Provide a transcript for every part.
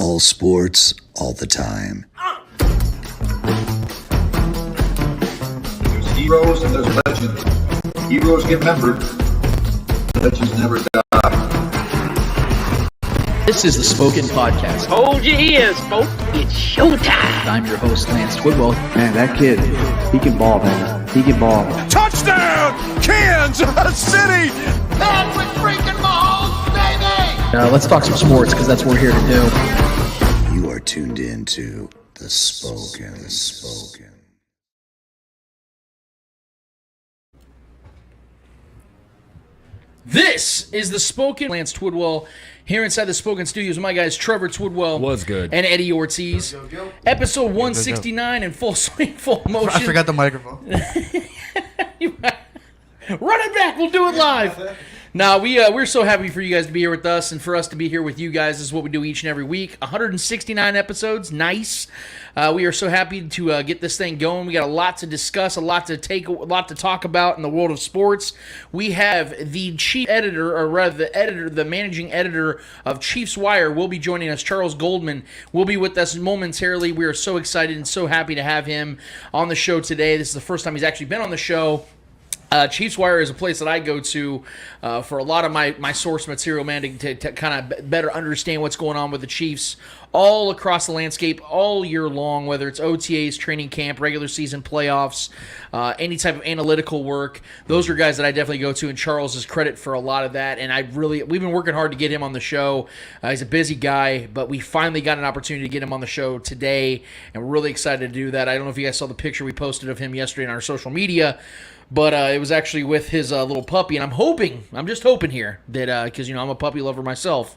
All sports, all the time. There's heroes and there's legends. Heroes get remembered. Legends never die. This is the Spoken Podcast. Hold your ears, folks. It's showtime. I'm your host, Lance Twidwell. Man, that kid, he can ball, man. He can ball. Touchdown, Kansas City! Man with freaking Mahomes, baby! Let's talk some sports, because that's what we're here to do. You are tuned in to The Spoken. This is the Spoken. Lance Twidwell here inside the Spoken Studios with my guys Trevor Twidwell. Was good. And Eddie Ortiz. Episode 169 in full swing, full motion. I forgot the microphone. Run it back. We'll do it live. No, we're so happy for you guys to be here with us and for us to be here with you guys. This is what we do each and every week. 169 episodes. Nice. We are so happy to get this thing going. We got a lot to discuss, a lot to talk about in the world of sports. We have the chief editor, or rather the managing editor of Chiefs Wire will be joining us. Charles Goldman will be with us momentarily. We are so excited and so happy to have him on the show today. This is the first time he's actually been on the show. Chiefs Wire is a place that I go to for a lot of my source material, man, to kind of better understand what's going on with the Chiefs all across the landscape all year long, whether it's OTAs, training camp, regular season playoffs, any type of analytical work. Those are guys that I definitely go to, and Charles is credit for a lot of that. And we've been working hard to get him on the show. He's a busy guy, but we finally got an opportunity to get him on the show today, and we're really excited to do that. I don't know if you guys saw the picture we posted of him yesterday on our social media, but it was actually with his little puppy, and I'm just hoping here that, because, I'm a puppy lover myself,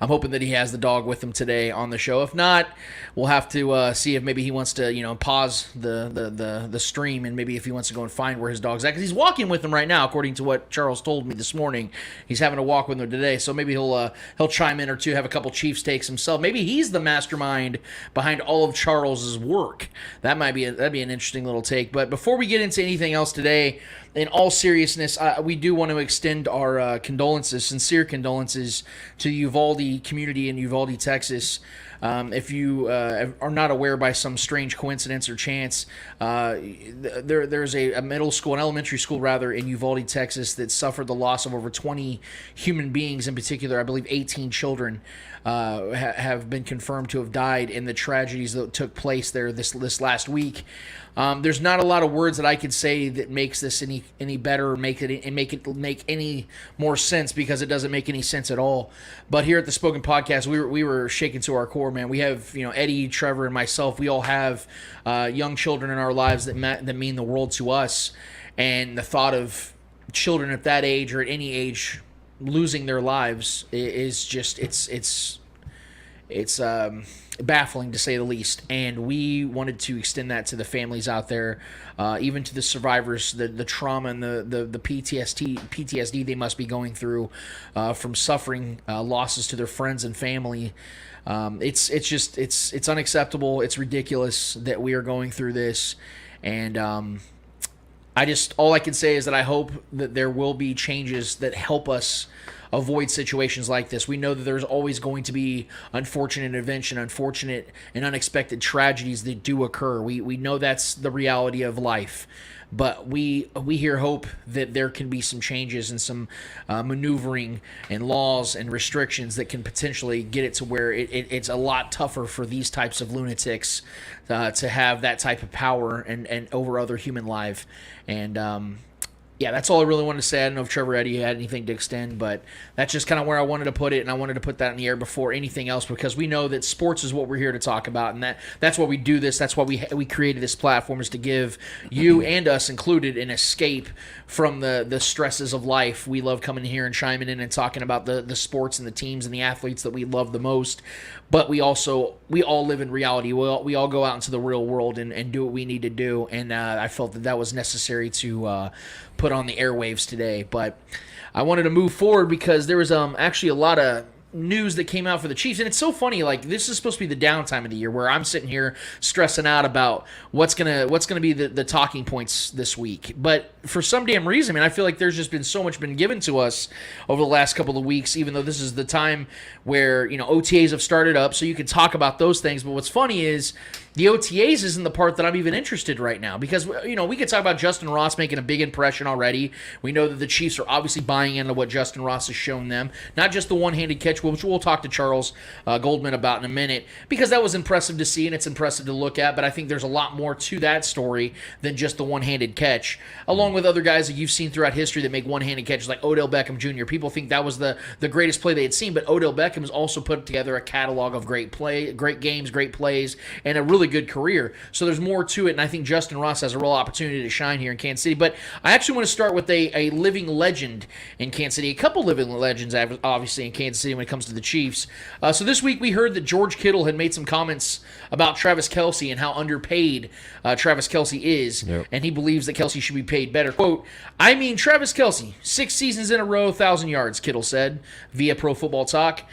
I'm hoping that he has the dog with him today on the show. If not, we'll have to see if maybe he wants to, pause the stream, and maybe if he wants to go and find where his dog's at, because he's walking with him right now, according to what Charles told me this morning. He's having a walk with him today, so maybe he'll chime in or two, have a couple Chiefs takes himself. Maybe he's the mastermind behind all of Charles's work. That'd be an interesting little take. But before we get into anything else today, in all seriousness, we do want to extend our sincere condolences to the Uvalde community in Uvalde, Texas. If you are not aware by some strange coincidence or chance, there's a middle school, an elementary school rather, in Uvalde, Texas that suffered the loss of over 20 human beings, in particular, I believe 18 children have been confirmed to have died in the tragedies that took place there this last week. There's not a lot of words that I could say that makes this any better or make it any more sense, because it doesn't make any sense at all. But here at the Spoken Podcast, we were shaken to our core, man. We have Eddie, Trevor, and myself. We all have young children in our lives that mean the world to us, and the thought of children at that age or at any age losing their lives is just it's baffling, to say the least. And we wanted to extend that to the families out there, even to the survivors, the trauma and the PTSD they must be going through from suffering losses to their friends and family. It's unacceptable. It's ridiculous that we are going through this, and all I can say is that I hope that there will be changes that help us avoid situations like this. We know that there's always going to be unfortunate events and unfortunate and unexpected tragedies that do occur. We know that's the reality of life. But we here hope that there can be some changes and some maneuvering and laws and restrictions that can potentially get it to where it's a lot tougher for these types of lunatics to have that type of power and over other human life. And yeah, that's all I really wanted to say. I don't know if Trevor, Eddie had anything to extend, but that's just kind of where I wanted to put it, and I wanted to put that in the air before anything else, because we know that sports is what we're here to talk about, and that's why we do this. That's why we created this platform, is to give you and us included an escape from the stresses of life. We love coming here and chiming in and talking about the sports and the teams and the athletes that we love the most, but we all live in reality. We all go out into the real world and do what we need to do, and I felt that was necessary to put on the airwaves today. But I wanted to move forward because there was actually a lot of news that came out for the Chiefs, and it's so funny. Like, this is supposed to be the downtime of the year, where I'm sitting here stressing out about what's gonna be the talking points this week. But for some damn reason, I feel like there's just been so much been given to us over the last couple of weeks. Even though this is the time where OTAs have started up, so you can talk about those things. But what's funny is the OTAs isn't the part that I'm even interested right now, because we could talk about Justin Ross making a big impression already. We know that the Chiefs are obviously buying into what Justin Ross has shown them, not just the one-handed catch, which we'll talk to Charles Goldman about in a minute, because that was impressive to see and it's impressive to look at. But I think there's a lot more to that story than just the one-handed catch, along with other guys that you've seen throughout history that make one-handed catches, like Odell Beckham Jr. People think that was the greatest play they had seen, but Odell Beckham has also put together a catalog of great games, great plays, and a really good career. So there's more to it, and I think Justin Ross has a real opportunity to shine here in Kansas City. But I actually want to start with a living legend in Kansas City, a couple living legends obviously in Kansas City when it comes to the Chiefs. So this week we heard that George Kittle had made some comments about Travis Kelce and how underpaid Travis Kelce is, and he believes that Kelce should be paid better. Quote, "I mean, Travis Kelce, 6 seasons in a row, 1,000 yards," Kittle said via Pro Football Talk.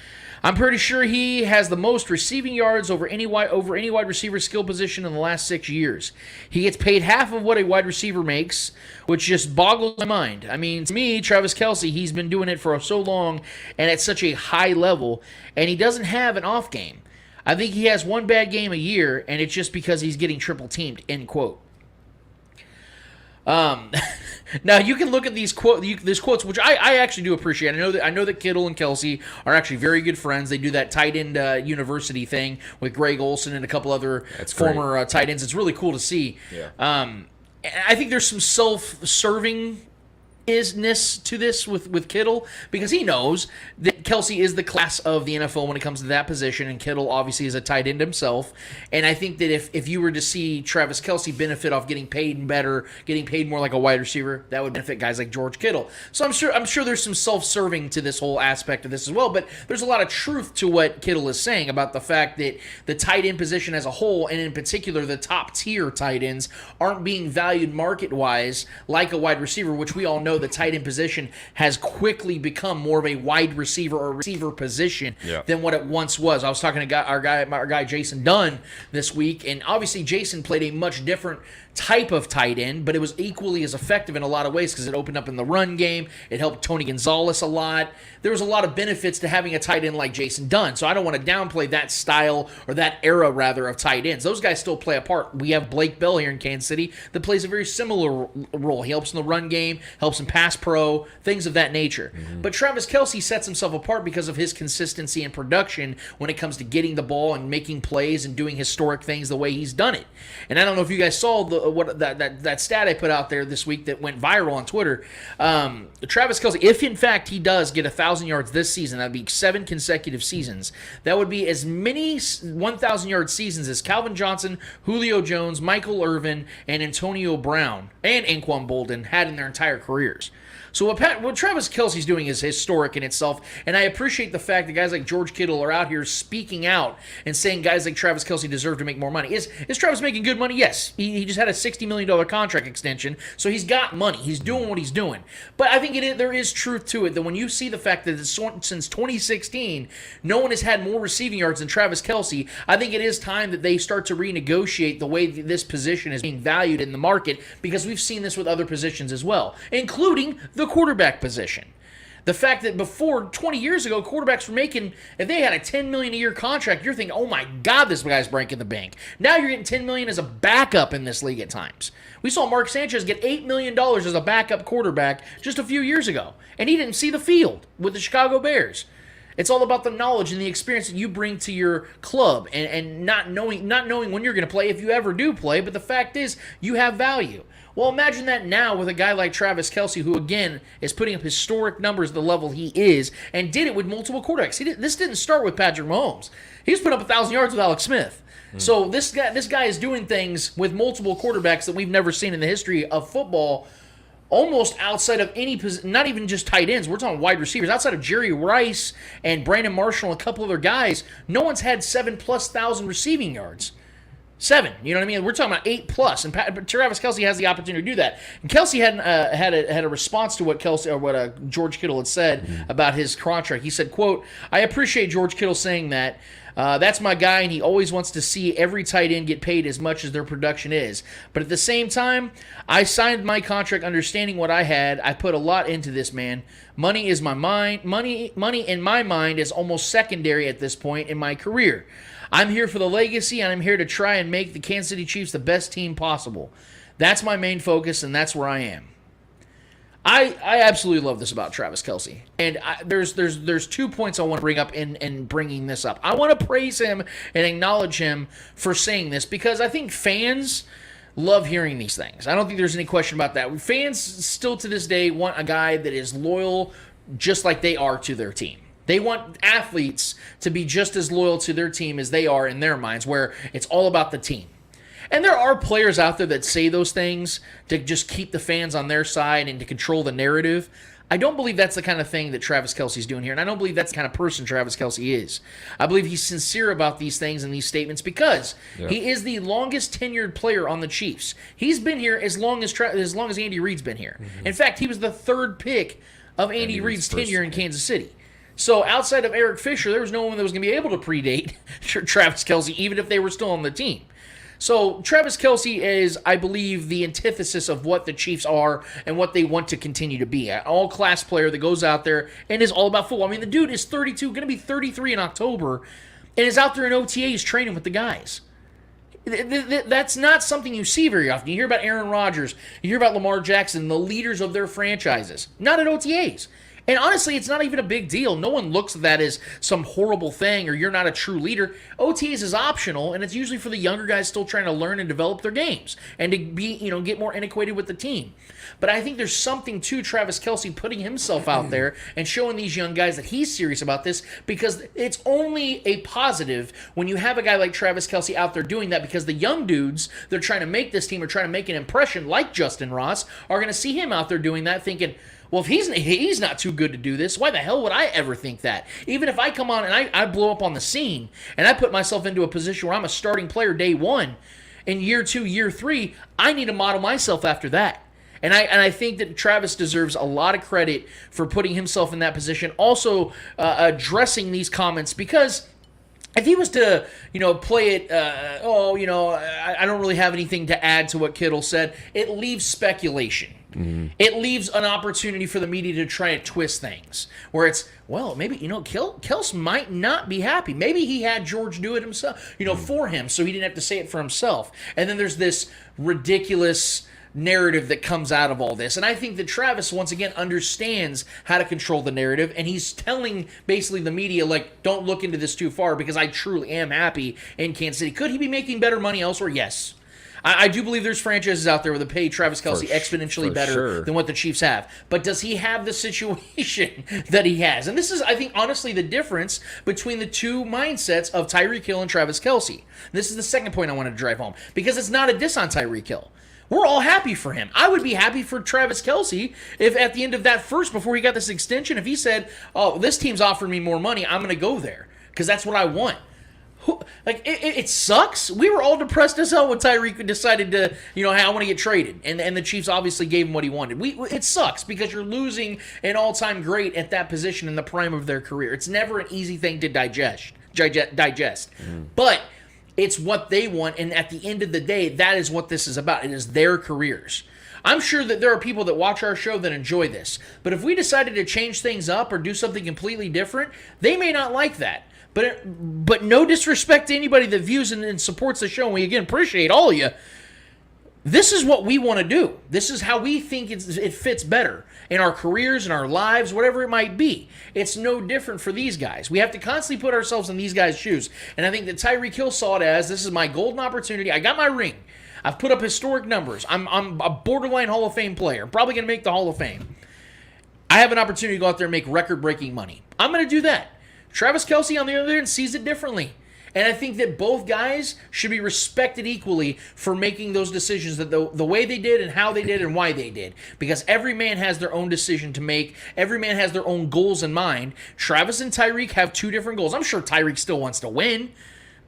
"I'm pretty sure he has the most receiving yards over any wide receiver skill position in the last 6 years. He gets paid half of what a wide receiver makes, which just boggles my mind. I mean, to me, Travis Kelce, he's been doing it for so long and at such a high level, and he doesn't have an off game. I think he has one bad game a year, and it's just because he's getting triple teamed," end quote. Now you can look at these quotes, which I actually do appreciate. I know that Kittle and Kelce are actually very good friends. They do that tight end university thing with Greg Olsen and a couple other former tight ends. It's really cool to see. Yeah. I think there's some self-serving isness to this with Kittle, because he knows that Kelce is the class of the NFL when it comes to that position, and Kittle obviously is a tight end himself. And I think that if you were to see Travis Kelce benefit off getting paid better, getting paid more like a wide receiver, that would benefit guys like George Kittle. So I'm sure there's some self-serving to this whole aspect of this as well, but there's a lot of truth to what Kittle is saying about the fact that the tight end position as a whole, and in particular the top tier tight ends, aren't being valued market-wise like a wide receiver, which we all know the tight end position has quickly become more of a wide receiver or receiver position than what it once was. I was talking to our guy Jason Dunn this week, and obviously Jason played a much different type of tight end, but it was equally as effective in a lot of ways because it opened up in the run game. It helped Tony Gonzalez a lot. There was a lot of benefits to having a tight end like Jason Dunn, so I don't want to downplay that style, or that era rather, of tight ends. Those guys still play a part. We have Blake Bell here in Kansas City that plays a very similar role. He helps in the run game, helps in pass pro, things of that nature. But Travis Kelce sets himself apart because of his consistency and production when it comes to getting the ball and making plays and doing historic things the way he's done it. And I don't know if you guys saw that stat I put out there this week that went viral on Twitter. Travis Kelce, if in fact he does get 1,000 yards this season, that would be 7 consecutive seasons. That would be as many 1,000-yard seasons as Calvin Johnson, Julio Jones, Michael Irvin, and Antonio Brown, and Anquan Bolden had in their entire careers. So what Travis Kelce's doing is historic in itself, and I appreciate the fact that guys like George Kittle are out here speaking out and saying guys like Travis Kelce deserve to make more money. Is Travis making good money? Yes. He just had a $60 million contract extension, so he's got money. He's doing what he's doing. But I think there is truth to it, that when you see the fact that since 2016, no one has had more receiving yards than Travis Kelce, I think it is time that they start to renegotiate the way that this position is being valued in the market, because we've seen this with other positions as well, including the quarterback position. The fact that before, 20 years ago, quarterbacks were making, if they had a $10 million a year contract, you're thinking, oh my God, this guy's breaking the bank. Now you're getting $10 million as a backup in this league at times. We saw Mark Sanchez get $8 million as a backup quarterback just a few years ago, and he didn't see the field with the Chicago Bears. It's all about the knowledge and the experience that you bring to your club, and not knowing when you're going to play, if you ever do play, but the fact is you have value. Well, imagine that now with a guy like Travis Kelce, who, again, is putting up historic numbers at the level he is, and did it with multiple quarterbacks. This didn't start with Patrick Mahomes. He's put up 1,000 yards with Alex Smith. So this guy is doing things with multiple quarterbacks that we've never seen in the history of football, almost outside of any position, not even just tight ends. We're talking wide receivers. Outside of Jerry Rice and Brandon Marshall and a couple other guys, no one's had 7,000+ receiving yards. 7. You know what I mean? We're talking about 8+, and but Travis Kelce has the opportunity to do that. And Kelce had a response to what George Kittle had said about his contract. He said, "quote I appreciate George Kittle saying that. That's my guy, and he always wants to see every tight end get paid as much as their production is. But at the same time, I signed my contract understanding what I had. I put a lot into this, man. Money is my mind. Money in my mind is almost secondary at this point in my career. I'm here for the legacy, and I'm here to try and make the Kansas City Chiefs the best team possible. That's my main focus, and that's where I am." I absolutely love this about Travis Kelce. And there's 2 points I want to bring up in bringing this up. I want to praise him and acknowledge him for saying this, because I think fans love hearing these things. I don't think there's any question about that. Fans still to this day want a guy that is loyal just like they are to their team. They want athletes to be just as loyal to their team as they are in their minds, where it's all about the team. And there are players out there that say those things to just keep the fans on their side and to control the narrative. I don't believe that's the kind of thing that Travis Kelce's doing here, and I don't believe that's the kind of person Travis Kelce is. I believe he's sincere about these things and these statements because he is the longest tenured player on the Chiefs. He's been here as long as Andy Reid's been here. In fact, he was the 3rd pick of Andy Reid's tenure in Kansas City. So outside of Eric Fisher, there was no one that was going to be able to predate Travis Kelce, even if they were still on the team. So Travis Kelce is, I believe, the antithesis of what the Chiefs are and what they want to continue to be. An all-class player that goes out there and is all about football. I mean, the dude is 32, going to be 33 in October, and is out there in OTAs training with the guys. That's not something you see very often. You hear about Aaron Rodgers, you hear about Lamar Jackson, the leaders of their franchises. Not at OTAs. And honestly, it's not even a big deal. No one looks at that as some horrible thing or you're not a true leader. OTAs is optional, and it's usually for the younger guys still trying to learn and develop their games and to be, get more integrated with the team. But I think there's something to Travis Kelce putting himself out there and showing these young guys that he's serious about this, because it's only a positive when you have a guy like Travis Kelce out there doing that, because the young dudes that are trying to make this team or trying to make an impression, like Justin Ross, are going to see him out there doing that thinking, well, if he's not too good to do this, why the hell would I ever think that? Even if I come on and I blow up on the scene and I put myself into a position where I'm a starting player day 1, in year 2, year 3, I need to model myself after that. And I think that Travis deserves a lot of credit for putting himself in that position, also addressing these comments, because if he was to, play it, I don't really have anything to add to what Kittle said, it leaves speculation. It leaves an opportunity for the media to try and twist things, where it's, well, maybe, Kels might not be happy. Maybe he had George do it himself, for him, so he didn't have to say it for himself. And then there's this ridiculous narrative that comes out of all this. And I think that Travis, once again, understands how to control the narrative, and he's telling basically the media, like, don't look into this too far, because I truly am happy in Kansas City. Could he be making better money elsewhere? Yes. I do believe there's franchises out there that pay Travis Kelce exponentially better than what the Chiefs have. But does he have the situation that he has? And this is, I think, honestly, the difference between the two mindsets of Tyreek Hill and Travis Kelce. This is the second point I wanted to drive home, because it's not a diss on Tyreek Hill. We're all happy for him. I would be happy for Travis Kelce if at the end of that first, before he got this extension, if he said, oh, this team's offering me more money, I'm going to go there, because that's what I want. It sucks. We were all depressed as hell when Tyreek decided to, hey, I want to get traded. And the Chiefs obviously gave him what he wanted. It sucks, because you're losing an all-time great at that position in the prime of their career. It's never an easy thing to digest. But it's what they want, and at the end of the day, that is what this is about. It is their careers. I'm sure that there are people that watch our show that enjoy this. But if we decided to change things up or do something completely different, they may not like that. But no disrespect to anybody that views and supports the show, and we, again, appreciate all of you. This is what we want to do. This is how we think it fits better in our careers, in our lives, whatever it might be. It's no different for these guys. We have to constantly put ourselves in these guys' shoes. And I think that Tyreek Hill saw it as, this is my golden opportunity. I got my ring. I've put up historic numbers. I'm a borderline Hall of Fame player. I'm probably going to make the Hall of Fame. I have an opportunity to go out there and make record-breaking money. I'm going to do that. Travis Kelce, on the other hand, sees it differently. And I think that both guys should be respected equally for making those decisions, that the way they did and how they did and why they did. Because every man has their own decision to make. Every man has their own goals in mind. Travis and Tyreek have two different goals. I'm sure Tyreek still wants to win.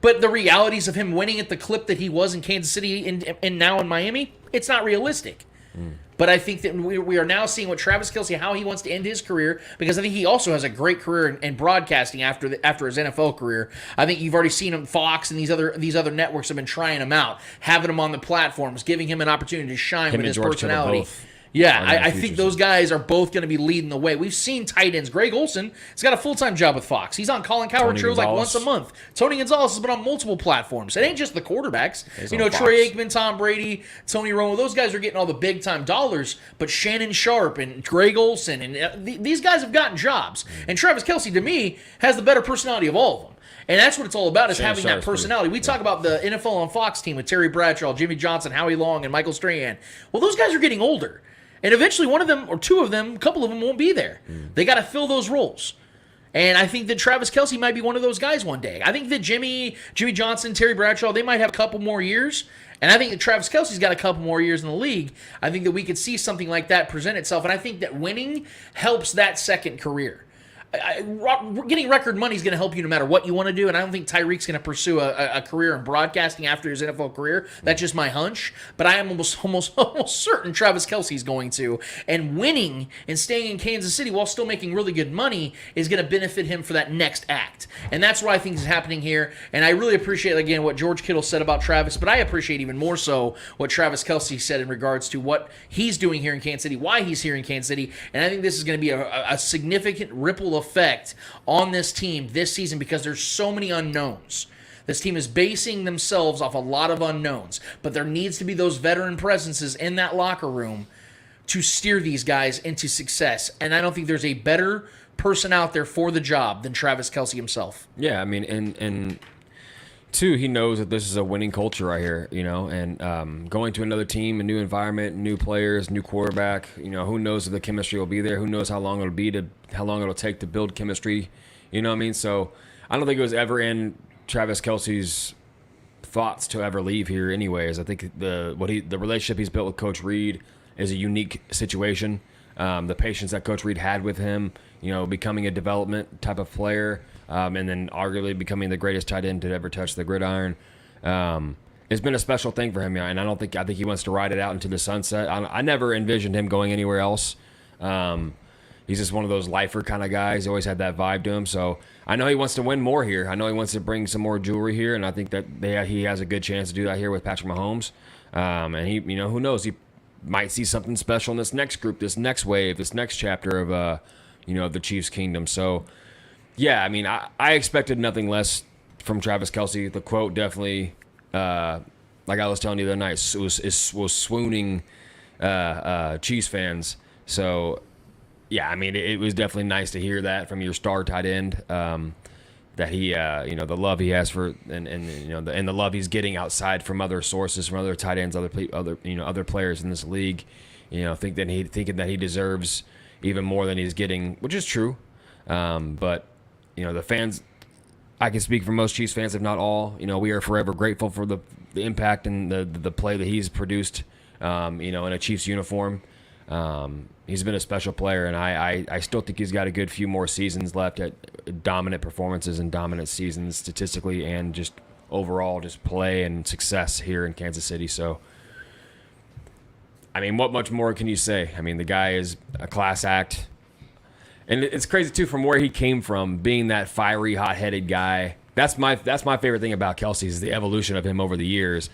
But the realities of him winning at the clip that he was in Kansas City and now in Miami, it's not realistic. But I think that we are now seeing what Travis Kelce, how he wants to end his career, because I think he also has a great career in broadcasting after his NFL career. I think you've already seen him. Fox and these other networks have been trying him out, having him on the platforms, giving him an opportunity to shine with his personality. Yeah, I think those guys are both going to be leading the way. We've seen tight ends. Greg Olsen has got a full-time job with Fox. He's on Colin Cowherd shows like once a month. Tony Gonzalez has been on multiple platforms. It ain't just the quarterbacks. Troy Aikman, Tom Brady, Tony Romo, those guys are getting all the big-time dollars, but Shannon Sharp and Greg Olsen, and these guys have gotten jobs. And Travis Kelce, to me, has the better personality of all of them. And that's what it's all about, is having that personality. We talk about the NFL on Fox team with Terry Bradshaw, Jimmy Johnson, Howie Long, and Michael Strahan. Well, those guys are getting older. And eventually one of them or two of them, a couple of them won't be there. They got to fill those roles. And I think that Travis Kelce might be one of those guys one day. I think that Jimmy Johnson, Terry Bradshaw, they might have a couple more years. And I think that Travis Kelce's got a couple more years in the league. I think that we could see something like that present itself. And I think that winning helps that second career. Getting record money is going to help you no matter what you want to do, and I don't think Tyreek's going to pursue a career in broadcasting after his NFL career. That's just my hunch, but I am almost certain Travis Kelce's going to. And winning and staying in Kansas City while still making really good money is going to benefit him for that next act, and that's what I think is happening here. And I really appreciate, again, what George Kittle said about Travis, but I appreciate even more so what Travis Kelce said in regards to what he's doing here in Kansas City, why he's here in Kansas City, and I think this is going to be a significant ripple effect on this team this season because there's so many unknowns. This team is basing themselves off a lot of unknowns, but there needs to be those veteran presences in that locker room to steer these guys into success. And I don't think there's a better person out there for the job than Travis Kelce himself. Yeah, I mean, and two, he knows that this is a winning culture right here, and going to another team, a new environment, new players, new quarterback, who knows if the chemistry will be there, who knows how long it'll take to build chemistry, you know what I mean? So I don't think it was ever in Travis Kelce's thoughts to ever leave here anyways. I think the relationship he's built with Coach Reid is a unique situation. The patience that Coach Reid had with him, becoming a development type of player, and then arguably becoming the greatest tight end to ever touch the gridiron. It's been a special thing for him, and I think he wants to ride it out into the sunset. I never envisioned him going anywhere else. He's just one of those lifer kind of guys. He always had that vibe to him. So I know he wants to win more here. I know he wants to bring some more jewelry here, and I think that he has a good chance to do that here with Patrick Mahomes. And he, who knows, he might see something special in this next group, this next wave, this next chapter of the Chiefs' kingdom. So yeah, I mean, I expected nothing less from Travis Kelce. The quote definitely, like I was telling you the other night, was swooning Chiefs fans. So yeah, I mean, it was definitely nice to hear that from your star tight end. That he, the love he has for, and the love he's getting outside from other sources, from other tight ends, other players in this league, thinking that he deserves even more than he's getting, which is true. But the fans, I can speak for most Chiefs fans, if not all. We are forever grateful for the impact and the play that he's produced. In a Chiefs uniform. He's been a special player, and I still think he's got a good few more seasons left at dominant performances and dominant seasons statistically and just overall just play and success here in Kansas City. So, I mean, what much more can you say? I mean, the guy is a class act. And it's crazy, too, from where he came from, being that fiery, hot-headed guy. That's my favorite thing about Kelce is the evolution of him over the years.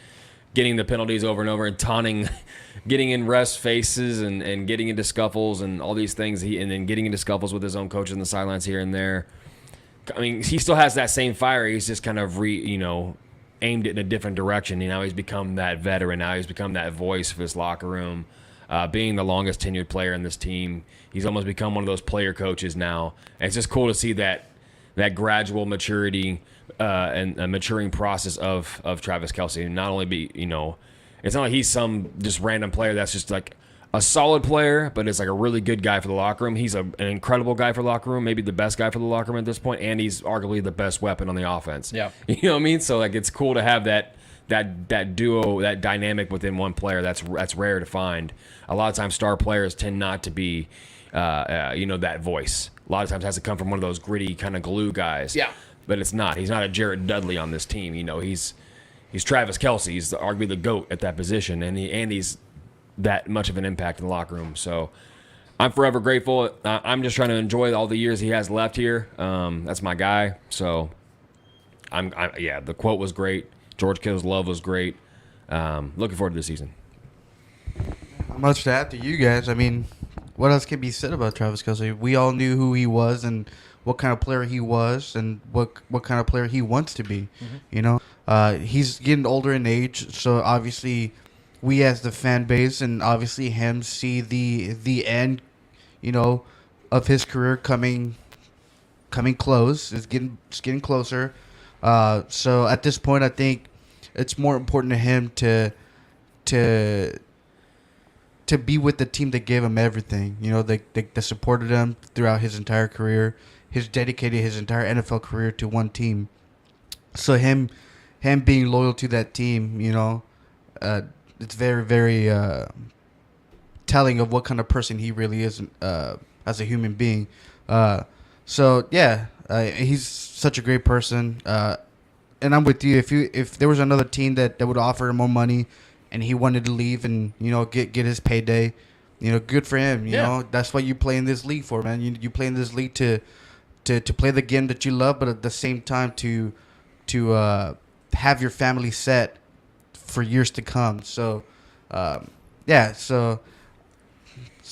Getting the penalties over and over and taunting, getting in refs' faces and getting into scuffles and all these things. And then getting into scuffles with his own coach in the sidelines here and there. I mean, he still has that same fire. He's just kind of aimed it in a different direction. He's become that veteran. Now he's become that voice for this locker room. Being the longest tenured player in this team, he's almost become one of those player coaches now. And it's just cool to see that gradual maturity and a maturing process of Travis Kelce. Not only it's not like he's some just random player that's just like a solid player, but it's like a really good guy for the locker room. He's an incredible guy for the locker room, maybe the best guy for the locker room at this point, and he's arguably the best weapon on the offense. Yeah, you know what I mean? So like it's cool to have that duo, that dynamic within one player. That's rare to find. A lot of times star players tend not to be that voice. A lot of times it has to come from one of those gritty kind of glue guys. Yeah. but it's not. He's not a Jared Dudley on this team. He's Travis Kelce. He's arguably the GOAT at that position, and he's that much of an impact in the locker room. So I'm forever grateful. I'm just trying to enjoy all the years he has left here. That's my guy. So the quote was great. George Kittle's love was great. Looking forward to this season. Not much to add to you guys. I mean, what else can be said about Travis Kelce? We all knew who he was and what kind of player he was and what kind of player he wants to be. He's getting older in age, so obviously we as the fan base and obviously him see the end, of his career coming close. It's getting closer. So at this point, I think it's more important to him to be with the team that gave him everything. That supported him throughout his entire career. He's dedicated his entire NFL career to one team. So him being loyal to that team, it's very, very telling of what kind of person he really is as a human being. He's such a great person. And I'm with you. If there was another team that would offer him more money and he wanted to leave and, get his payday, good for him. You know, that's what you play in this league for, man. You play in this league to play the game that you love, but at the same time to have your family set for years to come. So, I mean,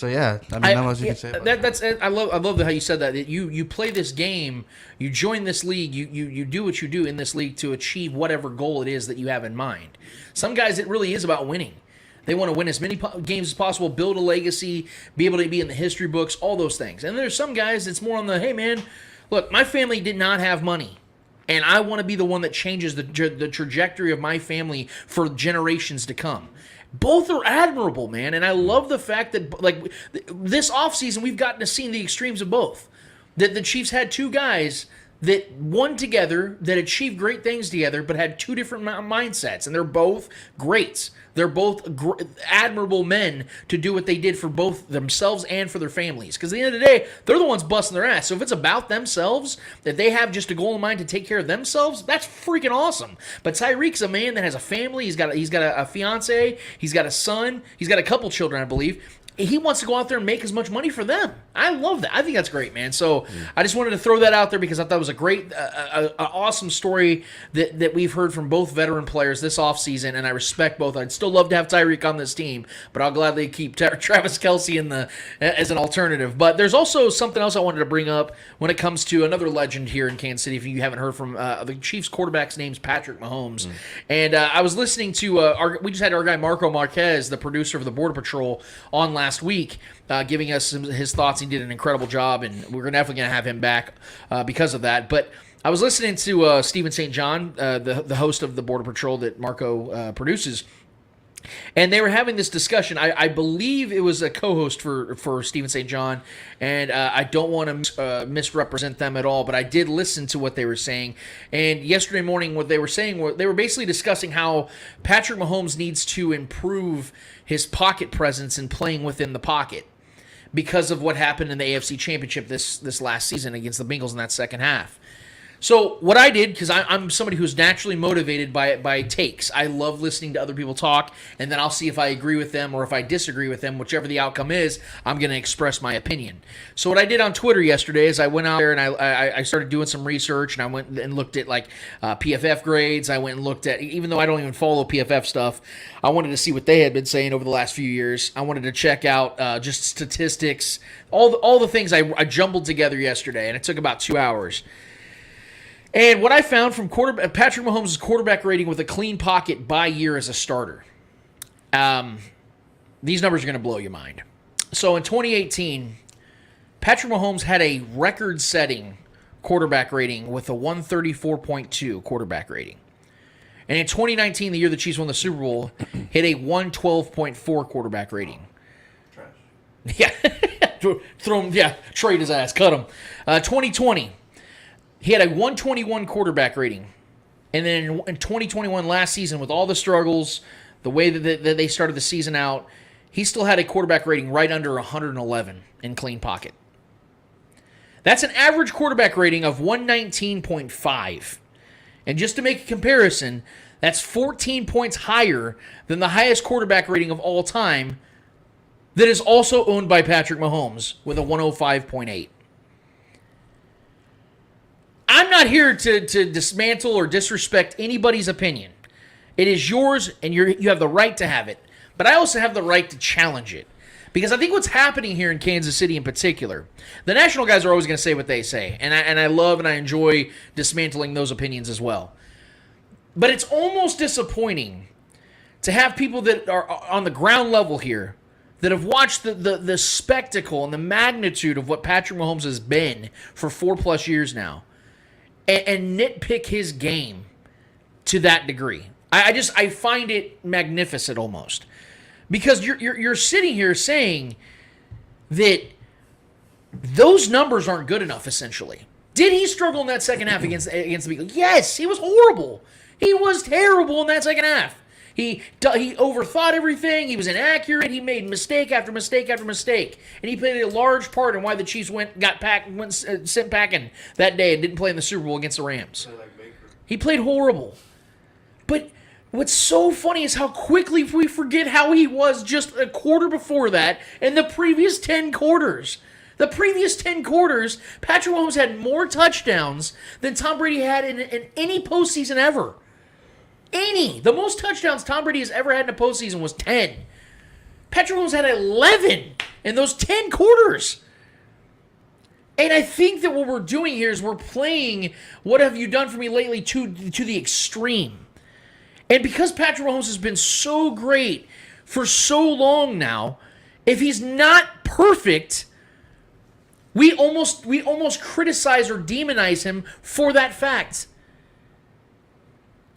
not much you can say about that. I love how you said that. You play this game, you join this league, you do what you do in this league to achieve whatever goal it is that you have in mind. Some guys, it really is about winning. They want to win as many games as possible, build a legacy, be able to be in the history books, all those things. And there's some guys it's more on the, hey man, look, my family did not have money. And I want to be the one that changes the trajectory of my family for generations to come. Both are admirable, man. And I love the fact that, like, this offseason, we've gotten to see the extremes of both. That the Chiefs had two guys that won together, that achieved great things together, but had two different mindsets. And they're both greats. They're both admirable men to do what they did for both themselves and for their families. Because at the end of the day, they're the ones busting their ass. So if it's about themselves, that they have just a goal in mind to take care of themselves, that's freaking awesome. But Tyreek's a man that has a family. He's got a fiance. He's got a son. He's got a couple children, I believe. He wants to go out there and make as much money for them. I love that. I think that's great, man. So I just wanted to throw that out there because I thought it was a great, awesome story that we've heard from both veteran players this offseason, and I respect both. I'd still love to have Tyreek on this team, but I'll gladly keep Travis Kelce as an alternative. But there's also something else I wanted to bring up when it comes to another legend here in Kansas City. If you haven't heard from the Chiefs quarterback's name's Patrick Mahomes. And I was listening to, we just had our guy Marco Marquez, the producer of the Border Patrol, on last week, giving us his thoughts. He did an incredible job, and we're definitely going to have him back because of that. But I was listening to Stephen St. John, the host of the Border Patrol that Marco produces, and they were having this discussion. I believe it was a co-host for Stephen St. John, and I don't want to misrepresent them at all, but I did listen to what they were saying. And yesterday morning, what they were saying, they were basically discussing how Patrick Mahomes needs to improve his pocket presence and playing within the pocket because of what happened in the AFC Championship this last season against the Bengals in that second half. So what I did, because I'm somebody who's naturally motivated by takes. I love listening to other people talk, and then I'll see if I agree with them or if I disagree with them. Whichever the outcome is, I'm going to express my opinion. So what I did on Twitter yesterday is I went out there and I started doing some research, and I went and looked at like PFF grades. I went and looked at, even though I don't even follow PFF stuff, I wanted to see what they had been saying over the last few years. I wanted to check out just statistics, all the things I jumbled together yesterday, and it took about 2 hours. And what I found from Patrick Mahomes' quarterback rating with a clean pocket by year as a starter, these numbers are going to blow your mind. So in 2018, Patrick Mahomes had a record-setting quarterback rating with a 134.2 quarterback rating. And in 2019, the year the Chiefs won the Super Bowl, hit a 112.4 quarterback rating. Trash. Yeah, trade his ass, cut him. 2020. He had a 121 quarterback rating. And then in 2021, last season, with all the struggles, the way that they started the season out, he still had a quarterback rating right under 111 in clean pocket. That's an average quarterback rating of 119.5. And just to make a comparison, that's 14 points higher than the highest quarterback rating of all time that is also owned by Patrick Mahomes with a 105.8. I'm not here to dismantle or disrespect anybody's opinion. It is yours, and you have the right to have it. But I also have the right to challenge it. Because I think what's happening here in Kansas City in particular, the national guys are always going to say what they say. And I love and I enjoy dismantling those opinions as well. But it's almost disappointing to have people that are on the ground level here that have watched the spectacle and the magnitude of what Patrick Mahomes has been for 4+ years now and nitpick his game to that degree. I find it magnificent almost. Because you're sitting here saying that those numbers aren't good enough, essentially. Did he struggle in that second half against the Eagles? Yes, he was horrible. He was terrible in that second half. He overthought everything. He was inaccurate. He made mistake after mistake after mistake. And he played a large part in why the Chiefs went sent packing that day and didn't play in the Super Bowl against the Rams. He played horrible. But what's so funny is how quickly we forget how he was just a quarter before that and the previous 10 quarters. The previous 10 quarters, Patrick Mahomes had more touchdowns than Tom Brady had in any postseason ever. The most touchdowns Tom Brady has ever had in a postseason was 10. Patrick Mahomes had 11 in those 10 quarters. And I think that what we're doing here is we're playing what have you done for me lately to the extreme. And because Patrick Mahomes has been so great for so long now, if he's not perfect, we almost criticize or demonize him for that fact.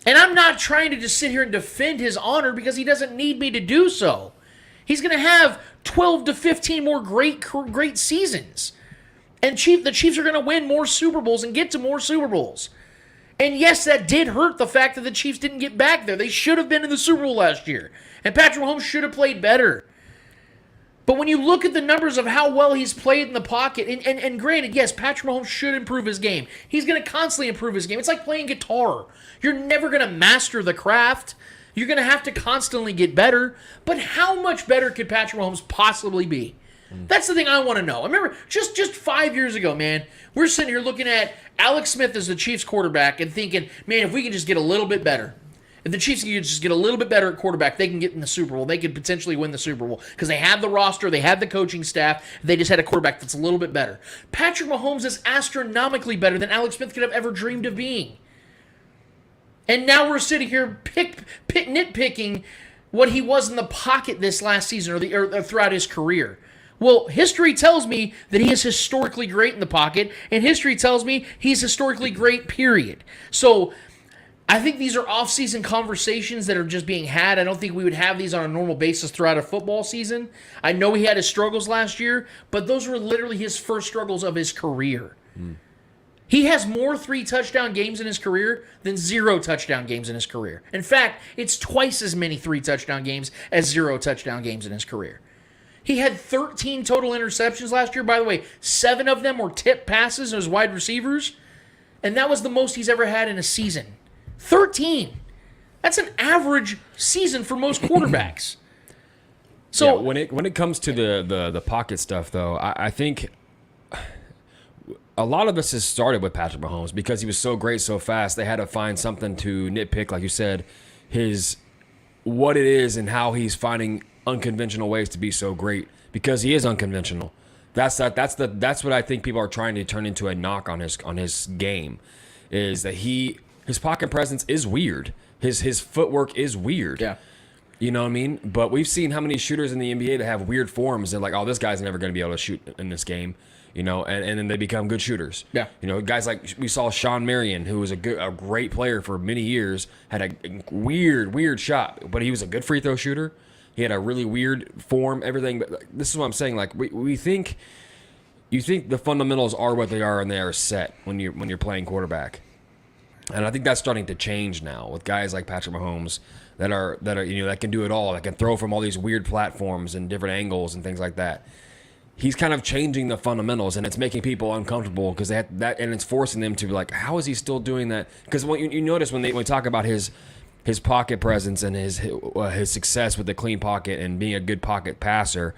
And I'm not trying to just sit here and defend his honor because he doesn't need me to do so. He's going to have 12 to 15 more great seasons. And the Chiefs are going to win more Super Bowls and get to more Super Bowls. And yes, that did hurt the fact that the Chiefs didn't get back there. They should have been in the Super Bowl last year. And Patrick Mahomes should have played better. But when you look at the numbers of how well he's played in the pocket, and granted, yes, Patrick Mahomes should improve his game. He's going to constantly improve his game. It's like playing guitar. You're never going to master the craft. You're going to have to constantly get better. But how much better could Patrick Mahomes possibly be? That's the thing I want to know. I remember just 5 years ago, man, we're sitting here looking at Alex Smith as the Chiefs quarterback and thinking, man, if we can just get a little bit better, if the Chiefs can just get a little bit better at quarterback, they can get in the Super Bowl. They could potentially win the Super Bowl because they have the roster, they have the coaching staff, they just had a quarterback that's a little bit better. Patrick Mahomes is astronomically better than Alex Smith could have ever dreamed of being. And now we're sitting here nitpicking what he was in the pocket this last season or throughout his career. Well, history tells me that he is historically great in the pocket, and history tells me he's historically great, period. So I think these are off-season conversations that are just being had. I don't think we would have these on a normal basis throughout a football season. I know he had his struggles last year, but those were literally his first struggles of his career. He has more 3-touchdown games in his career than 0-touchdown games in his career. In fact, it's twice as many 3-touchdown games as 0-touchdown games in his career. He had 13 total interceptions last year. By the way, 7 of them were tip passes as wide receivers. And that was the most he's ever had in a season. 13. That's an average season for most quarterbacks. So yeah, when it comes to the pocket stuff, though, I think a lot of this has started with Patrick Mahomes because he was so great so fast. They had to find something to nitpick, like you said, what it is and how he's finding unconventional ways to be so great because he is unconventional. That's what I think people are trying to turn into a knock on his game, is that his pocket presence is weird. His footwork is weird. Yeah. You know what I mean? But we've seen how many shooters in the NBA that have weird forms and like, oh, this guy's never going to be able to shoot in this game. You know, and then they become good shooters. Yeah. You know, guys like we saw Sean Marion, who was a great player for many years, had a weird shot, but he was a good free throw shooter. He had a really weird form, everything. But this is what I'm saying. Like you think the fundamentals are what they are and they are set when you're playing quarterback. And I think that's starting to change now with guys like Patrick Mahomes that can do it all, that can throw from all these weird platforms and different angles and things like that. he's kind of changing the fundamentals, and it's making people uncomfortable because they have that, and it's forcing them to be like, how is he still doing that? Because when you notice when we talk about his pocket presence and his success with the clean pocket and being a good pocket passer,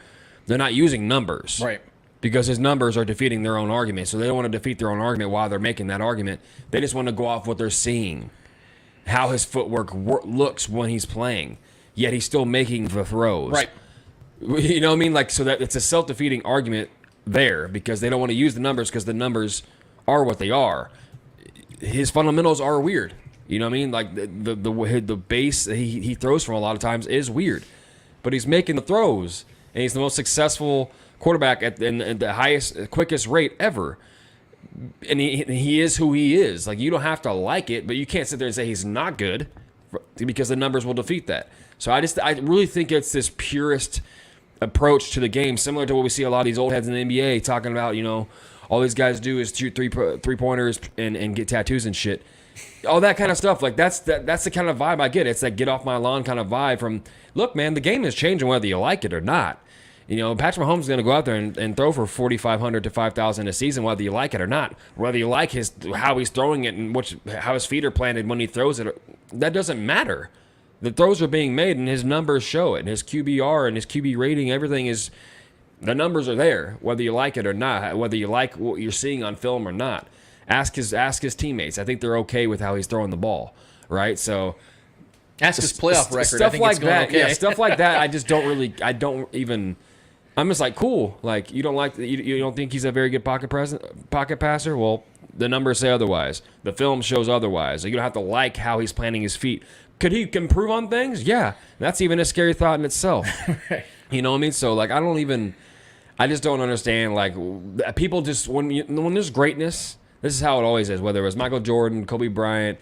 they're not using numbers, right? Because his numbers are defeating their own argument. So they don't want to defeat their own argument while they're making that argument. They just want to go off what they're seeing, how his footwork looks when he's playing, yet he's still making the throws, right? You know what I mean? Like, so that it's a self-defeating argument there because they don't want to use the numbers because the numbers are what they are. His fundamentals are weird. You know what I mean? Like the base he throws from a lot of times is weird, but he's making the throws and he's the most successful quarterback at the highest, quickest rate ever. And he is who he is. Like, you don't have to like it, but you can't sit there and say he's not good because the numbers will defeat that. So I really think it's this purist approach to the game, similar to what we see a lot of these old heads in the NBA talking about, all these guys do is shoot three-pointers and get tattoos and shit. All that kind of stuff. Like, that's the kind of vibe I get. It's that get off my lawn kind of vibe from, look, man, the game is changing whether you like it or not. Patrick Mahomes is going to go out there and throw for 4,500 to 5,000 a season, whether you like it or not. Whether you like how he's throwing it and how his feet are planted when he throws it, that doesn't matter. The throws are being made, and his numbers show it. And his QBR and his QB rating, everything is – the numbers are there, whether you like it or not, whether you like what you're seeing on film or not. Ask his teammates. I think they're okay with how he's throwing the ball, right? So – ask his playoff record. Stuff like that. Okay. Yeah, stuff like that. I'm just like, cool. Like, you don't think he's a very good pocket passer? Well, the numbers say otherwise. The film shows otherwise. You don't have to like how he's planting his feet. Could he improve on things? Yeah. That's even a scary thought in itself. Right. You know what I mean? So, like, I just don't understand. Like, people just, when there's greatness, this is how it always is. Whether it was Michael Jordan, Kobe Bryant,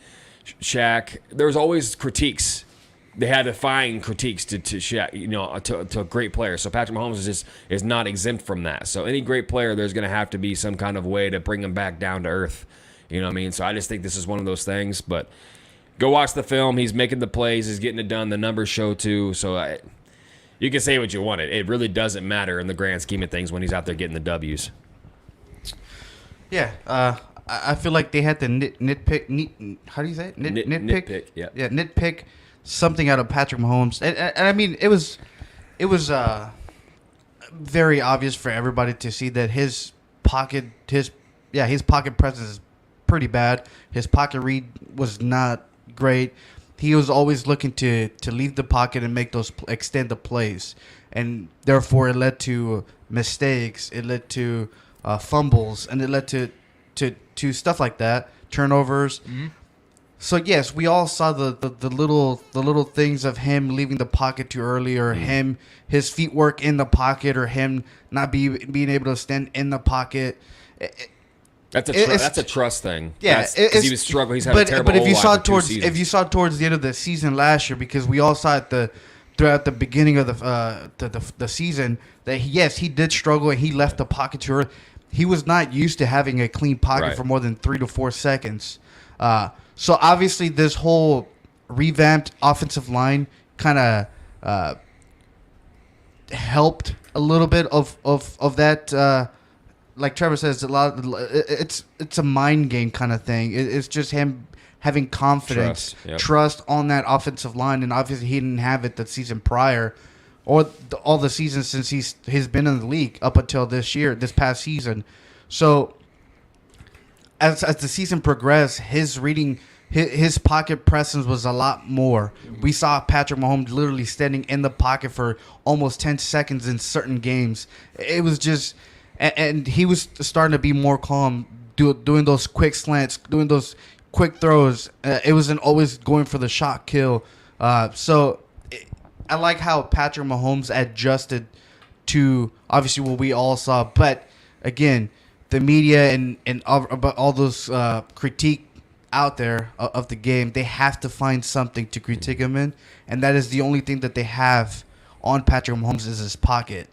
Shaq, there was always critiques. They had to find critiques to Shaq, to a great player. So Patrick Mahomes is not exempt from that. So any great player, there's going to have to be some kind of way to bring him back down to earth. You know what I mean? So I just think this is one of those things. But go watch the film. He's making the plays. He's getting it done. The numbers show too. So you can say what you want. It really doesn't matter in the grand scheme of things when he's out there getting the W's. Yeah. I feel like they had to nitpick. How do you say it? Nitpick. Yeah. Yeah. Nitpick something out of Patrick Mahomes, and I mean it was very obvious for everybody to see that his pocket presence is pretty bad. His pocket read was not great. He was always looking to leave the pocket and make those extend the plays, and therefore it led to mistakes. It led to fumbles, and it led to stuff like that, turnovers. Mm-hmm. So yes, we all saw the little things of him leaving the pocket too early, or his feet work in the pocket, or him not being able to stand in the pocket. That's a trust thing. Yeah, because he was struggling. He's had a terrible. But if you saw towards the end of the season last year, because we all saw it throughout the beginning of the season that he did struggle and he left the pocket too early. He was not used to having a clean pocket for more than 3 to 4 seconds. So obviously this whole revamped offensive line kind of helped a little bit of that. Like Trevor says, it's a mind game kind of thing. It's just him having confidence, trust on that offensive line, and obviously he didn't have it the season prior, or all the seasons since he's been in the league up until this past season. So as the season progressed, his pocket presence was a lot more. We saw Patrick Mahomes literally standing in the pocket for almost 10 seconds in certain games. It was just, and he was starting to be more calm, doing those quick slants, doing those quick throws. It wasn't always going for the shot kill. So I like how Patrick Mahomes adjusted to obviously what we all saw. But again, the media and about all those critique out there of the game, they have to find something to critique him in, and that is the only thing that they have on Patrick Mahomes is his pocket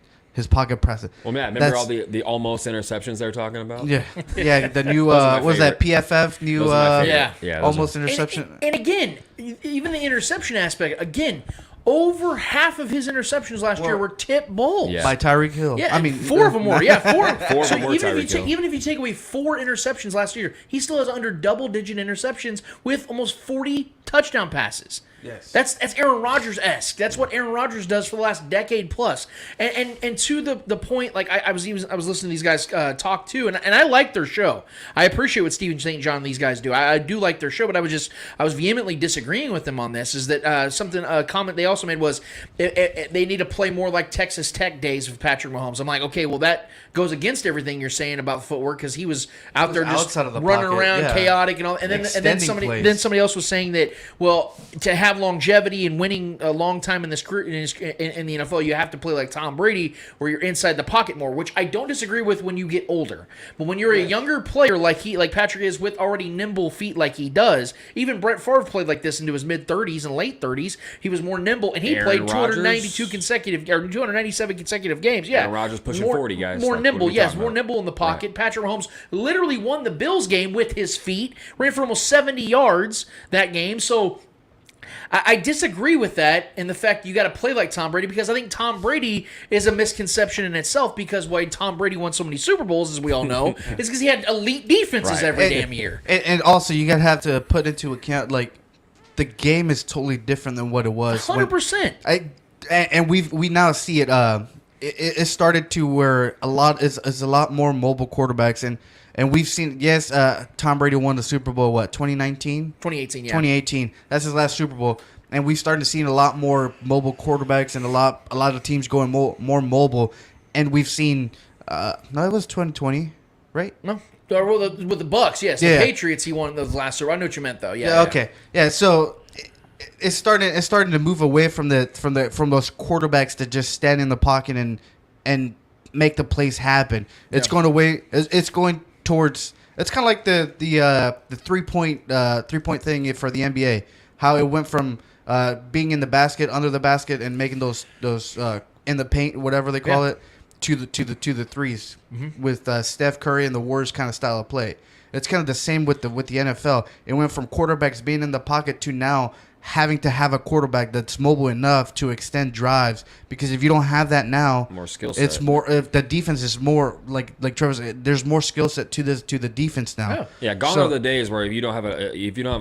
presence. Well, man, remember all the almost interceptions they were talking about? Yeah, the new what was that PFF new yeah, almost interception. And again, even the interception aspect, again, over half of his interceptions last year were tip balls. Yeah. By Tyreek Hill. Yeah, I mean, 4 of them were. Yeah, 4. Four of So them were even if Tyreek Hill. even if you take away 4 interceptions last year, he still has under double-digit interceptions with almost 40 touchdown passes. Yes. That's Aaron Rodgers-esque. That's what Aaron Rodgers does for the last decade plus. And to the point, like I was listening to these guys talk too, and I like their show. I appreciate what Steven St. John and these guys do. I do like their show, but I was vehemently disagreeing with them on this. Is that a comment they also made was they need to play more like Texas Tech days with Patrick Mahomes. I'm like, okay, well that goes against everything you're saying about footwork because he was out there just outside of the running pocket, around, yeah. chaotic and all. And then Extending plays. somebody else was saying that to have longevity and winning a long time in this career in the NFL, you have to play like Tom Brady, where you're inside the pocket more, which I don't disagree with when you get older. But when you're a younger player like Patrick is, with already nimble feet like he does, even Brett Favre played like this into his mid 30s and late 30s. He was more nimble, and he Aaron played 297 consecutive games. Yeah, Aaron Rodgers pushing more, 40 guys. More Like, nimble, what are we yes, talking more about? nimble in the pocket. Right. Patrick Mahomes literally won the Bills game with his feet, ran for almost 70 yards that game. So I disagree with that and the fact you got to play like Tom Brady, because I think Tom Brady is a misconception in itself, because why Tom Brady won so many Super Bowls, as we all know, is because he had elite defenses Right. every damn year. And also, you got to have to put into account, like, the game is totally different than what it was. 100%. And we now see it. It started to where a lot more mobile quarterbacks, and we've seen, yes, Tom Brady won the Super Bowl, 2019? 2018, yeah. 2018. That's his last Super Bowl. And we started seeing a lot more mobile quarterbacks and a lot of teams going more mobile. And we've seen, no, it was 2020, right? No. With the Bucks, yes. Yeah. The Patriots, he won the last Super Bowl. I know what you meant, though. Yeah. Yeah, okay. Yeah, so it's starting to move away from those quarterbacks that just stand in the pocket and make the plays happen. It's going away. It's going towards. It's kind of like the 3-point thing for the NBA. How it went from being in the basket, under the basket, and making those in the paint, whatever they call it, to the threes with Steph Curry and the Warriors kind of style of play. It's kind of the same with the NFL. It went from quarterbacks being in the pocket to now having to have a quarterback that's mobile enough to extend drives, because if you don't have that now, More skill set. it's more. If the defense is more like Trevor said, there's more skill set to the defense now. Yeah, gone So- are the days where if you don't have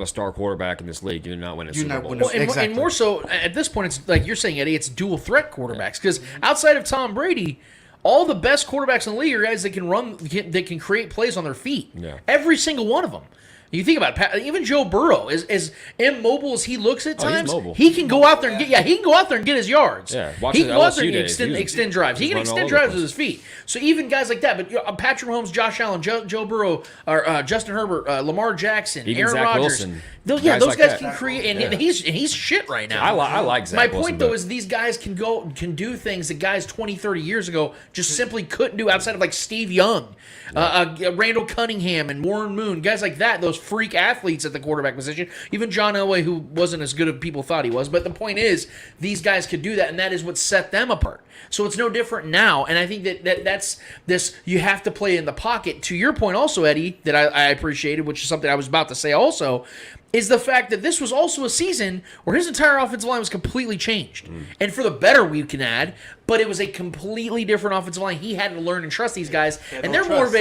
a star quarterback in this league, you're not winning You're Super not Bowl. winning- Well, and, Exactly. and more so, at this point, it's like you're saying, Eddie, it's dual threat quarterbacks. Because outside of Tom Brady, all the best quarterbacks in the league are guys that can run, that can create plays on their feet. Yeah. Every single one of them. You think about it, even Joe Burrow, as immobile as he looks at Oh, he's times, mobile. he can go out there and get his yards. Yeah, watch he his can go out there LSU and days. He was- extend drives. He he can was running extend all over the drives with place. his feet. So even guys like that, but Patrick Mahomes, Josh Allen, Joe Burrow, or Justin Herbert, Lamar Jackson, Even Aaron Zach Rodgers, Wilson. those Guys guys like that. can create, and Yeah. he's shit right now. I like Zach My Wilson, point though but- is these guys can do things that guys 20, 30 years ago just simply couldn't do outside of like Steve Young, Randall Cunningham, and Warren Moon, guys like that. Those freak athletes at the quarterback position. Even John Elway, who wasn't as good as people thought he was. But the point is, these guys could do that, and that is what set them apart. So it's no different now. And I think that's this. You have to play in the pocket. To your point, also, Eddie, that I appreciated, which is something I was about to say also, is the fact that this was also a season where his entire offensive line was completely changed. And for the better, we can add, but it was a completely different offensive line. He had to learn and trust these guys. And they're more of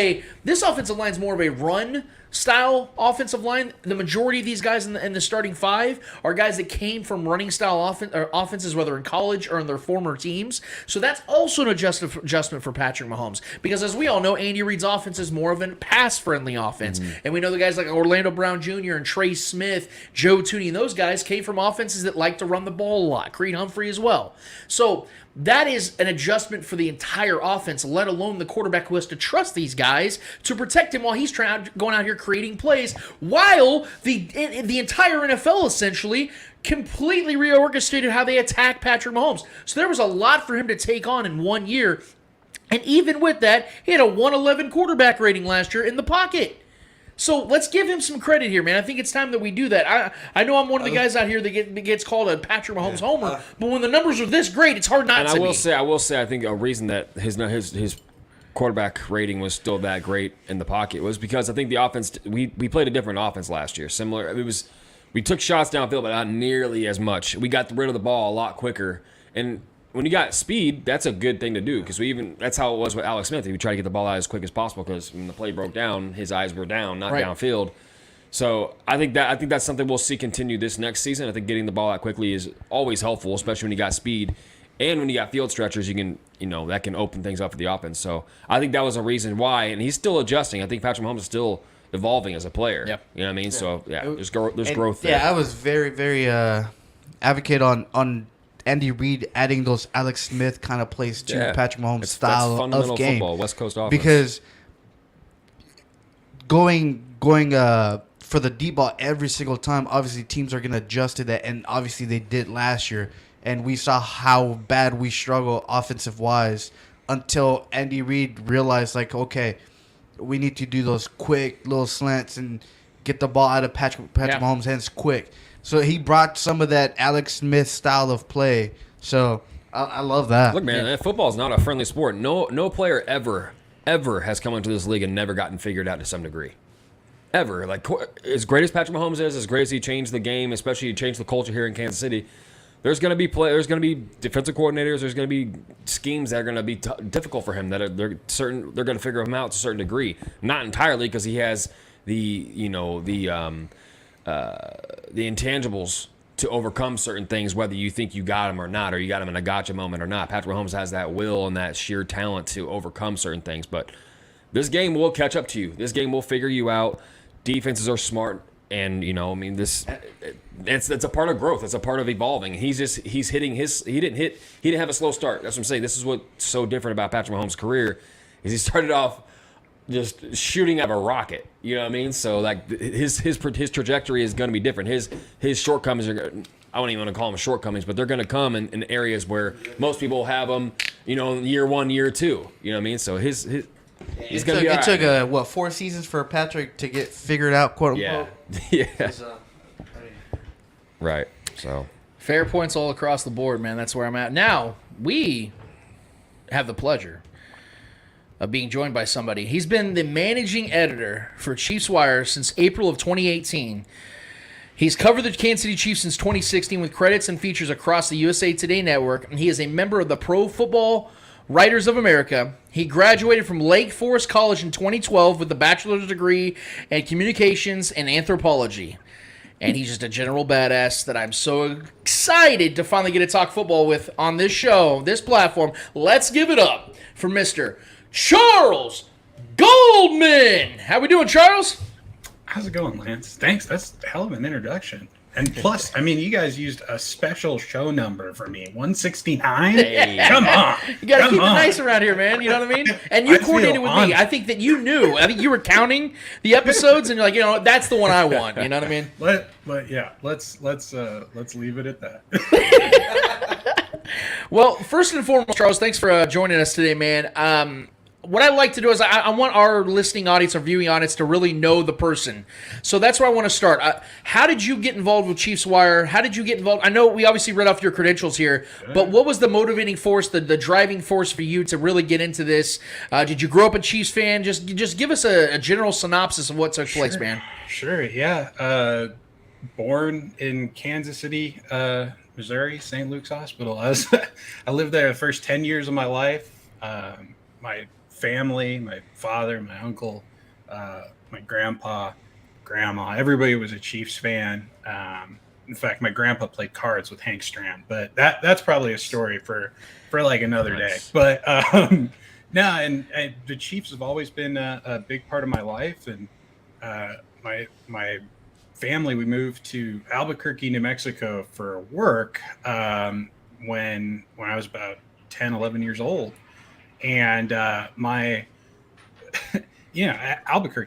this offensive line is more of a run style offensive line. The majority of these guys in the starting five are guys that came from running style offenses, whether in college or in their former teams. So that's also an adjustment for Patrick Mahomes, because as we all know, Andy Reid's offense is more of a pass-friendly offense. And we know the guys like Orlando Brown Jr. and Trey Smith, Joe Tooney, and those guys came from offenses that like to run the ball a lot. Creed Humphrey as well. So that is an adjustment for the entire offense, let alone the quarterback who has to trust these guys to protect him while he's going out here creating plays, while the entire NFL essentially completely reorchestrated how they attack Patrick Mahomes. So there was a lot for him to take on in 1 year. And even with that, he had a 111 quarterback rating last year in the pocket. So let's give him some credit here, man. I think it's time that we do that. I know I'm one of the guys out here that gets called a Patrick Mahomes homer, but when the numbers are this great, it's hard not And to I will be. say, I think a reason that his quarterback rating was still that great in the pocket was because I think the offense we played a different offense last year. Similar, it was We took shots downfield, but not nearly as much. We got rid of the ball a lot quicker. And when you got speed, that's a good thing to do because that's how it was with Alex Smith. He would try to get the ball out as quick as possible because when the play broke down, his eyes were down, not downfield. So I think that's something we'll see continue this next season. I think getting the ball out quickly is always helpful, especially when you got speed. And when you got field stretchers, you can, that can open things up for the offense. So I think that was a reason why. And he's still adjusting. I think Patrick Mahomes is still evolving as a player. Yep. You know what I mean? So, there's growth there. Yeah, I was very, very advocate on Andy Reid adding those Alex Smith kind of plays to Patrick Mahomes' style of game. Football, West Coast offense. Because going for the deep ball every single time, obviously teams are going to adjust to that, and obviously they did last year. And we saw how bad we struggle offensive-wise until Andy Reid realized, okay, we need to do those quick little slants and get the ball out of Patrick Mahomes' hands quick. So he brought some of that Alex Smith style of play. So I love that. Look, man, football is not a friendly sport. No player ever has come into this league and never gotten figured out to some degree. Ever. Like, as great as Patrick Mahomes is, as great as he changed the game, especially he changed the culture here in Kansas City, there's going to be defensive coordinators. There's going to be schemes that are going to be difficult for him. They're going to figure him out to a certain degree. Not entirely because he has the intangibles to overcome certain things, whether you think you got him or not, or you got him in a gotcha moment or not. Patrick Mahomes has that will and that sheer talent to overcome certain things. But this game will catch up to you. This game will figure you out. Defenses are smart. And it's a part of growth. It's a part of evolving. He's hitting his. He didn't have a slow start. That's what I'm saying. This is what's so different about Patrick Mahomes' career, is he started off just shooting out of a rocket. You know what I mean? So like his trajectory is going to be different. His shortcomings are. I don't even want to call them shortcomings, but they're going to come in areas where most people have them. Year 1, year 2. You know what I mean? So he's going to be all right. It took 4 seasons for Patrick to get figured out, quote unquote. Yeah. Right. So fair points all across the board, man. That's where I'm at. Now, we have the pleasure of being joined by somebody. He's been the managing editor for Chiefs Wire since April of 2018. He's covered the Kansas City Chiefs since 2016 with credits and features across the USA Today network, and he is a member of the Pro Football Writers of America. He graduated from Lake Forest College in 2012 with a bachelor's degree in communications and anthropology. And he's just a general badass that I'm so excited to finally get to talk football with on this show, this platform. Let's give it up for Mr. Charles Goldman. How we doing, Charles? How's it going, Lance? Thanks. That's a hell of an introduction. And plus, you guys used a special show number for me, 169. Hey. Come on. You got to keep it nice around here, man. You know what I mean? And you coordinated with me. I think that you knew. I think you were counting the episodes, and you're like, that's the one I want. You know what I mean? But yeah, let's leave it at that. Well, first and foremost, Charles, thanks for joining us today, man. What I like to do is I want our listening audience, our viewing audience, to really know the person. So that's where I want to start. How did you get involved with Chiefs Wire? How did you get involved? I know we obviously read off your credentials here, but what was the motivating force, the driving force for you to really get into this? Did you grow up a Chiefs fan? Just give us a general synopsis of what took place, man. Sure, yeah. Born in Kansas City, Missouri, St. Luke's Hospital. I lived there the first 10 years of my life. My family, my father, my uncle, my grandpa, grandma, everybody was a Chiefs fan. In fact, my grandpa played cards with Hank Strand, but that's probably a story for like another day. But and the Chiefs have always been a big part of my life. And my family, we moved to Albuquerque, New Mexico for work when I was about 10, 11 years old. And Albuquerque,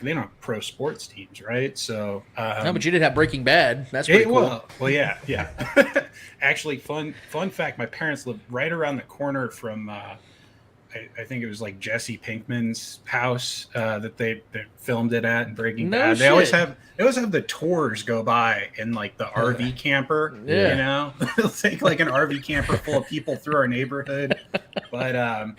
they don't have pro sports teams, right? So no, but you did have Breaking Bad. That's pretty cool. Well, yeah. Actually, fun fact: my parents lived right around the corner from I think it was like Jesse Pinkman's house that they filmed it at in Breaking Bad. They always have the tours go by in like the RV camper. Yeah. They'll take like an RV camper full of people through our neighborhood. But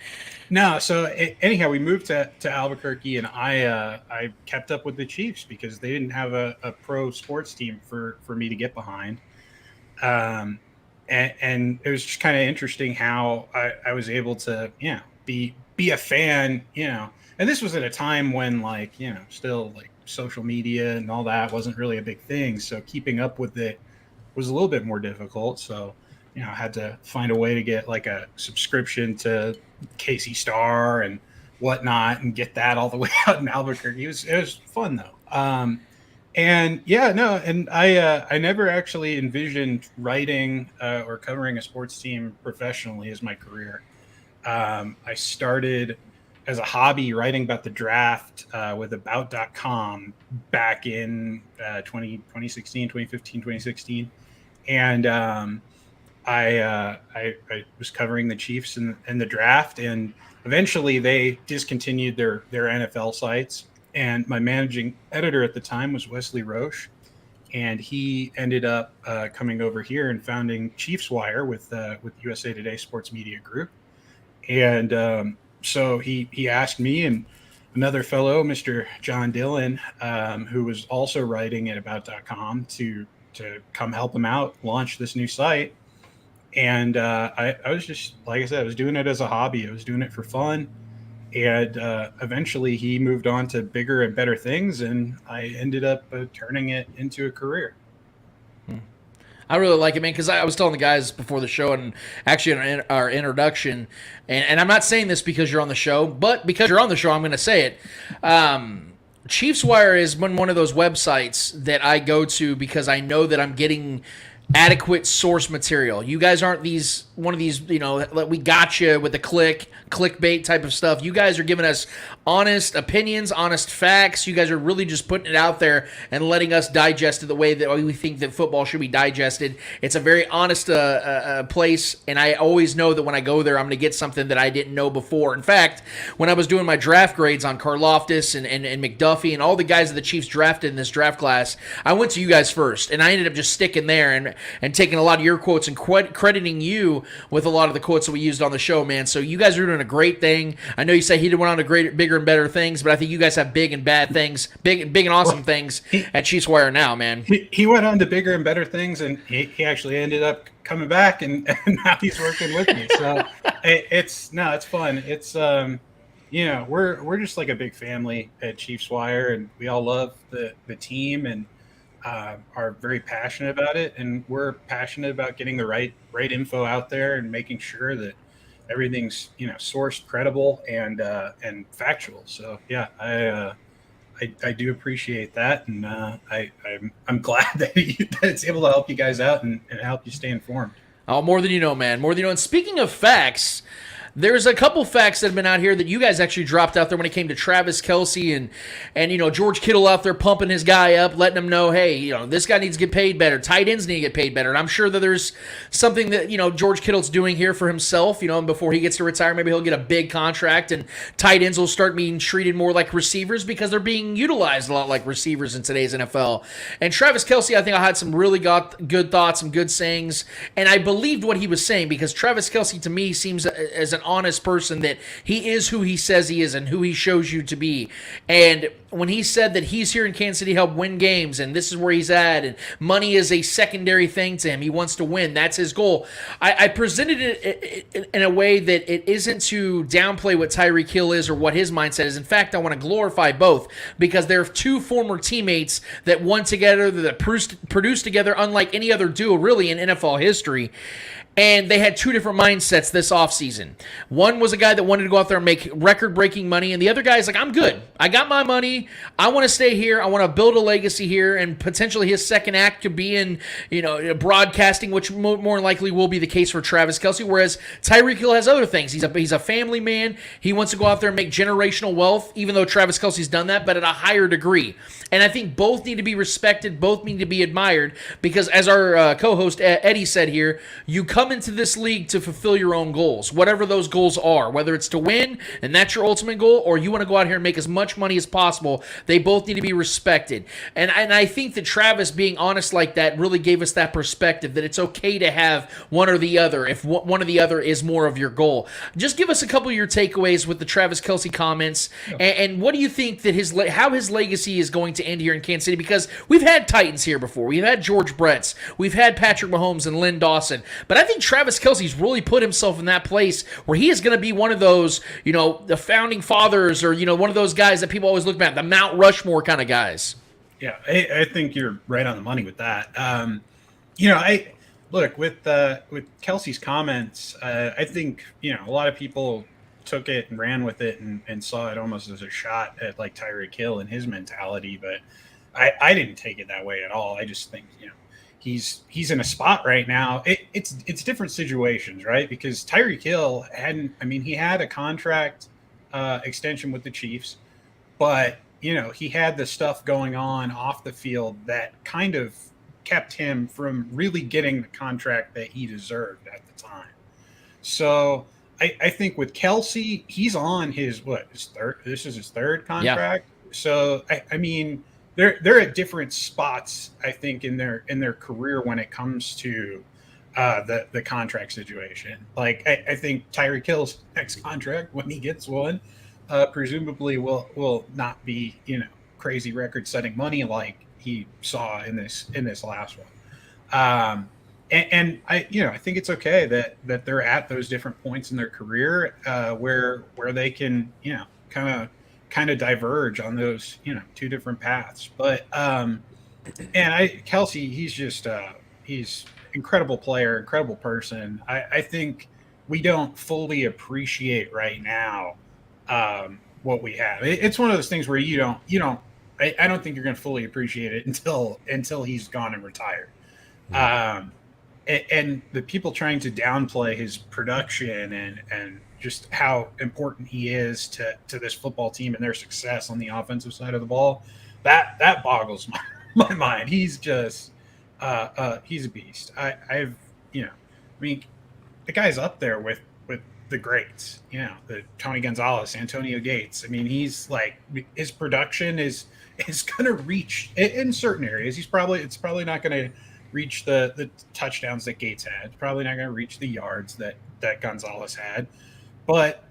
no. So anyhow, we moved to Albuquerque, and I kept up with the Chiefs because they didn't have a pro sports team for me to get behind. And it was just kind of interesting how I was able to, be a fan, and this was at a time when still like social media and all that wasn't really a big thing. So keeping up with it was a little bit more difficult. So, I had to find a way to get like a subscription to Casey Star and whatnot and get that all the way out in Albuquerque. It was fun though. And I never actually envisioned writing or covering a sports team professionally as my career. I started as a hobby writing about the draft with about.com back in 2016, 2015, 2016. And I was covering the Chiefs and the draft, and eventually they discontinued their NFL sites. And my managing editor at the time was Wesley Roche, and he ended up coming over here and founding Chiefs Wire with USA Today Sports Media Group. And so he asked me and another fellow, Mr. John Dillon, who was also writing at about.com, to come help him out launch this new site. And I was just, like I said, I was doing it as a hobby. I was doing it for fun. And eventually he moved on to bigger and better things, and I ended up turning it into a career. I really like it, man, because I was telling the guys before the show and actually in our introduction, and I'm not saying this because you're on the show, but because you're on the show, I'm going to say it. Chiefs Wire is one of those websites that I go to because I know that I'm getting adequate source material. You guys aren't one of these, we got you with the clickbait type of stuff. You guys are giving us honest opinions, honest facts. You guys are really just putting it out there and letting us digest it the way that we think that football should be digested. It's a very honest place, and I always know that when I go there, I'm going to get something that I didn't know before. In fact, when I was doing my draft grades on Karlaftis and McDuffie and all the guys that the Chiefs drafted in this draft class, I went to you guys first, and I ended up just sticking there and taking a lot of your quotes and crediting you with a lot of the quotes that we used on the show, man. So you guys are doing a great thing. I know you say he went on to bigger and better things, but I think you guys have big and bad things, big and awesome things at Chiefs Wire now, man. He went on to bigger and better things, and he actually ended up coming back, and now he's working with me. So it's fun. It's we're just like a big family at Chiefs Wire, and we all love the team and are very passionate about it, and we're passionate about getting the right info out there and making sure that everything's sourced, credible, and factual. So yeah, I do appreciate that, and I'm glad that it's able to help you guys out and help you stay informed. Oh, more than you know, man. More than you know. And speaking of facts, there's a couple facts that have been out here that you guys actually dropped out there when it came to Travis Kelce and George Kittle out there pumping his guy up, letting him know, hey, this guy needs to get paid better. Tight ends need to get paid better. And I'm sure that there's something that, George Kittle's doing here for himself, and before he gets to retire, maybe he'll get a big contract and tight ends will start being treated more like receivers because they're being utilized a lot like receivers in today's NFL. And Travis Kelce, I think I had some really good thoughts, some good sayings, and I believed what he was saying because Travis Kelce to me seems as an honest person that he is who he says he is and who he shows you to be. And when he said that he's here in Kansas City to help win games and this is where he's at and money is a secondary thing to him, he wants to win, that's his goal. I presented it in a way that it isn't to downplay what Tyreek Hill is or what his mindset is. In fact, I want to glorify both because they're two former teammates that won together, that produced together unlike any other duo really in NFL history. And they had two different mindsets this offseason. One was a guy that wanted to go out there and make record-breaking money, and the other guy is like, I'm good. I got my money. I want to stay here. I want to build a legacy here, and potentially his second act could be in, broadcasting, which more likely will be the case for Travis Kelce, whereas Tyreek Hill has other things. He's a family man. He wants to go out there and make generational wealth, even though Travis Kelce's done that, but at a higher degree. And I think both need to be respected, both need to be admired, because as our co-host Eddie said here, you come come into this league to fulfill your own goals, whatever those goals are, whether it's to win, and that's your ultimate goal, or you want to go out here and make as much money as possible. They both need to be respected. And I think that Travis being honest like that really gave us that perspective that it's okay to have one or the other if one or the other is more of your goal. Just give us a couple of your takeaways with the Travis Kelce comments, and what do you think that how his legacy is going to end here in Kansas City? Because we've had Titans here before. We've had George Bretts. We've had Patrick Mahomes and Lynn Dawson. But I think Travis Kelce's really put himself in that place where he is going to be one of those, the founding fathers, or, one of those guys that people always look at, the Mount Rushmore kind of guys. Yeah, I think you're right on the money with that. I look with Kelce's comments. I think a lot of people took it and ran with it and saw it almost as a shot at like Tyreek Hill and his mentality, but I didn't take it that way at all. I just think he's in a spot right now. It's different situations, right? Because Tyreek Hill he had a contract extension with the Chiefs, but he had the stuff going on off the field that kind of kept him from really getting the contract that he deserved at the time. So I think with Kelce, he's on his third. This is his third contract. Yeah. So they're at different spots, I think, in their career when it comes to the contract situation. Like I think Tyreek Hill's next contract, when he gets one, presumably will not be crazy record-setting money like he saw in this last one. And I think it's okay that they're at those different points in their career where they can kind of diverge on those two different paths. But Kelce, he's just he's incredible player, incredible person. I think we don't fully appreciate right now what we have. It's one of those things where you don't. I don't think you're going to fully appreciate it until he's gone and retired. And the people trying to downplay his production and just how important he is to this football team and their success on the offensive side of the ball, that boggles my mind. He's just he's a beast. The guy's up there with the greats, the Tony Gonzalez, Antonio Gates. He's like, his production is going to reach in certain areas. It's probably not going to reach the touchdowns that Gates had. It's probably not going to reach the yards that Gonzalez had. But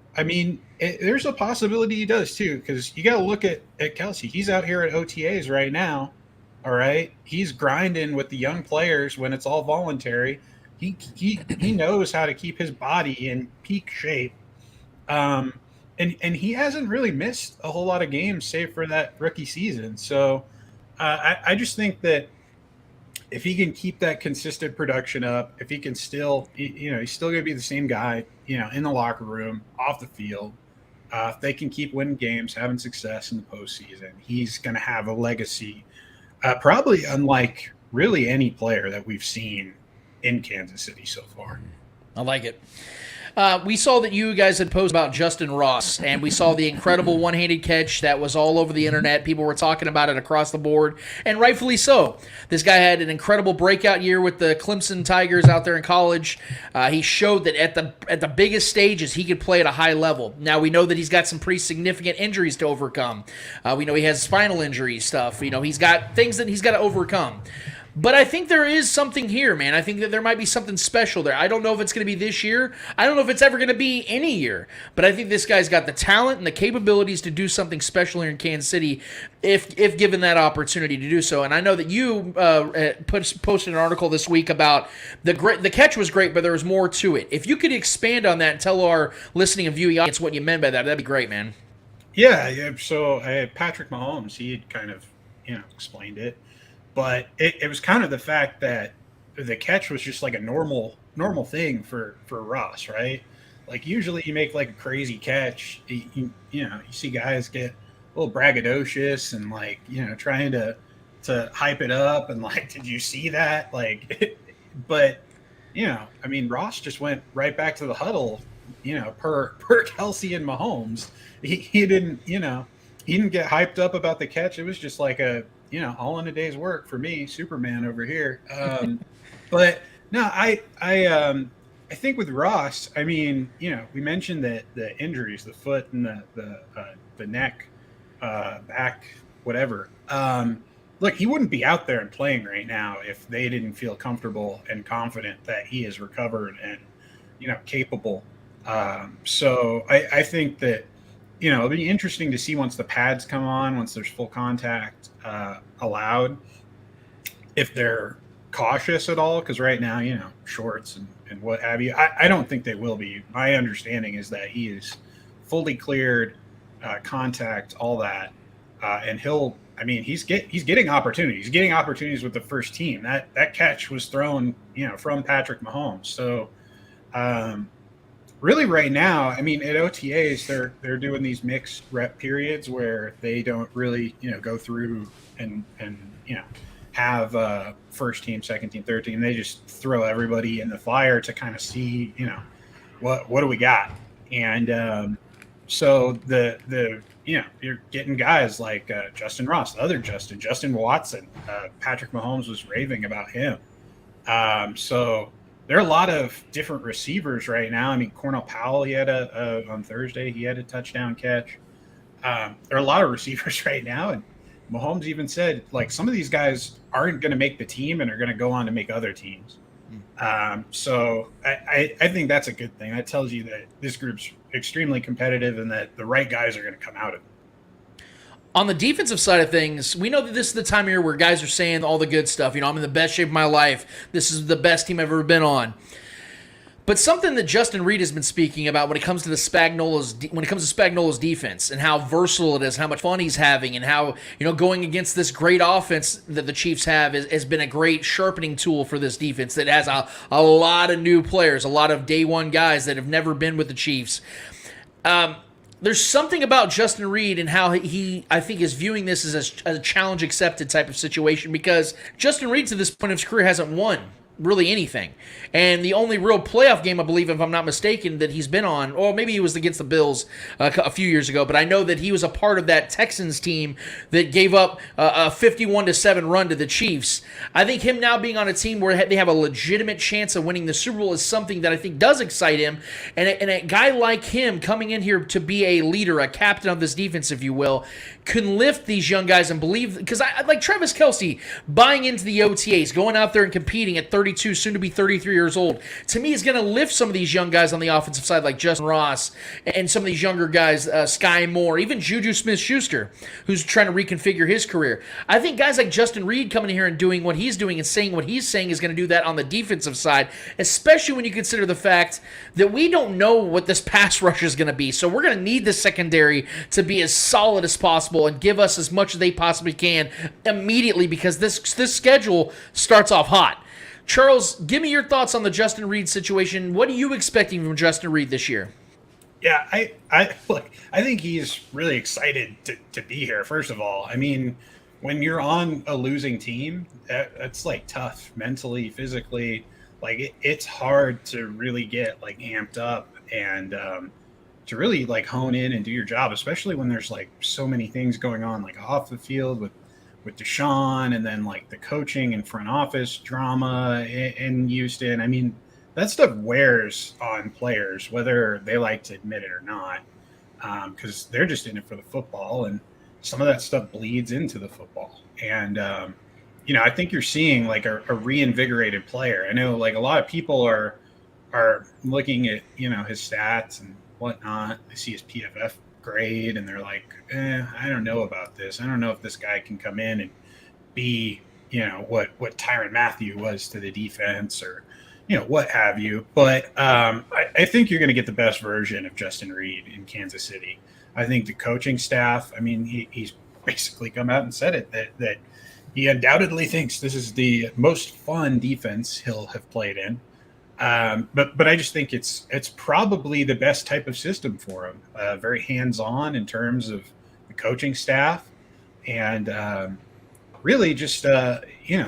there's a possibility he does too, because you got to look at Kelce. He's out here at OTAs right now. All right, he's grinding with the young players when it's all voluntary. He knows how to keep his body in peak shape, and he hasn't really missed a whole lot of games save for that rookie season. So I just think that if he can keep that consistent production up, if he can still, he's still going to be the same guy, in the locker room, off the field. If they can keep winning games, having success in the postseason, he's going to have a legacy, probably unlike really any player that we've seen in Kansas City so far. I like it. We saw that you guys had posted about Justin Ross, and we saw the incredible one-handed catch that was all over the internet. People were talking about it across the board, and rightfully so. This guy had an incredible breakout year with the Clemson Tigers out there in college. He showed that at the biggest stages he could play at a high level. Now we know that he's got some pretty significant injuries to overcome. We know he has spinal injury stuff. He's got things that he's got to overcome. But I think there is something here, man. I think that there might be something special there. I don't know if it's going to be this year. I don't know if it's ever going to be any year. But I think this guy's got the talent and the capabilities to do something special here in Kansas City if given that opportunity to do so. And I know that you posted an article this week about the catch was great, but there was more to it. If you could expand on that and tell our listening and viewing audience what you meant by that'd be great, man. Yeah. So Patrick Mahomes, he had kind of explained it. But it was kind of the fact that the catch was just like a normal thing for Ross, right? Like usually you make like a crazy catch, you see guys get a little braggadocious and like trying to hype it up and like, did you see that? Like, but Ross just went right back to the huddle, per Kelce and Mahomes. He didn't get hyped up about the catch. It was just like all in a day's work for me, Superman over here. But no, I I think with Ross, I mean, we mentioned that the injuries, the foot and the neck, back, whatever. Look, he wouldn't be out there and playing right now if they didn't feel comfortable and confident that he is recovered and capable. So I think that it'll be interesting to see once the pads come on, once there's full contact allowed, if they're cautious at all, because right now, shorts and what have you. I don't think they will be. My understanding is that he is fully cleared, contact, all that, and he's getting opportunities. He's getting opportunities with the first team. That catch was thrown, from Patrick Mahomes. So, really, right now, at OTAs, they're doing these mixed rep periods where they don't really, go through and have first team, second team, third team. They just throw everybody in the fire to kind of see, what do we got? And so the you're getting guys like Justin Ross, the other Justin Watson. Patrick Mahomes was raving about him. So there are a lot of different receivers right now. Cornell Powell, he had on Thursday, he had a touchdown catch. There are a lot of receivers right now, and Mahomes even said, like, some of these guys aren't going to make the team and are going to go on to make other teams. So I think that's a good thing. That tells you that this group's extremely competitive and that the right guys are going to come out of it. On the defensive side of things, we know that this is the time of year where guys are saying all the good stuff. I'm in the best shape of my life. This is the best team I've ever been on. But something that Justin Reid has been speaking about when it comes to Spagnuolo's defense and how versatile it is, how much fun he's having, and how going against this great offense that the Chiefs have has been a great sharpening tool for this defense that has a lot of new players, a lot of day one guys that have never been with the Chiefs. There's something about Justin Reid and how he, I think, is viewing this as a challenge accepted type of situation, because Justin Reid to this point of his career hasn't won really anything. And the only real playoff game, I believe, if I'm not mistaken, that he's been on, or maybe he was against the Bills a few years ago, but I know that he was a part of that Texans team that gave up a 51-7 run to the Chiefs. I think him now being on a team where they have a legitimate chance of winning the Super Bowl is something that I think does excite him. And a guy like him coming in here to be a leader, a captain of this defense, if you will, can lift these young guys and believe, because I like Travis Kelce buying into the OTAs, going out there and competing at 32, soon to be 33 years old, to me is going to lift some of these young guys on the offensive side like Justin Ross and some of these younger guys, Skye Moore, even Juju Smith-Schuster, who's trying to reconfigure his career. I think guys like Justin Reid coming in here and doing what he's doing and saying what he's saying is going to do that on the defensive side, especially when you consider the fact that we don't know what this pass rush is going to be. So we're going to need the secondary to be as solid as possible and give us as much as they possibly can immediately, because this schedule starts off hot. Charles, give me your thoughts on the Justin Reid situation. What are you expecting from Justin Reid this year? Yeah, I think he's really excited to be here. First of all, when you're on a losing team, that's like tough mentally, physically. Like it's hard to really get like amped up and to really like hone in and do your job, especially when there's like so many things going on, like off the field with Deshaun, and then like the coaching and front office drama in Houston. That stuff wears on players, whether they like to admit it or not, because they're just in it for the football, and some of that stuff bleeds into the football. And I think you're seeing like a reinvigorated player. I know like a lot of people are looking at his stats and whatnot. They see his PFF grade and they're like, I don't know about this. I don't know if this guy can come in and be, what Tyrann Mathieu was to the defense, or, what have you. But I think you're going to get the best version of Justin Reid in Kansas City. I think the coaching staff, he's basically come out and said it, that he undoubtedly thinks this is the most fun defense he'll have played in. But I just think it's probably the best type of system for him. Very hands-on in terms of the coaching staff, and really just the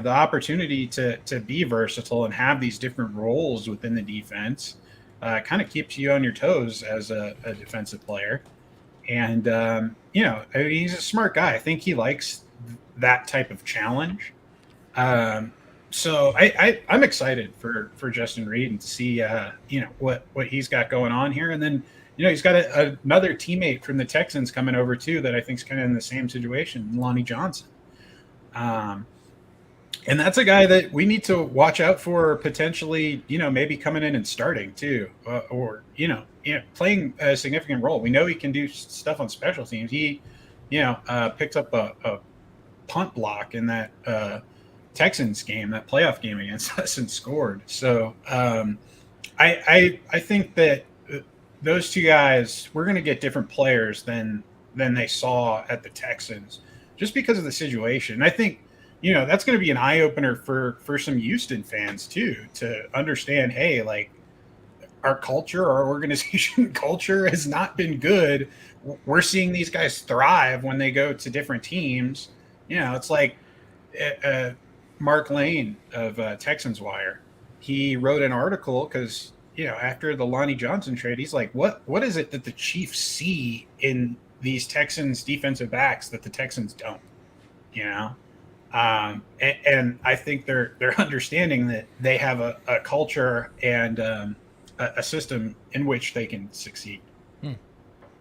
opportunity to be versatile and have these different roles within the defense kind of keeps you on your toes as a defensive player. And he's a smart guy. I think he likes that type of challenge. So I'm excited for Justin Reid and to see what he's got going on here, and then he's got another teammate from the Texans coming over too that I think is kind of in the same situation, Lonnie Johnson. And that's a guy that we need to watch out for potentially, maybe coming in and starting too, or playing a significant role. We know he can do stuff on special teams. He, picked up a punt block in that Texans game, that playoff game against us, and scored. So I think that those two guys, we're going to get different players than they saw at the Texans, just because of the situation. And I think that's going to be an eye opener for some Houston fans too, to understand, hey, like our culture, our organization culture has not been good. We're seeing these guys thrive when they go to different teams. It's like Mark Lane of Texans Wire. He wrote an article because, after the Lonnie Johnson trade, he's like, what is it that the Chiefs see in these Texans defensive backs that the Texans don't, and I think they're understanding that they have a culture and a system in which they can succeed.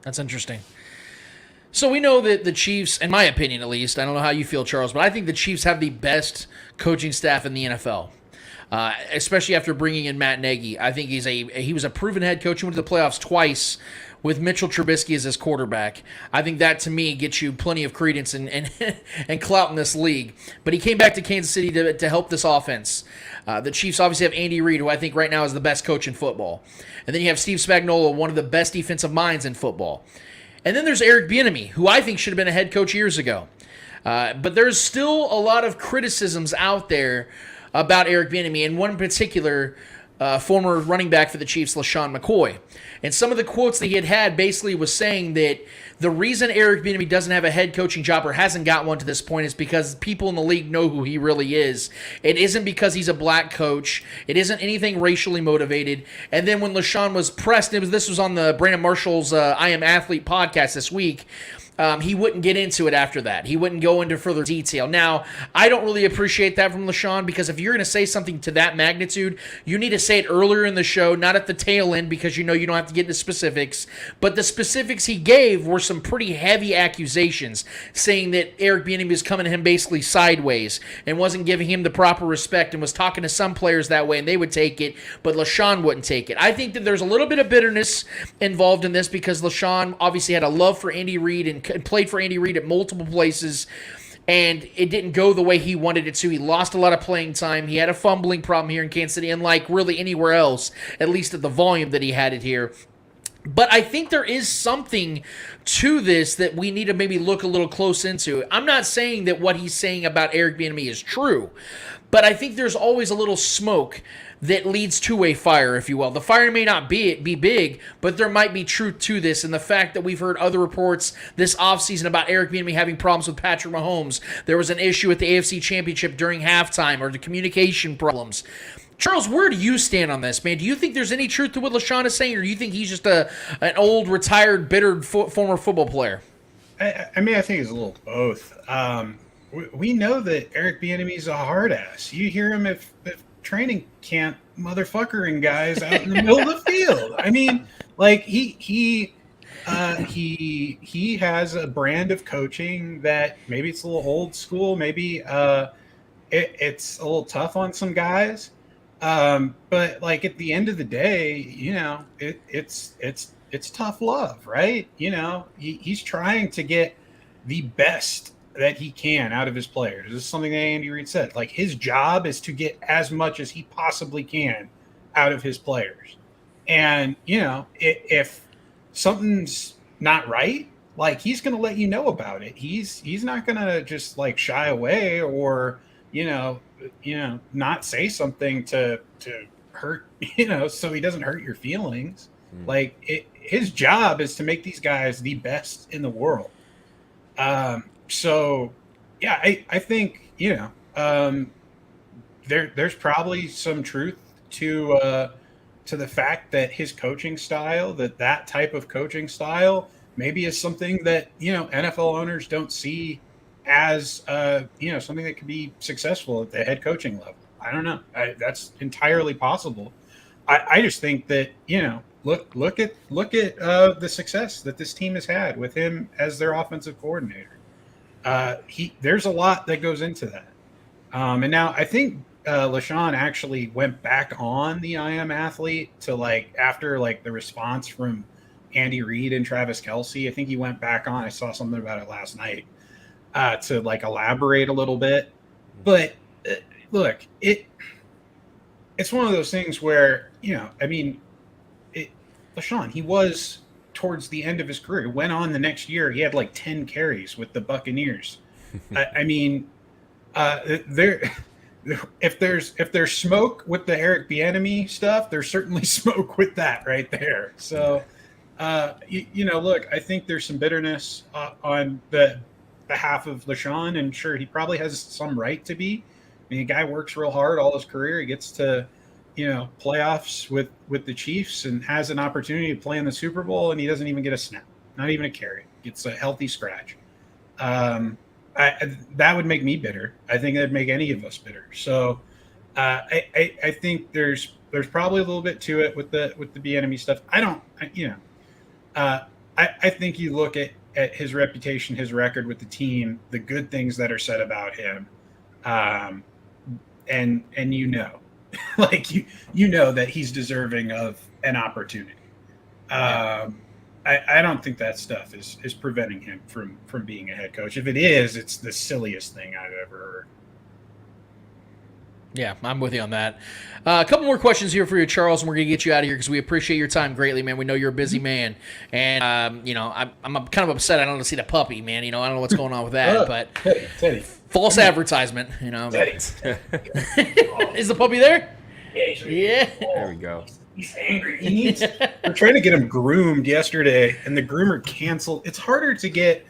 That's interesting. So we know that the Chiefs, in my opinion at least, I don't know how you feel, Charles, but I think the Chiefs have the best coaching staff in the NFL, especially after bringing in Matt Nagy. I think he was a proven head coach. He went to the playoffs twice with Mitchell Trubisky as his quarterback. I think that, to me, gets you plenty of credence and clout in this league. But he came back to Kansas City to help this offense. The Chiefs obviously have Andy Reid, who I think right now is the best coach in football. And then you have Steve Spagnuolo, one of the best defensive minds in football. And then there's Eric Bieniemy, who I think should have been a head coach years ago. But there's still a lot of criticisms out there about Eric Bieniemy, and one in particular, former running back for the Chiefs, LaShawn McCoy. And some of the quotes that he had basically was saying that the reason Eric Bieniemy doesn't have a head coaching job or hasn't got one to this point is because people in the league know who he really is. It isn't because he's a black coach. It isn't anything racially motivated. And then when LaShawn was pressed, this was on the Brandon Marshall's I Am Athlete podcast this week, he wouldn't get into it after that. He wouldn't go into further detail. Now, I don't really appreciate that from LaShawn, because if you're going to say something to that magnitude, you need to say it earlier in the show, not at the tail end, because you don't have to get into specifics. But the specifics he gave were some pretty heavy accusations, saying that Eric Bieniemy was coming to him basically sideways and wasn't giving him the proper respect, and was talking to some players that way, and they would take it, but LaShawn wouldn't take it. I think that there's a little bit of bitterness involved in this, because LaShawn obviously had a love for Andy Reid and played for Andy Reid at multiple places, and it didn't go the way he wanted it to. He lost a lot of playing time. He had a fumbling problem here in Kansas City, unlike really anywhere else, at least at the volume that he had it here. But I think there is something to this that we need to maybe look a little close into. I'm not saying that what he's saying about Eric Bieniemy is true, but I think there's always a little smoke that leads to a fire, if you will. The fire may not be big, but there might be truth to this. And the fact that we've heard other reports this offseason about Eric Bieniemy having problems with Patrick Mahomes. There was an issue at the AFC Championship during halftime, or the communication problems. Charles, where do you stand on this, man? Do you think there's any truth to what LaShawn is saying, or do you think he's just an old, retired, bitter former football player? I think it's a little both. We know that Eric Bieniemy's a hard ass. You hear him if training camp motherfuckering guys out in the middle of the field. I mean, like he has a brand of coaching that maybe it's a little old school, maybe it's a little tough on some guys. But like at the end of the day, it's tough love, right? He's trying to get the best that he can out of his players. This is something that Andy Reid said. Like, his job is to get as much as he possibly can out of his players. And, if something's not right, like, he's going to let you know about it. He's not going to just like shy away or, not say something to hurt, so he doesn't hurt your feelings. Like, his job is to make these guys the best in the world. So, yeah, I think, there's probably some truth to the fact that his coaching style, that type of coaching style, maybe is something that, NFL owners don't see as, something that could be successful at the head coaching level. I don't know. That's entirely possible. I just think that, look at the success that this team has had with him as their offensive coordinator. There's a lot that goes into that. And now I think LaShawn actually went back on the I Am Athlete to after the response from Andy Reid and Travis Kelce. I think he went back on. I saw something about it last night to elaborate a little bit. But look, it's one of those things where, LaShawn, he was towards the end of his career. He went on the next year. He had 10 carries with the Buccaneers. If there's smoke with the Eric Bieniemy stuff, there's certainly smoke with that right there. So, look, I think there's some bitterness on the behalf of LaShawn, and sure, he probably has some right to be. The guy works real hard all his career. He gets to, playoffs with the Chiefs and has an opportunity to play in the Super Bowl, and he doesn't even get a snap, not even a carry. Gets a healthy scratch. That would make me bitter. I think that'd make any of us bitter. So I think there's probably a little bit to it with the Bieniemy stuff. I think you look at his reputation, his record with the team, the good things that are said about him, and that he's deserving of an opportunity. I don't think that stuff is preventing him from being a head coach. If it is, it's the silliest thing I've ever heard. Yeah, I'm with you on that. A couple more questions here for you, Charles, and we're going to get you out of here because we appreciate your time greatly, man. We know you're a busy man. And, I'm kind of upset I don't see the puppy, man. I don't know what's going on with that. But Teddy. False advertisement, Teddy. Is the puppy there? Yeah. There we go. He's angry. We're trying to get him groomed yesterday, and the groomer canceled. It's harder to get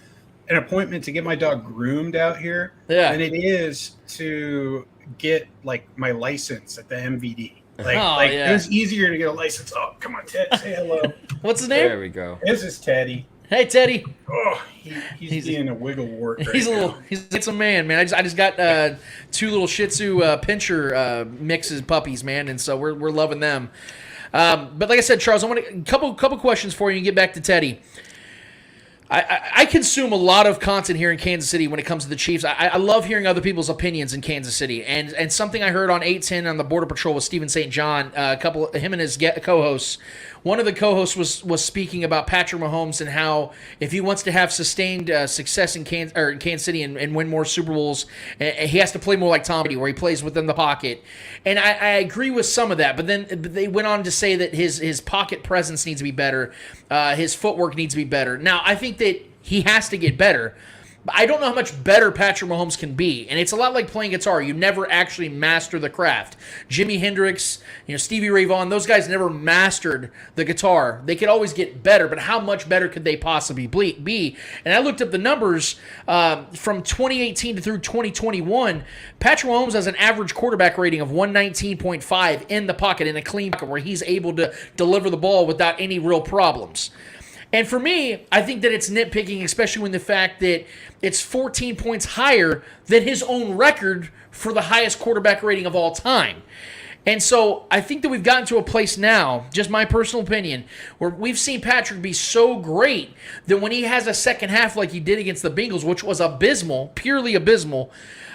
an appointment to get my dog groomed out here than it is to get my license at the MVD. It was easier to get a license. Oh, come on, Ted, say hello. What's his name? There we go. This is Teddy. Hey, Teddy. Oh, he's being a wiggle wart. He's a man. I just got 2 little Shih Tzu pinscher mixes puppies, man, and so we're loving them. But like I said, Charles, I want a couple questions for you and get back to Teddy. I consume a lot of content here in Kansas City when it comes to the Chiefs. I love hearing other people's opinions in Kansas City. And something I heard on 810 on the Border Patrol with Stephen St. John, him and his co-hosts. One of the co-hosts was speaking about Patrick Mahomes and how if he wants to have sustained success in Kansas City and win more Super Bowls, he has to play more like Tom Brady, where he plays within the pocket. And I agree with some of that, but then they went on to say that his pocket presence needs to be better, his footwork needs to be better. Now, I think that he has to get better. But I don't know how much better Patrick Mahomes can be. And it's a lot like playing guitar. You never actually master the craft. Jimi Hendrix, Stevie Ray Vaughan, those guys never mastered the guitar. They could always get better, but how much better could they possibly be? And I looked up the numbers from 2018 through 2021. Patrick Mahomes has an average quarterback rating of 119.5 in the pocket, in a clean pocket, where he's able to deliver the ball without any real problems. And for me, I think that it's nitpicking, especially when the fact that it's 14 points higher than his own record for the highest quarterback rating of all time. And so I think that we've gotten to a place now, just my personal opinion, where we've seen Patrick be so great that when he has a second half like he did against the Bengals, which was abysmal, purely abysmal,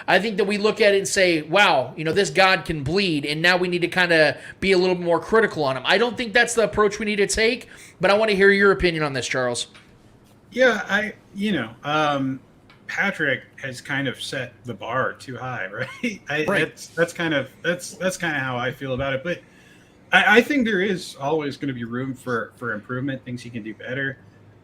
I think that we look at it and say, wow, this God can bleed, and now we need to kind of be a little more critical on him. I don't think that's the approach we need to take, but I want to hear your opinion on this, Charles. Yeah, Patrick has kind of set the bar too high, right? Right. That's kind of how I feel about it. But I think there is always going to be room for improvement, things he can do better.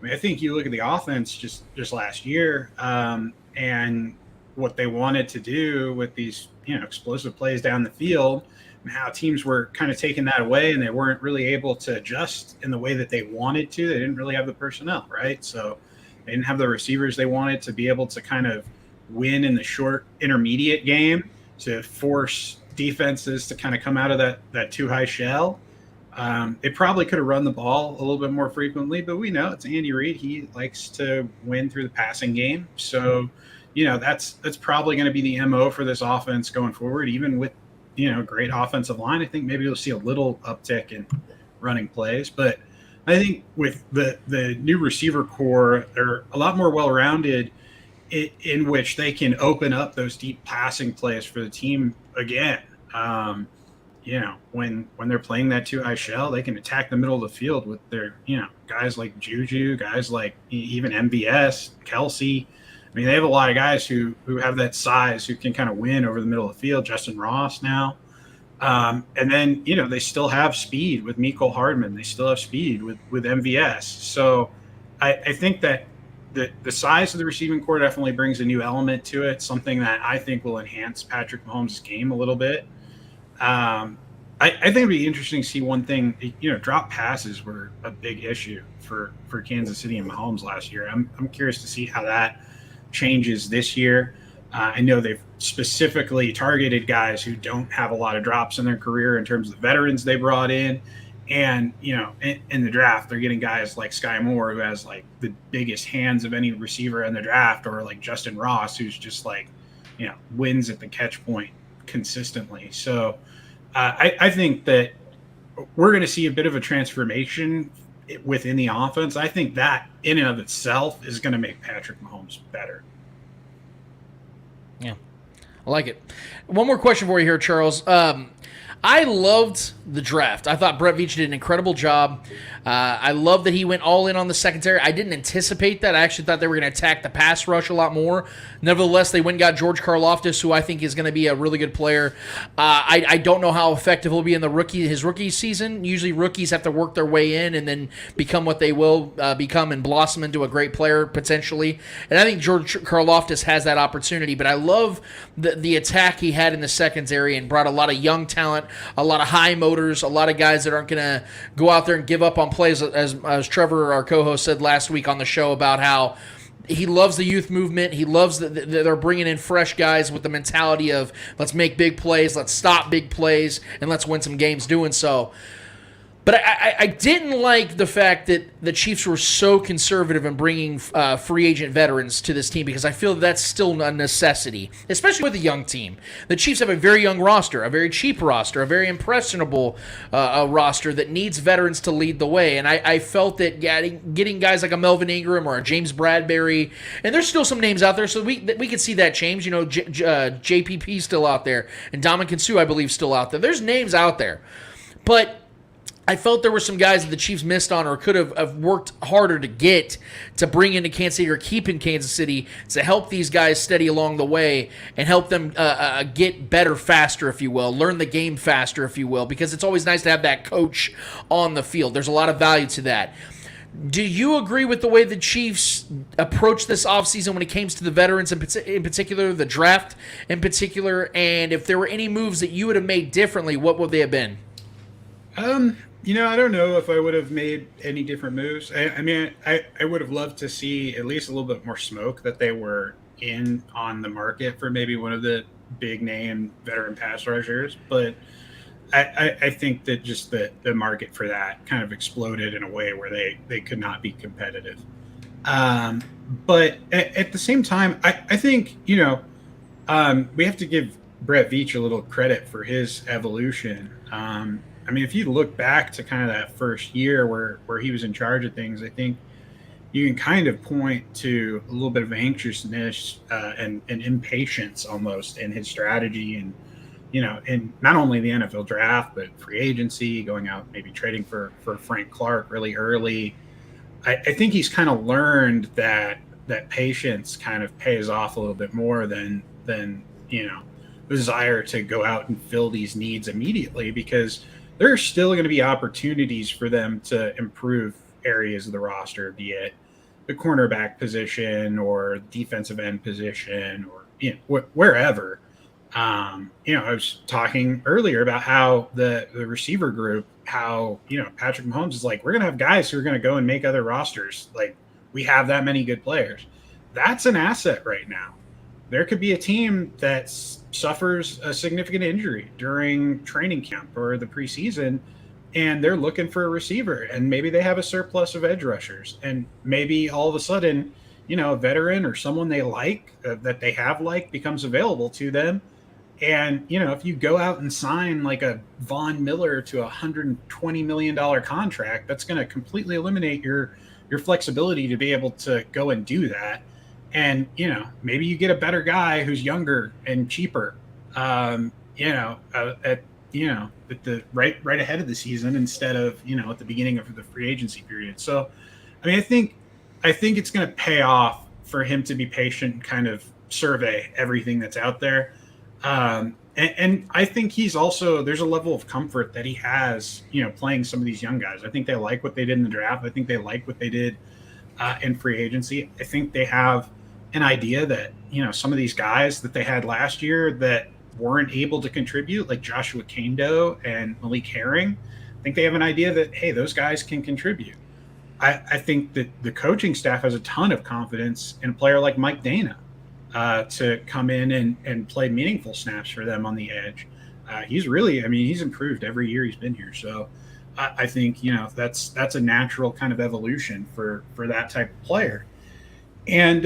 I think you look at the offense just last year, and what they wanted to do with these, explosive plays down the field, and how teams were kind of taking that away, and they weren't really able to adjust in the way that they wanted to. They didn't really have the personnel, right? So they didn't have the receivers they wanted to be able to kind of win in the short intermediate game, to force defenses to kind of come out of that too high shell. They probably could have run the ball a little bit more frequently, but we know it's Andy Reid. He likes to win through the passing game. So, that's probably going to be the MO for this offense going forward, even with great offensive line. I think maybe you'll see a little uptick in running plays, but I think with the new receiver core, they're a lot more well-rounded in which they can open up those deep passing plays for the team again. When they're playing that too high shell, they can attack the middle of the field with their, guys like Juju, guys like even MVS, Kelsey. I mean, they have a lot of guys who have that size who can kind of win over the middle of the field. Justin Ross now. And then, they still have speed with Mecole Hardman. They still have speed with MVS. So I think that the size of the receiving core definitely brings a new element to it, something that I think will enhance Patrick Mahomes' game a little bit. I think it'd be interesting to see one thing. Drop passes were a big issue for Kansas City and Mahomes last year. I'm curious to see how that changes this year. I know they've specifically targeted guys who don't have a lot of drops in their career in terms of the veterans they brought in. And, in the draft, they're getting guys like Skye Moore, who has like the biggest hands of any receiver in the draft, or like Justin Ross, who's just like, wins at the catch point consistently. So I think that we're going to see a bit of a transformation within the offense. I think that in and of itself is going to make Patrick Mahomes better. Yeah, I like it. One more question for you here, Charles. I loved the draft. I thought Brett Veach did an incredible job. I love that he went all in on the secondary. I didn't anticipate that. I actually thought they were going to attack the pass rush a lot more. Nevertheless, they went and got George Karlaftis, who I think is going to be a really good player. I don't know how effective he'll be in his rookie season. Usually rookies have to work their way in and then become what they will become and blossom into a great player potentially. And I think George Karlaftis has that opportunity. But I love the attack he had in the secondary and brought a lot of young talent, a lot of high motors, a lot of guys that aren't going to go out there and give up on plays, as Trevor, our co-host, said last week on the show about how he loves the youth movement. He loves that they're bringing in fresh guys with the mentality of let's make big plays, let's stop big plays, and let's win some games doing so. But I didn't like the fact that the Chiefs were so conservative in bringing free agent veterans to this team, because I feel that's still a necessity, especially with a young team. The Chiefs have a very young roster, a very cheap roster, a very impressionable roster that needs veterans to lead the way. And I felt that getting guys like a Melvin Ingram or a James Bradbury, and there's still some names out there, so we could see that change. JPP still out there, and Ndamukong Suh, I believe, still out there. There's names out there. But I felt there were some guys that the Chiefs missed on or could have worked harder to get to bring into Kansas City or keep in Kansas City to help these guys steady along the way and help them get better faster, if you will, learn the game faster, if you will, because it's always nice to have that coach on the field. There's a lot of value to that. Do you agree with the way the Chiefs approached this offseason when it came to the veterans in particular, the draft in particular, and if there were any moves that you would have made differently, what would they have been? I don't know if I would have made any different moves. I would have loved to see at least a little bit more smoke that they were in on the market for maybe one of the big name veteran pass rushers. But I think that just the market for that kind of exploded in a way where they could not be competitive. But at the same time, I think, we have to give Brett Veach a little credit for his evolution. If you look back to kind of that first year where he was in charge of things, I think you can kind of point to a little bit of anxiousness and impatience almost in his strategy and, in not only the NFL draft, but free agency, going out, maybe trading for Frank Clark really early. I think he's kind of learned that patience kind of pays off a little bit more than the desire to go out and fill these needs immediately, because there are still going to be opportunities for them to improve areas of the roster, be it the cornerback position or defensive end position or wherever. I was talking earlier about how the receiver group, how Patrick Mahomes is like, we're going to have guys who are going to go and make other rosters. Like, we have that many good players. That's an asset right now. There could be a team that suffers a significant injury during training camp or the preseason, and they're looking for a receiver, and maybe they have a surplus of edge rushers, and maybe all of a sudden, a veteran or someone they like that they have becomes available to them. And, you know, if you go out and sign like a Von Miller to a $120 million contract, that's going to completely eliminate your flexibility to be able to go and do that. And, you know, maybe you get a better guy who's younger and cheaper, at the right ahead of the season instead of, you know, at the beginning of the free agency period. So, I mean, I think it's going to pay off for him to be patient and kind of survey everything that's out there. And I think he's also, there's a level of comfort that he has, you know, playing some of these young guys. I think they like what they did in the draft. I think they like what they did in free agency. I think they have an idea that, you know, some of these guys that they had last year that weren't able to contribute, like Joshua Kando and Malik Herring, I think they have an idea that, hey, those guys can contribute. I think that the coaching staff has a ton of confidence in a player like Mike Dana to come in and play meaningful snaps for them on the edge. He's improved every year he's been here. So I think, you know, that's a natural kind of evolution for that type of player. And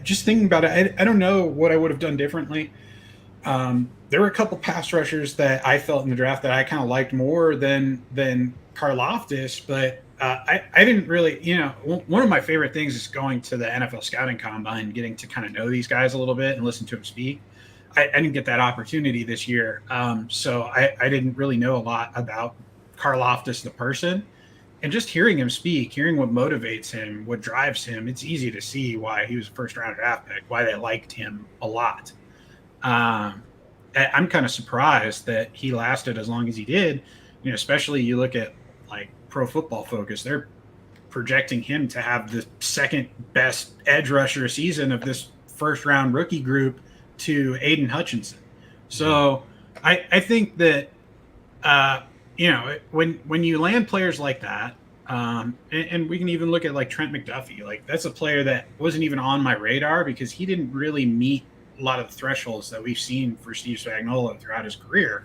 just thinking about it, I don't know what I would have done differently. There were a couple pass rushers that I felt in the draft that I kind of liked more than Karlaftis, but I didn't really, you know, one of my favorite things is going to the NFL scouting combine, getting to kind of know these guys a little bit and listen to them speak. I didn't get that opportunity this year. So I didn't really know a lot about Karlaftis, the person, and just hearing him speak, hearing what motivates him, what drives him. It's easy to see why he was a first round draft pick, why they liked him a lot. I'm kind of surprised that he lasted as long as he did, you know, especially you look at like Pro Football Focus, they're projecting him to have the second best edge rusher season of this first round rookie group to Aiden Hutchinson. So I think that, you know, when you land players like that, and we can even look at like Trent McDuffie, like that's a player that wasn't even on my radar because he didn't really meet a lot of the thresholds that we've seen for Steve Spagnuolo throughout his career.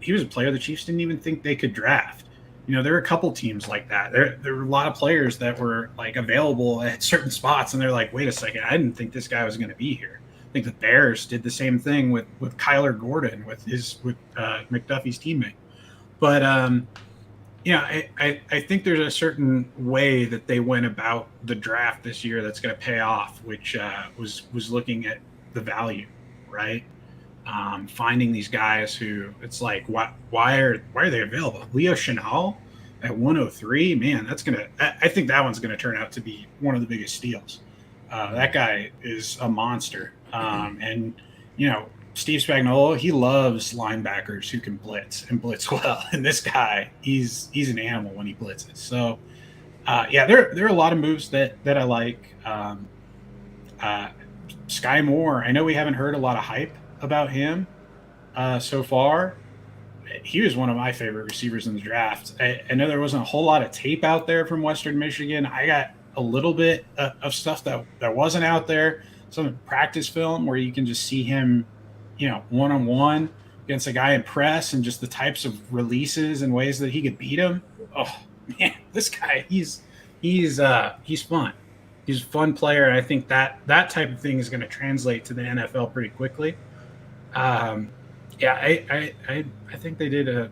He was a player the Chiefs didn't even think they could draft. You know, there are a couple teams like that. There were a lot of players that were like available at certain spots, and they're like, wait a second, I didn't think this guy was going to be here. I think the Bears did the same thing with Kyler Gordon, with McDuffie's teammate. But I think there's a certain way that they went about the draft this year that's going to pay off, which was looking at the value, right? Finding these guys who it's like, why are they available? Leo Chenal at 103, man, I think that one's gonna turn out to be one of the biggest steals. That guy is a monster. And you know, Steve Spagnuolo, he loves linebackers who can blitz and blitz well. And this guy, he's an animal when he blitzes. So there are a lot of moves that I like. Skye Moore, I know we haven't heard a lot of hype about him so far. He was one of my favorite receivers in the draft. I know there wasn't a whole lot of tape out there from Western Michigan. I got a little bit of stuff that wasn't out there, some practice film where you can just see him, you know, one-on-one against a guy in press and just the types of releases and ways that he could beat him. Oh man, this guy, he's fun. He's a fun player, and I think that type of thing is going to translate to the NFL pretty quickly. I think they did a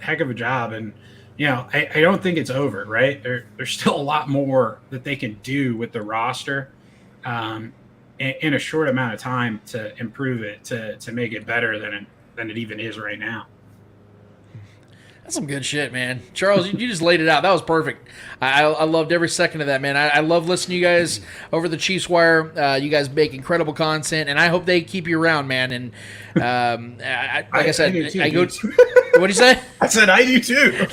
heck of a job, and you know, I don't think it's over. Right, there's still a lot more that they can do with the roster in a short amount of time to improve it, to make it better than it even is right now. That's some good shit, man. Charles, you just laid it out. That was perfect. I loved every second of that, man. I love listening to you guys over the Chiefs Wire. You guys make incredible content, and I hope they keep you around, man. And like I said, I go. What'd you say? I said I do too.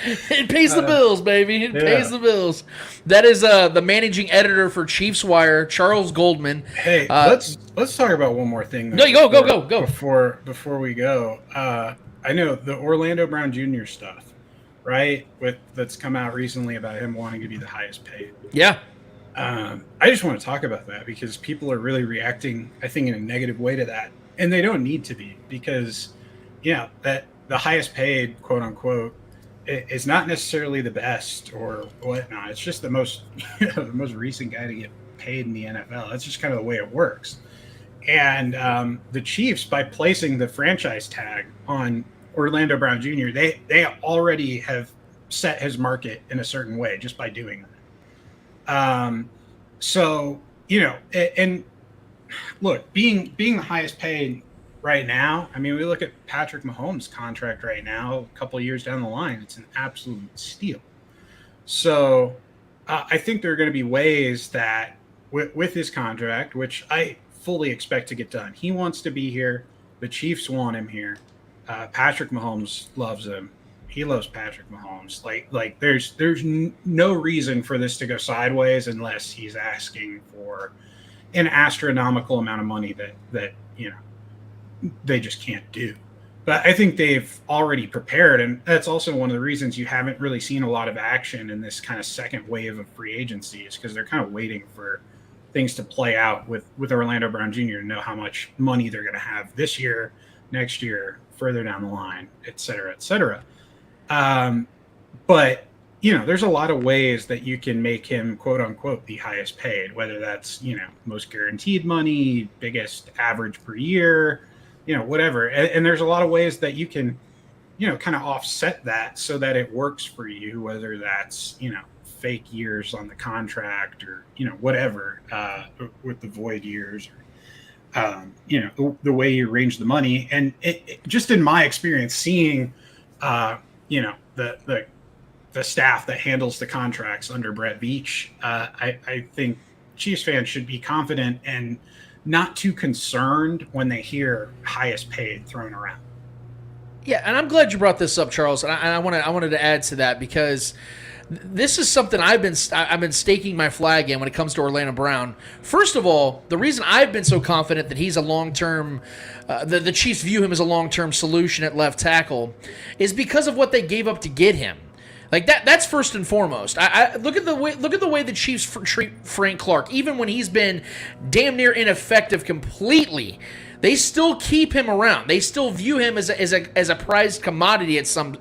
It pays the bills, baby. It pays the bills. That is the managing editor for Chiefs Wire, Charles Goldman. Hey, let's talk about one more thing. No, go. Before we go, I know the Orlando Brown Jr. stuff, right? That's come out recently about him wanting to be the highest paid. Yeah. I just want to talk about that because people are really reacting, I think, in a negative way to that, and they don't need to be, because, you know, that the highest paid, quote unquote, is not necessarily the best or whatnot. It's just the most recent guy to get paid in the NFL. That's just kind of the way it works. And the Chiefs, by placing the franchise tag on Orlando Brown Jr., they already have set his market in a certain way just by doing that. So, and look, being the highest paid right now, I mean, we look at Patrick Mahomes' contract right now, a couple of years down the line, it's an absolute steal. So I think there are going to be ways that with his contract, which I fully expect to get done. He wants to be here. The Chiefs want him here. Patrick Mahomes loves him. He loves Patrick Mahomes. Like there's no reason for this to go sideways unless he's asking for an astronomical amount of money that they just can't do. But I think they've already prepared, and that's also one of the reasons you haven't really seen a lot of action in this kind of second wave of free agency, is because they're kind of waiting for things to play out with Orlando Brown Jr. to know how much money they're going to have this year, next year, further down the line, et cetera, et cetera. But, there's a lot of ways that you can make him, quote unquote, the highest paid, whether that's, most guaranteed money, biggest average per year, whatever. And there's a lot of ways that you can, kind of offset that so that it works for you, whether that's, fake years on the contract or, whatever, with the void years, or, the way you arrange the money. And it just in my experience, seeing, the staff that handles the contracts under Brett Veach, I think Chiefs fans should be confident and not too concerned when they hear highest paid thrown around. Yeah, and I'm glad you brought this up, Charles. And I wanted to add to that, because this is something I've been staking my flag in when it comes to Orlando Brown. First of all, the reason I've been so confident that he's a long-term, the Chiefs view him as a long-term solution at left tackle, is because of what they gave up to get him. Like that's first and foremost. I look at the way the Chiefs treat Frank Clark, even when he's been damn near ineffective completely. They still keep him around. They still view him as a prized commodity at some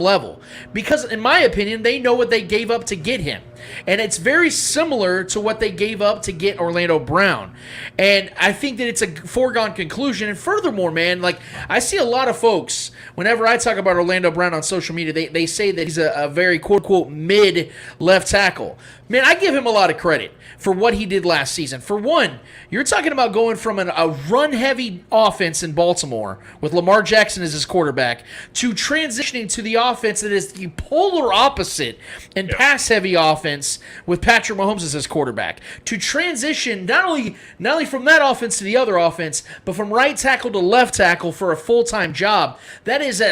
level, because, in my opinion, they know what they gave up to get him, and it's very similar to what they gave up to get Orlando Brown. And I think that it's a foregone conclusion. And furthermore, man, like, I see a lot of folks, whenever I talk about Orlando Brown on social media, they say that he's a very quote unquote mid left tackle. Man, I give him a lot of credit for what he did last season. For one, you're talking about going from a run-heavy offense in Baltimore with Lamar Jackson as his quarterback to transitioning to the offense that is the polar opposite and pass-heavy offense with Patrick Mahomes as his quarterback. To transition not only from that offense to the other offense, but from right tackle to left tackle for a full-time job. That is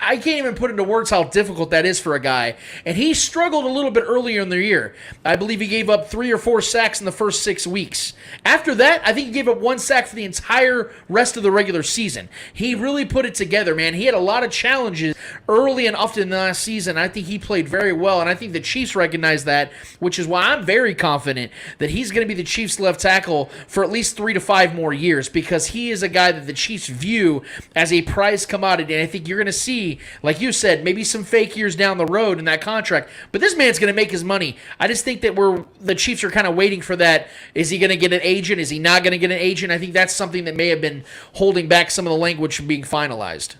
I can't even put into words how difficult that is for a guy. And he struggled a little bit earlier in the year. I believe he gave up 3 or 4 sacks in the first 6 weeks. After that, I think he gave up 1 sack for the entire rest of the regular season. He really put it together, man. He had a lot of challenges early and often in the last season. I think he played very well, and I think the Chiefs recognize that, which is why I'm very confident that he's going to be the Chiefs' left tackle for at least 3 to 5 more years, because he is a guy that the Chiefs view as a prized commodity. And I think you're going to see, like you said, maybe some fake years down the road in that contract, but this man's going to make his money. I just think that the Chiefs are kind of waiting for that. Is he going to get an agent? Is he not going to get an agent? I think that's something that may have been holding back some of the language from being finalized.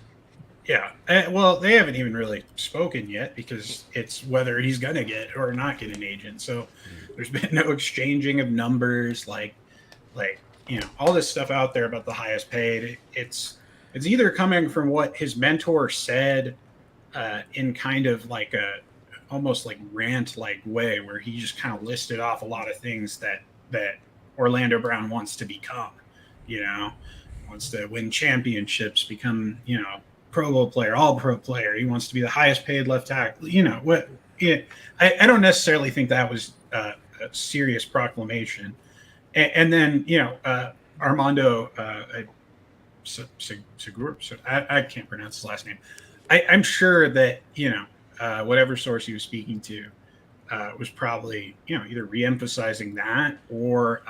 Yeah, well, they haven't even really spoken yet, because it's whether he's going to get or not get an agent. So there's been no exchanging of numbers, like all this stuff out there about the highest paid. It's either coming from what his mentor said in kind of like a almost like rant-like way, where he just kind of listed off a lot of things that Orlando Brown wants to become. Wants to win championships, become Pro Bowl player, all pro player. He wants to be the highest paid left tackle. I don't necessarily think that was a serious proclamation. And then Armando Segura, I can't pronounce his last name. I'm sure that whatever source he was speaking to was probably either reemphasizing that or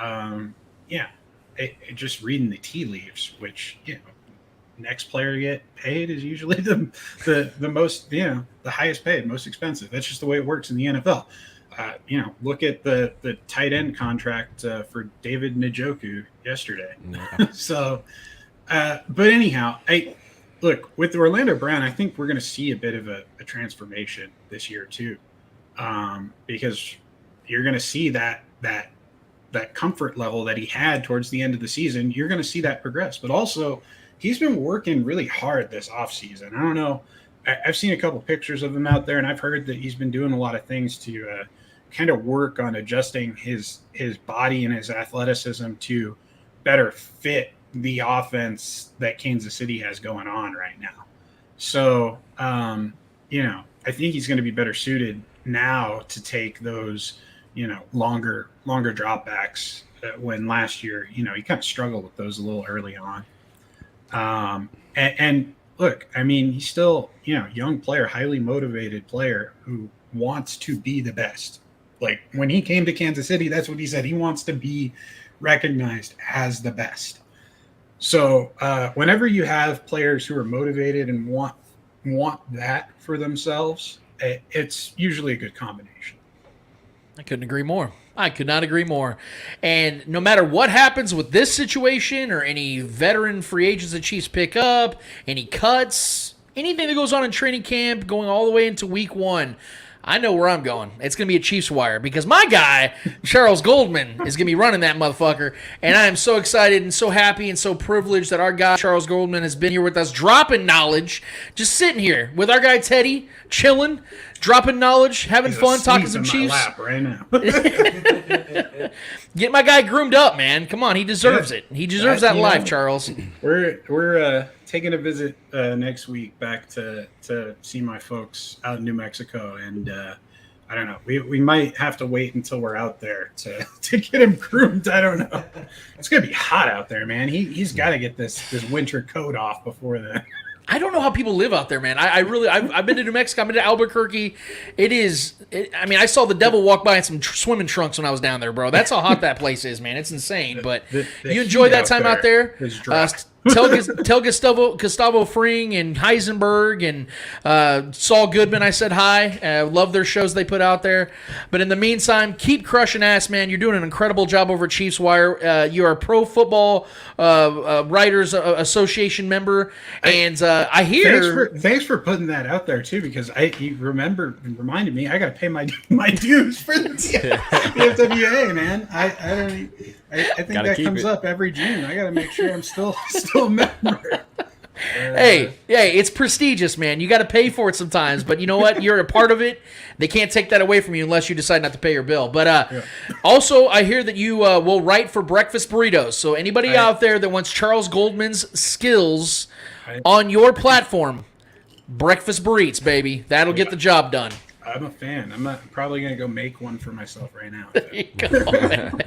just reading the tea leaves, which next player to get paid is usually the most the highest paid, most expensive. That's just the way it works in the NFL. look at the tight end contract for David Njoku yesterday. So, but anyhow, look, with Orlando Brown, I think we're going to see a bit of a transformation this year too, because you're going to see that comfort level that he had towards the end of the season. You're going to see that progress, but also he's been working really hard this offseason. I don't know. I've seen a couple pictures of him out there, and I've heard that he's been doing a lot of things to kind of work on adjusting his body and his athleticism to better fit the offense that Kansas City has going on right now. So, I think he's going to be better suited now to take those, longer dropbacks when last year, he kind of struggled with those a little early on. And look, I mean, he's still, young player, highly motivated player who wants to be the best. Like when he came to Kansas City, that's what he said. He wants to be recognized as the best. So whenever you have players who are motivated and want that for themselves, it's usually a good combination. I couldn't agree more. I could not agree more. And no matter what happens with this situation or any veteran free agents the Chiefs pick up, any cuts, anything that goes on in training camp going all the way into week 1, I know where I'm going. It's going to be a Chiefs wire because my guy, Charles Goldman, is going to be running that motherfucker. And I am so excited and so happy and so privileged that our guy, Charles Goldman, has been here with us, dropping knowledge, just sitting here with our guy, Teddy, chilling, dropping knowledge, having fun, talking some Chiefs. Lap right now. Get my guy groomed up, man. Come on, he deserves it. He deserves that life, Charles. We're taking a visit next week back to see my folks out in New Mexico, and I don't know. We might have to wait until we're out there to get him groomed. I don't know. It's gonna be hot out there, man. He's got to get this winter coat off before then. I don't know how people live out there, man. I've been to New Mexico. I've been to Albuquerque. I saw the devil walk by in some swimming trunks when I was down there, bro. That's how hot that place is, man. It's insane. But you enjoy that time out there. Tell Gustavo Fring and Heisenberg and Saul Goodman I said hi. Love their shows they put out there. But in the meantime, keep crushing ass, man. You're doing an incredible job over at Chiefs Wire. You are a Pro Football Writers Association member, and I hear thanks for putting that out there too, because you reminded me I got to pay my dues for the FWA, man. I think that comes up every June. I got to make sure I'm still a member. Hey, it's prestigious, man. You got to pay for it sometimes, but you know what? You're a part of it. They can't take that away from you unless you decide not to pay your bill. But also, I hear that you will write for Breakfast Burritos. So anybody out there that wants Charles Goldman's skills on your platform, Breakfast Burritos, baby. That'll get the job done. I'm a fan. I'm probably going to go make one for myself right now. There you go.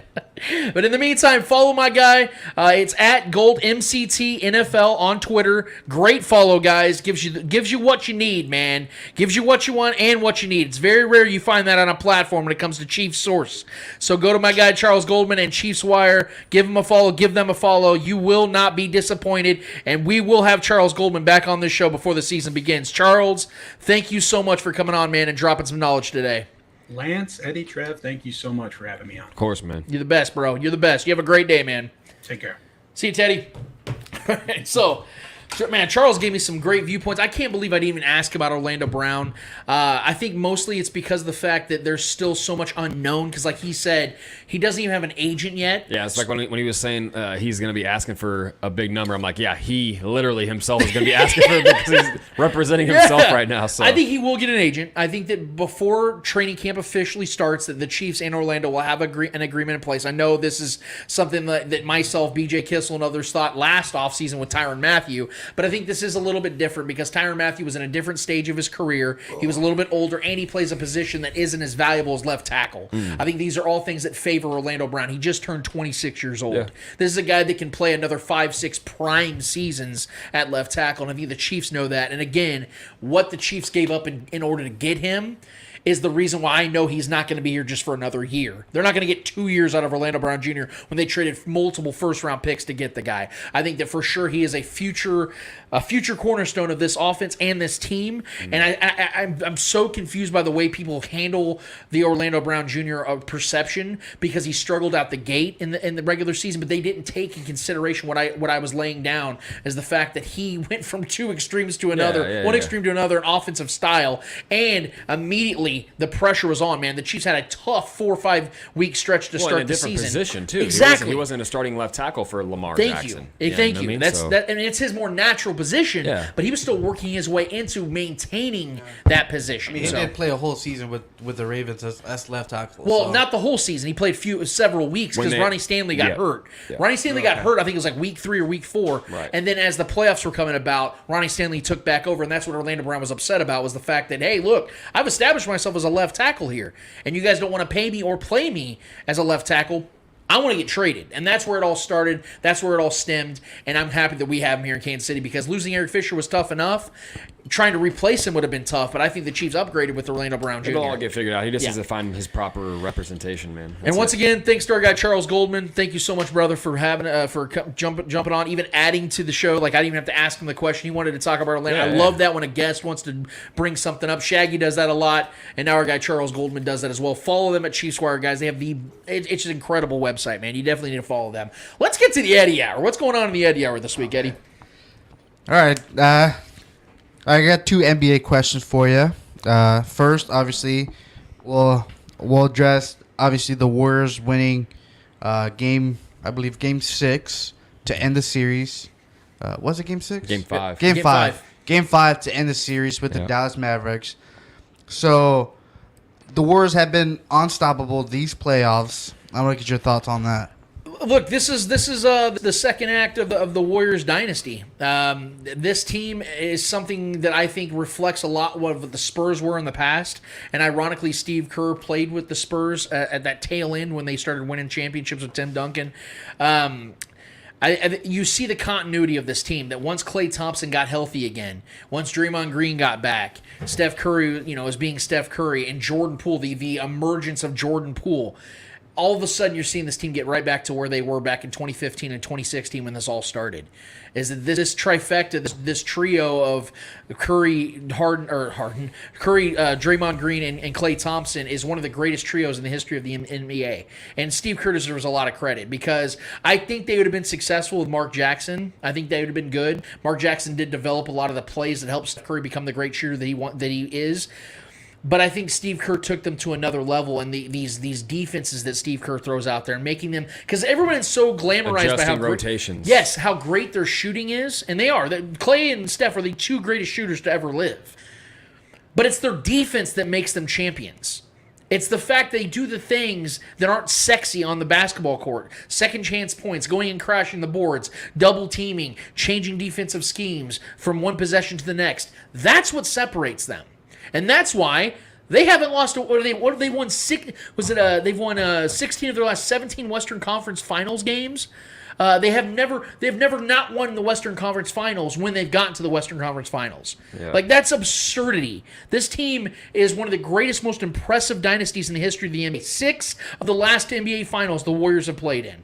But in the meantime, follow my guy. It's at GoldMCT NFL on Twitter. Great follow, guys. Gives you what you need, man. Gives you what you want and what you need. It's very rare you find that on a platform when it comes to Chiefs Source. So go to my guy Charles Goldman and Chiefs Wire. Give him a follow. Give them a follow. You will not be disappointed, and we will have Charles Goldman back on this show before the season begins. Charles, thank you so much for coming on, man, and dropping some knowledge today. Lance, Eddie, Trev, thank you so much for having me on. Of course, man. You're the best, bro. You're the best. You have a great day, man. Take care. See you, Teddy. All right, so, man, Charles gave me some great viewpoints. I can't believe I didn't even ask about Orlando Brown. I think mostly it's because of the fact that there's still so much unknown, because like he said, he doesn't even have an agent yet. Yeah, it's like when he was saying he's going to be asking for a big number. I'm like, yeah, he literally himself is going to be asking for it because he's representing himself right now. So I think he will get an agent. I think that before training camp officially starts, that the Chiefs and Orlando will have an agreement in place. I know this is something that myself, BJ Kissel, and others thought last offseason with Tyrann Mathieu, but I think this is a little bit different because Tyrann Mathieu was in a different stage of his career. He was a little bit older, and he plays a position that isn't as valuable as left tackle. I think these are all things that favor Orlando Brown. He just turned 26 years old. Yeah. This is a guy that can play another 5-6 prime seasons at left tackle, and I think the Chiefs know that. And again, what the Chiefs gave up in order to get him is the reason why I know he's not going to be here just for another year. They're not going to get 2 years out of Orlando Brown Jr. when they traded multiple first-round picks to get the guy. I think that for sure he is a future cornerstone of this offense and this team. And I'm so confused by the way people handle the Orlando Brown Jr. Perception, because he struggled out the gate in the regular season, but they didn't take in consideration what I was laying down as the fact that he went from two extremes to another, one extreme to another, an offensive style, and immediately the pressure was on. Man, the Chiefs had a tough 4 or 5 week stretch to start the season. In a different position too. Exactly, he wasn't a starting left tackle for Lamar Thank Jackson. you. Thank you. And it's his more natural position, but he was still working his way into maintaining that position. I mean, he did play a whole season with the Ravens as left tackle. Well, not the whole season. He played several weeks because Ronnie Stanley got hurt. Yeah. Ronnie Stanley got hurt, I think it was like week 3 or week 4. Right. And then as the playoffs were coming about, Ronnie Stanley took back over, and that's what Orlando Brown was upset about, was the fact that, hey, look, I've established myself as a left tackle here, and you guys don't want to pay me or play me as a left tackle. I want to get traded. And that's where it all started. That's where it all stemmed. And I'm happy that we have him here in Kansas City, because losing Eric Fisher was tough enough. Trying to replace him would have been tough, but I think the Chiefs upgraded with Orlando Brown Jr. It'll all get figured out. He just has to find his proper representation, man. And once again, thanks to our guy Charles Goldman. Thank you so much, brother, for having jumping on, even adding to the show. Like, I didn't even have to ask him the question. He wanted to talk about Orlando. I love that when a guest wants to bring something up. Shaggy does that a lot, and now our guy Charles Goldman does that as well. Follow them at Chiefs Wire, guys. They have it's an incredible website, man. You definitely need to follow them. Let's get to the Eddie Hour. What's going on in the Eddie Hour this week, Eddie? All right. I got 2 NBA questions for you. First, obviously, we'll address the Warriors winning game 6 to end the series. Was it game 6? Game 5. Game 5. Game 5 to end the series with the Dallas Mavericks. So the Warriors have been unstoppable these playoffs. I want to get your thoughts on that. Look, this is the second act of the Warriors dynasty. This team is something that I think reflects a lot what the Spurs were in the past. And ironically, Steve Kerr played with the Spurs at that tail end when they started winning championships with Tim Duncan. You see the continuity of this team, that once Klay Thompson got healthy again, once Draymond Green got back, Steph Curry, is being Steph Curry, and Jordan Poole, the emergence of Jordan Poole. All of a sudden, you're seeing this team get right back to where they were back in 2015 and 2016 when this all started. Is that this trifecta, this trio of Curry, Draymond Green, and Klay Thompson is one of the greatest trios in the history of the NBA. And Steve Kerr deserves a lot of credit, because I think they would have been successful with Mark Jackson. I think they would have been good. Mark Jackson did develop a lot of the plays that helped Steph Curry become the great shooter that he is. But I think Steve Kerr took them to another level, and these defenses that Steve Kerr throws out there and making them, because everyone is so glamorized by how rotations. How great their shooting is, and they are. Klay and Steph are the 2 greatest shooters to ever live. But it's their defense that makes them champions. It's the fact they do the things that aren't sexy on the basketball court. Second chance points, going and crashing the boards, double teaming, changing defensive schemes from one possession to the next. That's what separates them. And that's why they haven't lost. What have they won? They've won 16 of their last 17 Western Conference Finals games. They've never not won the Western Conference Finals when they've gotten to the Western Conference Finals. Yeah. Like, that's absurdity. This team is one of the greatest, most impressive dynasties in the history of the NBA. 6 of the last NBA Finals the Warriors have played in.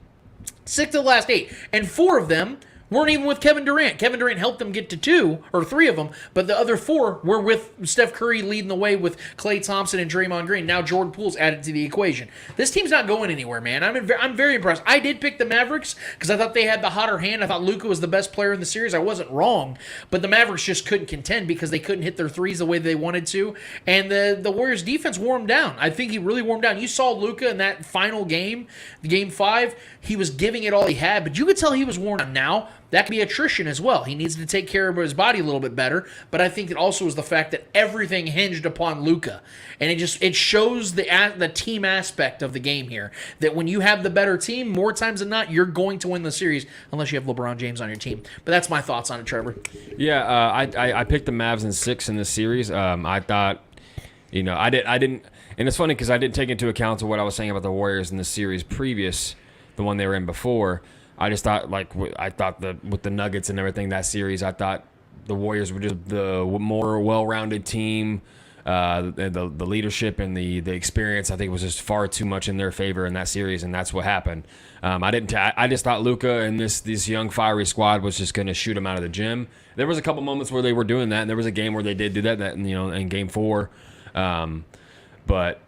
6 of the last 8, and 4 of them weren't even with Kevin Durant. Kevin Durant helped them get to 2 or 3 of them, but the other 4 were with Steph Curry leading the way with Klay Thompson and Draymond Green. Now Jordan Poole's added to the equation. This team's not going anywhere, man. I'm very impressed. I did pick the Mavericks because I thought they had the hotter hand. I thought Luka was the best player in the series. I wasn't wrong, but the Mavericks just couldn't contend because they couldn't hit their threes the way they wanted to, and the Warriors' defense wore them down. I think he really wore them down. You saw Luka in that final game, Game 5. He was giving it all he had, but you could tell he was worn out. Now, that could be attrition as well. He needs to take care of his body a little bit better, but I think it also is the fact that everything hinged upon Luka, and it shows the team aspect of the game here, that when you have the better team, more times than not, you're going to win the series unless you have LeBron James on your team. But that's my thoughts on it, Trevor. Yeah, I picked the Mavs in 6 in this series. I thought, I didn't, and it's funny because I didn't take into account what I was saying about the Warriors in the series previous, the one they were in before. I just thought, with the Nuggets and everything, that series, I thought the Warriors were just the more well-rounded team, The leadership and the experience, I think, was just far too much in their favor in that series, and that's what happened. I just thought Luka and this young fiery squad was just going to shoot him out of the gym. There was a couple moments where they were doing that, and there was a game where they did do that in Game 4, but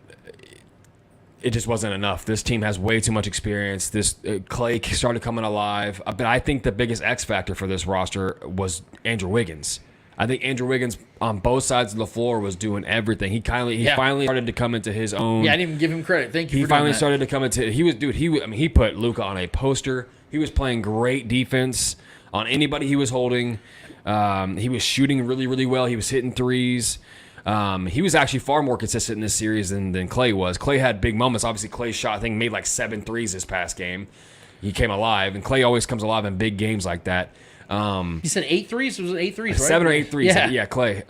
it just wasn't enough. This team has way too much experience. Clay started coming alive, but I think the biggest X factor for this roster was Andrew Wiggins. I think Andrew Wiggins on both sides of the floor was doing everything. He finally started to come into his own. Yeah, I didn't even give him credit. Thank you. He for doing finally that. started to come into. He put Luka on a poster. He was playing great defense on anybody he was holding. He was shooting really, really well. He was hitting threes. He was actually far more consistent in this series than Clay was. Clay had big moments. Obviously, Clay shot, I think, made like 7 threes this past game. He came alive, and Clay always comes alive in big games like that. He said 8 threes? It was 8 threes, right? 7 or 8 threes. Yeah, Clay.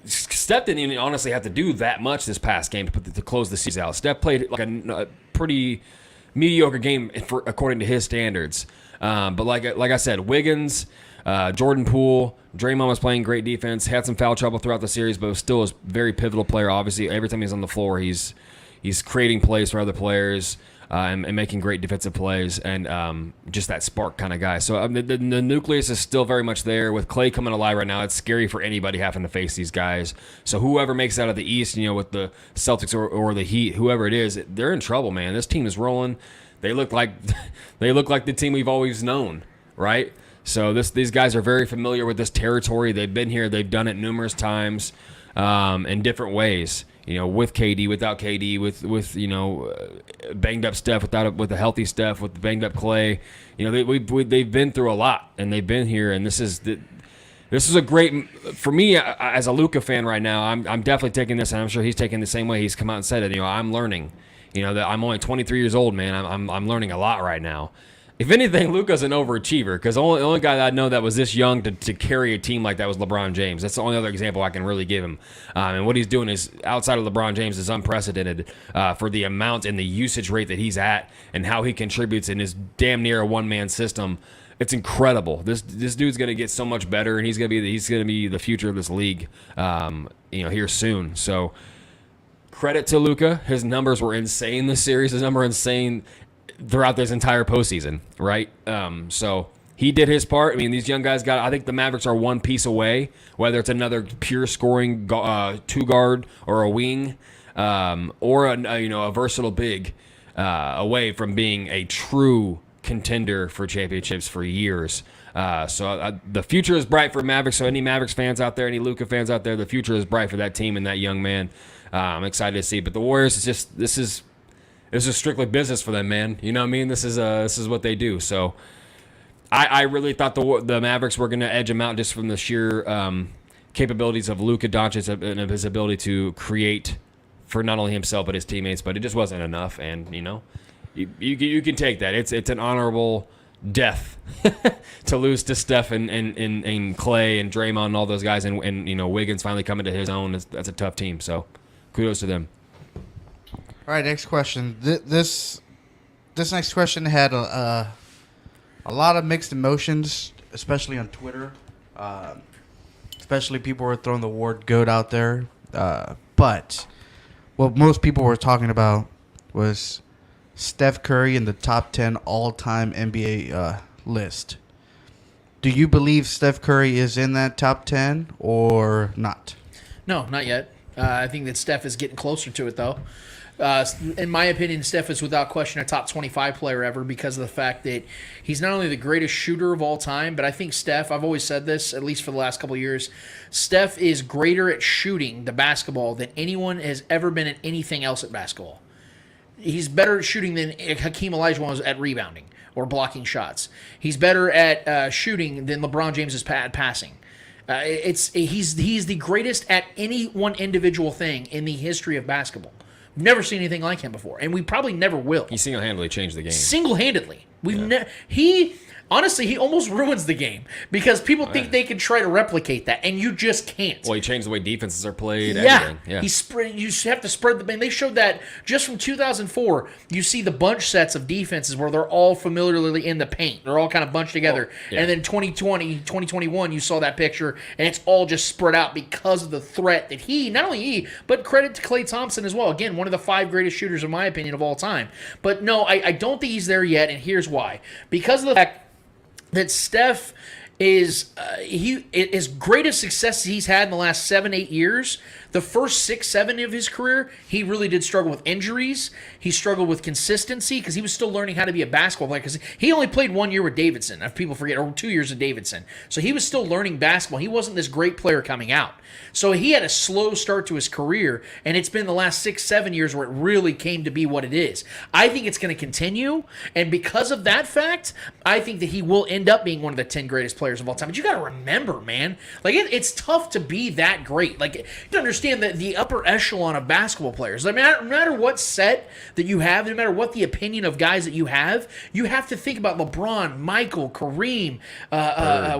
Steph didn't even honestly have to do that much this past game to close the season out. Steph played like a pretty mediocre game according to his standards. But like I said, Wiggins, Jordan Poole, Draymond was playing great defense, had some foul trouble throughout the series, but was still a very pivotal player. Obviously, every time he's on the floor, he's creating plays for other players. And making great defensive plays, and just that spark kind of guy. So the nucleus is still very much there. With Clay coming alive right now, it's scary for anybody having to face these guys. So whoever makes it out of the East, with the Celtics or the Heat, whoever it is, they're in trouble, man. This team is rolling. They look like the team we've always known, right? So these guys are very familiar with this territory. They've been here. They've done it numerous times in different ways. With KD, without KD, with banged up Steph, with a healthy Steph, with the banged up Clay. They've been through a lot, and they've been here, and this is a great for me as a Luka fan right now. I'm definitely taking this, and I'm sure he's taking the same way. He's come out and said it. I'm learning. That I'm only 23 years old, man. I'm learning a lot right now. If anything, Luka's an overachiever, because the only guy that I know that was this young to carry a team like that was LeBron James. That's the only other example I can really give him. And what he's doing is, outside of LeBron James, is unprecedented for the amount and the usage rate that he's at and how he contributes in his damn near a one-man system. It's incredible. This dude's going to get so much better, and he's going to be the future of this league here soon. So credit to Luka. His numbers were insane this series. His number insane throughout this entire postseason, right? So he did his part. I mean, these young guys I think the Mavericks are one piece away, whether it's another pure scoring two-guard or a wing or a versatile big away from being a true contender for championships for years. So the future is bright for Mavericks. So any Mavericks fans out there, any Luka fans out there, the future is bright for that team and that young man. I'm excited to see. But the Warriors, this is strictly business for them, man. You know what I mean? This is what they do. So I really thought the Mavericks were going to edge them out just from the sheer capabilities of Luka Doncic and his ability to create for not only himself but his teammates. But it just wasn't enough, and you can take that. It's an honorable death to lose to Steph and Clay and Draymond and all those guys, and Wiggins finally coming to his own. That's a tough team. So kudos to them. All right, next question. This next question had a lot of mixed emotions, especially on Twitter. Especially people were throwing the word GOAT out there. But what most people were talking about was Steph Curry in the top 10 all-time NBA list. Do you believe Steph Curry is in that top 10 or not? No, not yet. I think that Steph is getting closer to it, though. In my opinion, Steph is without question a top 25 player ever because of the fact that he's not only the greatest shooter of all time, but I think Steph, I've always said this, at least for the last couple of years, Steph is greater at shooting the basketball than anyone has ever been at anything else at basketball. He's better at shooting than Hakeem Olajuwon was at rebounding or blocking shots. He's better at shooting than LeBron James is at passing. He's the greatest at any one individual thing in the history of basketball. Never seen anything like him before, and we probably never will. He single-handedly changed the game. Single-handedly. Honestly, he almost ruins the game because people think they can try to replicate that, and you just can't. Well, he changed the way defenses are played. Yeah, Everything. You have to spread the. And they showed that just from 2004. You see the bunch sets of defenses where they're all familiarly in the paint. They're all kind of bunched together. And then 2021, you saw that picture, and it's all just spread out because of the threat that not only he, but credit to Klay Thompson as well. Again, one of the 5 greatest shooters, in my opinion, of all time. But no, I don't think he's there yet, and here's why. Because of the fact that Steph is as great a success as he's had in the last 7-8 years. The first 6-7 of his career, he really did struggle with injuries. He struggled with consistency because he was still learning how to be a basketball player. Because he only played 1 year with Davidson, if people forget, or 2 years with Davidson. So he was still learning basketball. He wasn't this great player coming out. So he had a slow start to his career, and it's been the last 6-7 years where it really came to be what it is. I think it's going to continue, and because of that fact, I think that he will end up being one of the 10 greatest players of all time. But you got to remember, man, like it's tough to be that great. Like, you understand that the upper echelon of basketball players, no matter what set that you have, no matter what the opinion of guys that you have to think about LeBron, Michael, Kareem,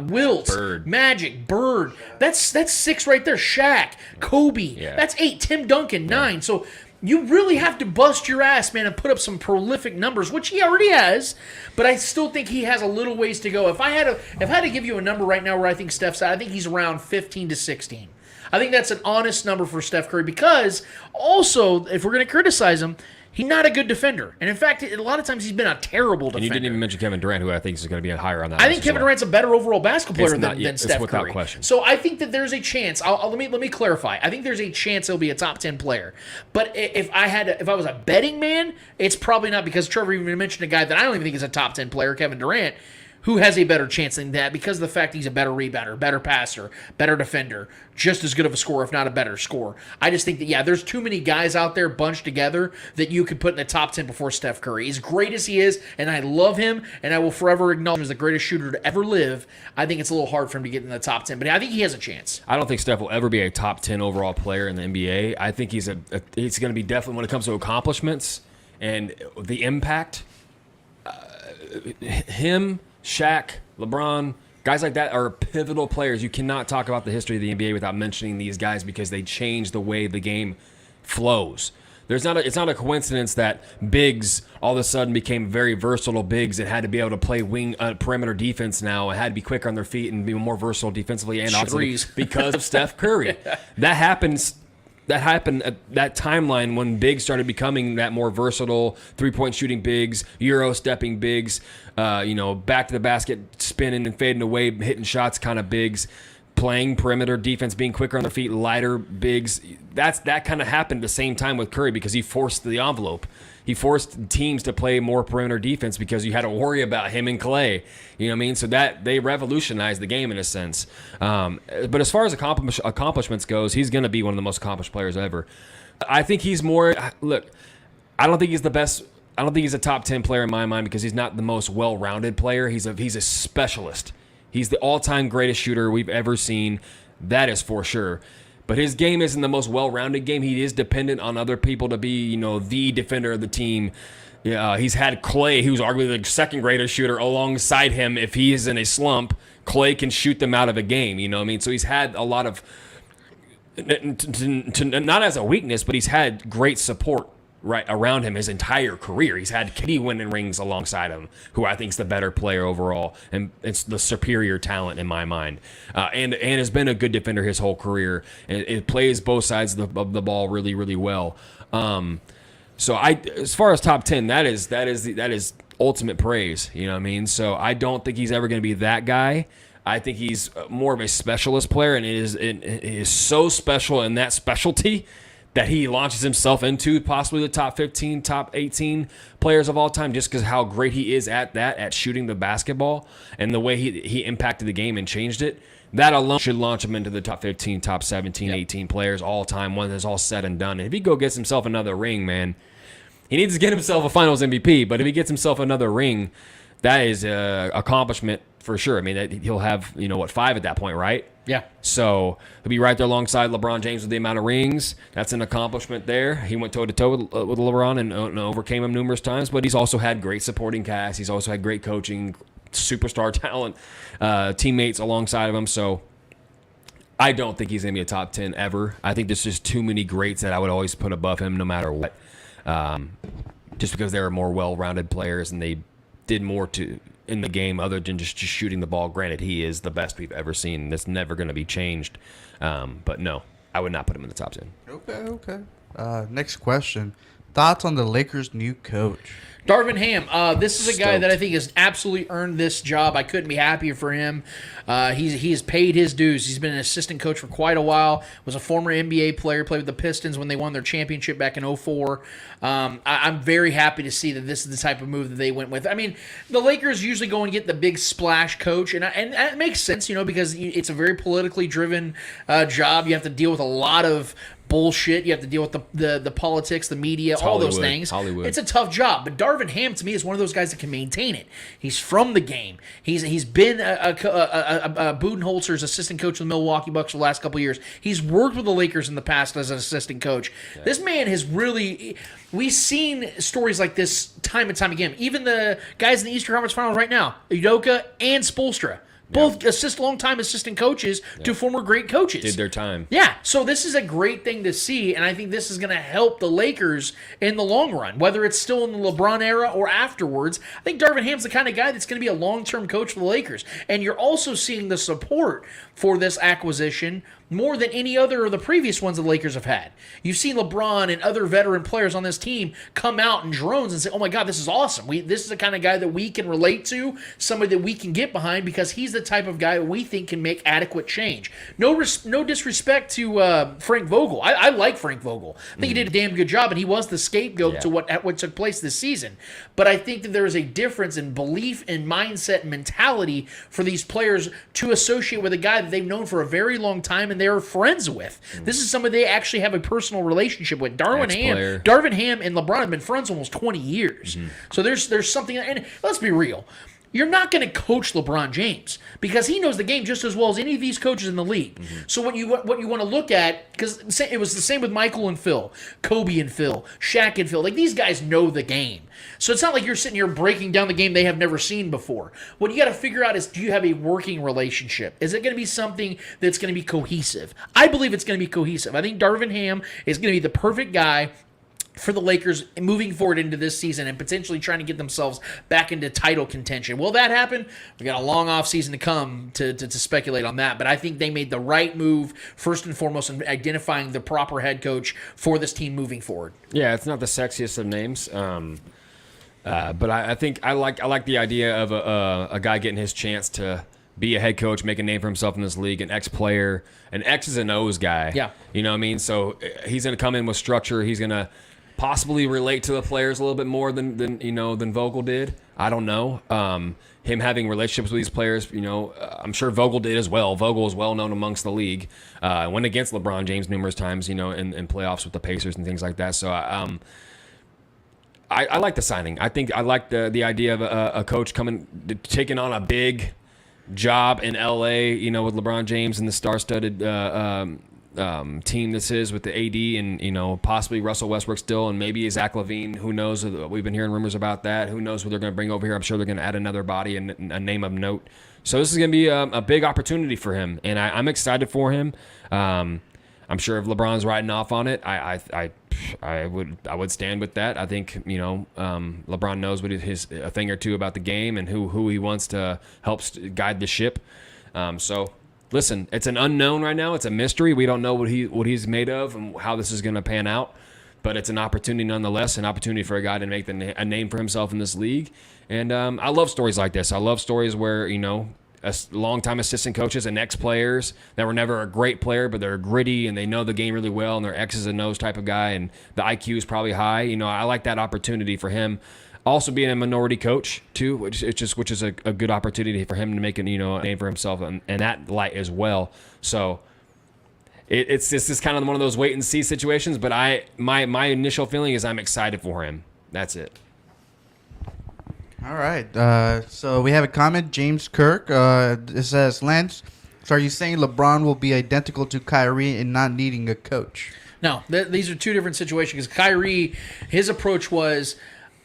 Wilt, Bird. Magic, Bird. That's 6 right there. Shaq, Kobe. That's 8. Tim Duncan, 9. So you really have to bust your ass, man, and put up some prolific numbers, which he already has. But I still think he has a little ways to go. If I had to give you a number right now where I think Steph's at, I think he's around 15 to 16. I think that's an honest number for Steph Curry because also, if we're going to criticize him, he's not a good defender. And in fact, a lot of times he's been a terrible defender. And you didn't even mention Kevin Durant, who I think is going to be higher on that. I think Kevin Durant's a better overall basketball player than Steph without Curry. Question. So I think that there's a chance. Let me clarify. I think there's a chance he'll be a top 10 player. But if I was a betting man, it's probably not because Trevor even mentioned a guy that I don't even think is a top 10 player, Kevin Durant, who has a better chance than that because of the fact he's a better rebounder, better passer, better defender, just as good of a scorer, if not a better scorer. I just think that, there's too many guys out there bunched together that you could put in the top 10 before Steph Curry. As great as he is, and I love him, and I will forever acknowledge him as the greatest shooter to ever live, I think it's a little hard for him to get in the top 10. But I think he has a chance. I don't think Steph will ever be a top 10 overall player in the NBA. I think he's going to be definitely, when it comes to accomplishments and the impact, him, Shaq, LeBron, guys like that are pivotal players. You cannot talk about the history of the NBA without mentioning these guys because they change the way the game flows. It's not a coincidence that bigs all of a sudden became very versatile bigs and had to be able to play wing perimeter defense now and had to be quicker on their feet and be more versatile defensively and offensively because of Steph Curry. That happened at that timeline when bigs started becoming that more versatile three-point shooting bigs, Euro stepping bigs, back to the basket, spinning and fading away, hitting shots kind of bigs, playing perimeter defense, being quicker on their feet, lighter bigs. That kind of happened at the same time with Curry because he forced the envelope. He forced teams to play more perimeter defense because you had to worry about him and Klay. You know what I mean? So that they revolutionized the game in a sense. But as far as accomplishments goes, he's going to be one of the most accomplished players ever. I think he's more – look, I don't think he's the best – I don't think he's a top 10 player in my mind because he's not the most well-rounded player. He's a specialist. He's the all-time greatest shooter we've ever seen. That is for sure. But his game isn't the most well-rounded game. He is dependent on other people to be, the defender of the team. He's had Klay, who's arguably the second greatest shooter, alongside him. If he is in a slump, Klay can shoot them out of a game. You know what I mean? So he's had a lot of, not as a weakness, but he's had great support right around him his entire career. He's had KD winning rings alongside him, who I think is the better player overall, and it's the superior talent in my mind, and has been a good defender his whole career. It plays both sides of the ball really, really well. So as far as top 10, that is ultimate praise. You know what I mean? So I don't think he's ever going to be that guy. I think he's more of a specialist player, and it is so special in that specialty that he launches himself into possibly the top 15, top 18 players of all time just because how great he is at shooting the basketball and the way he impacted the game and changed it. That alone should launch him into the top 15, top 17, 18 players all time when it's all said and done. And if he gets himself another ring, man, he needs to get himself a Finals MVP. But if he gets himself another ring, that is an accomplishment for sure. I mean, he'll have, 5 at that point, right? Yeah. So he'll be right there alongside LeBron James with the amount of rings. That's an accomplishment there. He went toe-to-toe with LeBron and overcame him numerous times, but he's also had great supporting cast. He's also had great coaching, superstar talent, teammates alongside of him. So I don't think he's going to be a top 10 ever. I think there's just too many greats that I would always put above him no matter what, just because they were more well-rounded players and they did more in the game other than just shooting the ball. Granted, he is the best we've ever seen. That's never going to be changed. But no, I would not put him in the top 10. Okay. Next question. Thoughts on the Lakers' new coach? Darvin Ham. This is a guy Stoked. that I think has absolutely earned this job. I couldn't be happier for him. He has paid his dues. He's been an assistant coach for quite a while. Was a former NBA player. Played with the Pistons when they won their championship back in 2004. I'm very happy to see that this is the type of move that they went with. I mean, the Lakers usually go and get the big splash coach, and it makes sense, because it's a very politically driven job. You have to deal with a lot of bullshit. You have to deal with the politics, the media, all those things. Hollywood. It's a tough job, but Darvin Ham to me is one of those guys that can maintain it. He's from the game. He's been Budenholzer's assistant coach of the Milwaukee Bucks for the last couple of years. He's worked with the Lakers in the past as an assistant coach. Yeah. This man has really. We've seen stories like this time and time again. Even the guys in the Eastern Conference Finals right now, Udoka and Spoelstra. Both long-time assistant coaches to former great coaches. Did their time. Yeah, so this is a great thing to see, and I think this is going to help the Lakers in the long run, whether it's still in the LeBron era or afterwards. I think Darvin Ham's the kind of guy that's going to be a long-term coach for the Lakers. And you're also seeing the support for this acquisition more than any other of the previous ones the Lakers have had. You've seen LeBron and other veteran players on this team come out in drones and say, oh my God, this is awesome. This is the kind of guy that we can relate to, somebody that we can get behind because he's the type of guy we think can make adequate change. No disrespect to Frank Vogel. I like Frank Vogel. I think he did a damn good job, and he was the scapegoat to what took place this season. But I think that there is a difference in belief and mindset and mentality for these players to associate with a guy that they've known for a very long time and they're friends with. This is somebody they actually have a personal relationship with. Darvin Ham and LeBron have been friends almost 20 years. So there's something, and let's be real. You're not going to coach LeBron James because he knows the game just as well as any of these coaches in the league. So what you want to look at, because it was the same with Michael and Phil, Kobe and Phil, Shaq and Phil. Like, these guys know the game. So it's not like you're sitting here breaking down the game they have never seen before. What you got to figure out is, do you have a working relationship? Is it going to be something that's going to be cohesive? I believe it's going to be cohesive. I think Darvin Ham is going to be the perfect guy for the Lakers moving forward into this season and potentially trying to get themselves back into title contention. Will that happen? We got a long off season to come to speculate on that, but I think they made the right move first and foremost in identifying the proper head coach for this team moving forward. Yeah, it's not the sexiest of names, but I think I like the idea of a guy getting his chance to be a head coach, make a name for himself in this league, an ex-player, an X's and O's guy. Yeah. You know what I mean? So he's going to come in with structure. He's going to possibly relate to the players a little bit more than Vogel did. I don't know. Him having relationships with these players, I'm sure Vogel did as well. Vogel is well known amongst the league. Went against LeBron James numerous times, in playoffs with the Pacers and things like that. So I like the signing. I think I like the idea of a coach taking on a big job in LA, with LeBron James and the star-studded team this is with the AD and possibly Russell Westbrook still, and maybe Zach LaVine. Who knows? We've been hearing rumors about that. Who knows what they're going to bring over here? I'm sure they're going to add another body and a name of note. So this is going to be a big opportunity for him, and I'm excited for him. I'm sure if LeBron's riding off on it, I would stand with that. I think LeBron knows a thing or two about the game and who he wants to help guide the ship. So. Listen, it's an unknown right now. It's a mystery. We don't know what he's made of and how this is going to pan out. But it's an opportunity nonetheless, an opportunity for a guy to make a name for himself in this league. And I love stories like this. I love stories where, longtime assistant coaches and ex-players that were never a great player, but they're gritty and they know the game really well and they're X's and O's type of guy and the IQ is probably high. I like that opportunity for him. Also being a minority coach too, which is a good opportunity for him to make a name for himself and that light as well. So it's just kind of one of those wait and see situations. But my initial feeling is I'm excited for him. That's it. All right. So we have a comment. James Kirk. It says, Lance, so are you saying LeBron will be identical to Kyrie in not needing a coach? No, these are two different situations. Because Kyrie, his approach was,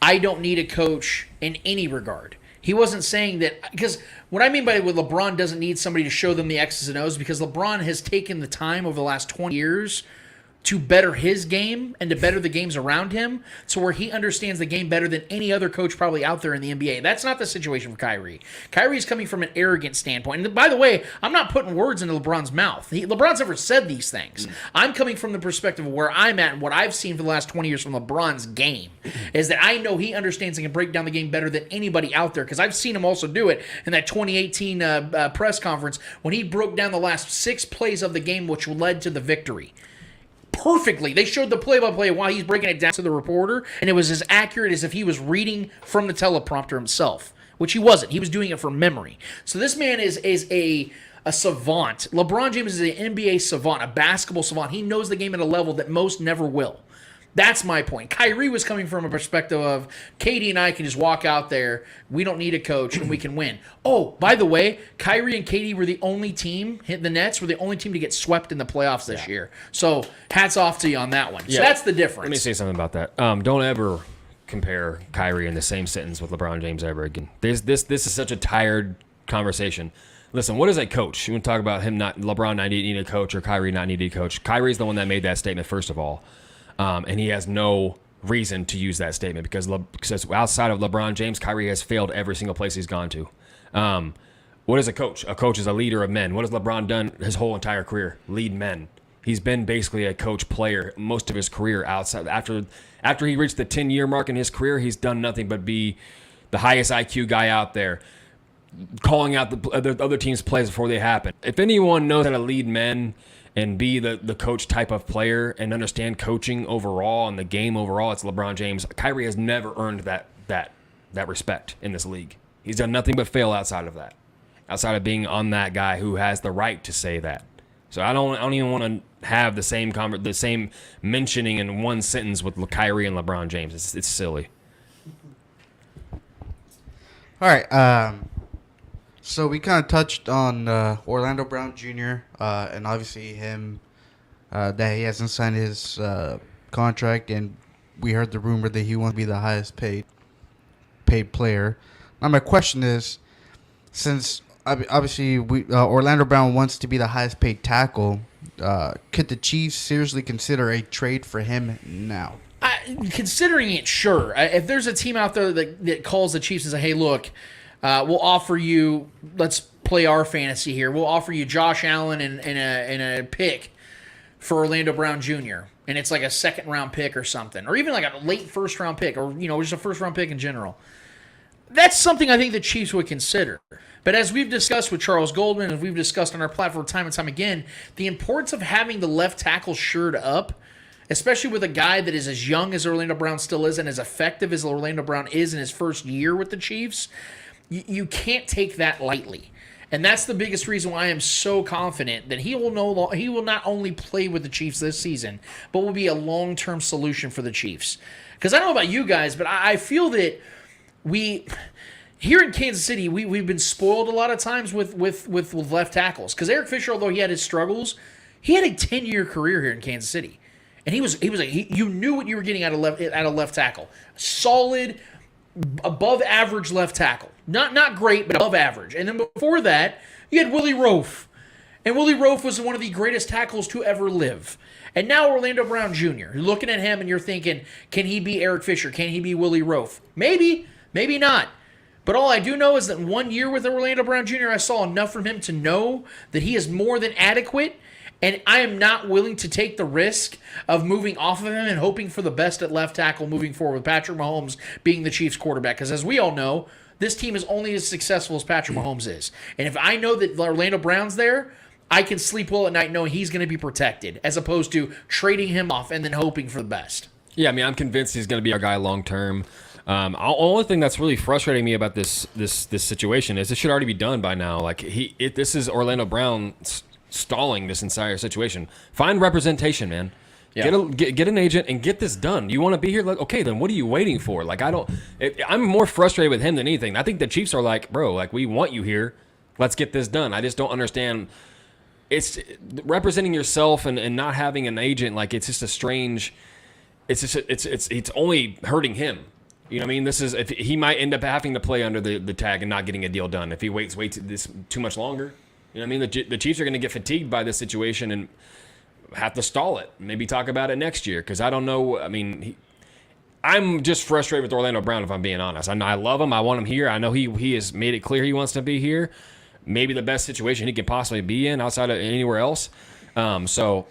I don't need a coach in any regard. He wasn't saying that, because what I mean by with LeBron doesn't need somebody to show them the X's and O's, because LeBron has taken the time over the last 20 years to better his game and to better the games around him, so where he understands the game better than any other coach probably out there in the NBA. That's not the situation for Kyrie. Kyrie is coming from an arrogant standpoint. And by the way, I'm not putting words into LeBron's mouth. LeBron's never said these things. I'm coming from the perspective of where I'm at and what I've seen for the last 20 years from LeBron's game, is that I know he understands and can break down the game better than anybody out there, because I've seen him also do it in that 2018 press conference when he broke down the last 6 plays of the game, which led to the victory. Perfectly. They showed the play-by-play while he's breaking it down to the reporter, and it was as accurate as if he was reading from the teleprompter himself, which he wasn't. He was doing it from memory. So this man is a savant. LeBron James is an NBA savant, a basketball savant. He knows the game at a level that most never will. That's my point. Kyrie was coming from a perspective of, Katie and I can just walk out there. We don't need a coach, and we can win. Oh, by the way, Kyrie and Katie were the only team, the Nets were the only team to get swept in the playoffs this year. So hats off to you on that one. So that's the difference. Let me say something about that. Don't ever compare Kyrie in the same sentence with LeBron James ever again. This is such a tired conversation. Listen, what is a coach? You want to talk about LeBron not needing a coach or Kyrie not needing a coach? Kyrie's the one that made that statement, first of all. And he has no reason to use that statement because outside of LeBron James, Kyrie has failed every single place he's gone to. What is a coach? A coach is a leader of men. What has LeBron done his whole entire career? Lead men. He's been basically a coach player most of his career outside. After he reached the 10-year mark in his career, he's done nothing but be the highest IQ guy out there, calling out the other team's plays before they happen. If anyone knows how to lead men and be the coach type of player and understand coaching overall and the game overall, it's LeBron James. Kyrie has never earned that respect in this league. He's done nothing but fail outside of that, outside of being on that guy who has the right to say that. So I don't even want to have the same mentioning in one sentence with Kyrie and LeBron James. It's silly. All right. So we kind of touched on Orlando Brown Jr. And obviously him that he hasn't signed his contract, and we heard the rumor that he wants to be the highest paid player. Now my question is, since obviously Orlando Brown wants to be the highest paid tackle, could the Chiefs seriously consider a trade for him now? Considering it, sure. If there's a team out there that calls the Chiefs and say, hey, look, we'll offer you, let's play our fantasy here. We'll offer you Josh Allen and a pick for Orlando Brown Jr. And it's like a second-round pick or something. Or even like a late first-round pick, or just a first-round pick in general. That's something I think the Chiefs would consider. But as we've discussed with Charles Goldman, and we've discussed on our platform time and time again, the importance of having the left tackle shored up, especially with a guy that is as young as Orlando Brown still is and as effective as Orlando Brown is in his first year with the Chiefs, you can't take that lightly. And that's the biggest reason why I am so confident that he will not only play with the Chiefs this season, but will be a long-term solution for the Chiefs. Because I don't know about you guys, but I feel that here in Kansas City, we've been spoiled a lot of times with left tackles. Because Eric Fisher, although he had his struggles, he had a 10-year career here in Kansas City. And you knew what you were getting out of left tackle. Solid, above average left tackle. Not great, but above average. And then before that, you had Willie Roaf. And Willie Roaf was one of the greatest tackles to ever live. And now Orlando Brown Jr. You're looking at him and you're thinking, can he be Eric Fisher? Can he be Willie Roaf? Maybe, maybe not. But all I do know is that 1 year with Orlando Brown Jr., I saw enough from him to know that he is more than adequate. And I am not willing to take the risk of moving off of him and hoping for the best at left tackle moving forward with Patrick Mahomes being the Chiefs quarterback. Because as we all know, this team is only as successful as Patrick Mahomes is. And if I know that Orlando Brown's there, I can sleep well at night knowing he's going to be protected, as opposed to trading him off and then hoping for the best. Yeah, I mean, I'm convinced he's going to be our guy long term. The only thing that's really frustrating me about this situation is it should already be done by now. Like this is Orlando Brown stalling this entire situation. Find representation, man. Yeah. Get an agent and get this done. You want to be here? Like, okay, then what are you waiting for? Like, I'm more frustrated with him than anything. I think the Chiefs are like, bro, like, we want you here. Let's get this done. I just don't understand. It's representing yourself and not having an agent. Like, it's just a strange. It's only hurting him. You know what I mean? If he might end up having to play under the tag and not getting a deal done if he waits this too much longer. You know what I mean? The Chiefs are going to get fatigued by this situation and have to stall it. Maybe talk about it next year because I don't know. I mean, I'm just frustrated with Orlando Brown if I'm being honest. I love him. I want him here. I know he has made it clear he wants to be here. Maybe the best situation he can possibly be in outside of anywhere else. So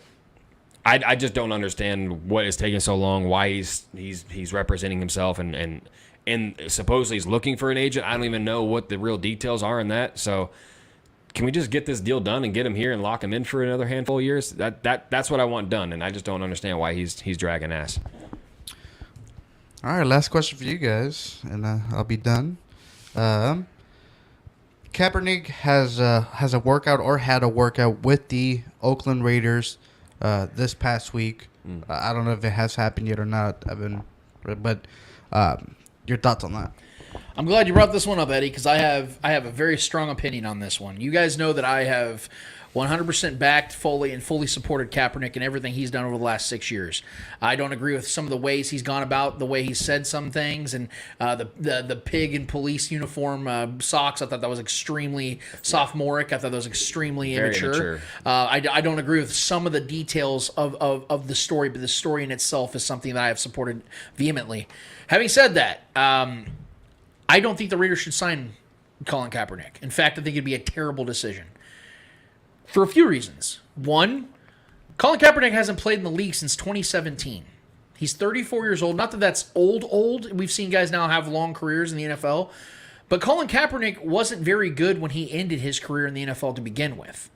I just don't understand what is taking so long. Why he's representing himself and supposedly he's looking for an agent. I don't even know what the real details are in that. So can we just get this deal done and get him here and lock him in for another handful of years? That's what I want done, and I just don't understand why he's dragging ass. All right, last question for you guys, and I'll be done. Kaepernick has a workout or had a workout with the Oakland Raiders this past week. I don't know if it has happened yet or not, Evan, but your thoughts on that? I'm glad you brought this one up, Eddie, because I have a very strong opinion on this one. You guys know that I have 100% backed fully and fully supported Kaepernick and everything he's done over the last 6 years. I don't agree with some of the ways he's gone about, the way he said some things, and the pig in police uniform socks. I thought that was extremely sophomoric. I thought that was extremely immature. I don't agree with some of the details of the story, but the story in itself is something that I have supported vehemently. Having said that, I don't think the Raiders should sign Colin Kaepernick. In fact, I think it'd be a terrible decision. For a few reasons. One, Colin Kaepernick hasn't played in the league since 2017. He's 34 years old. Not that that's old. We've seen guys now have long careers in the NFL. But Colin Kaepernick wasn't very good when he ended his career in the NFL to begin with.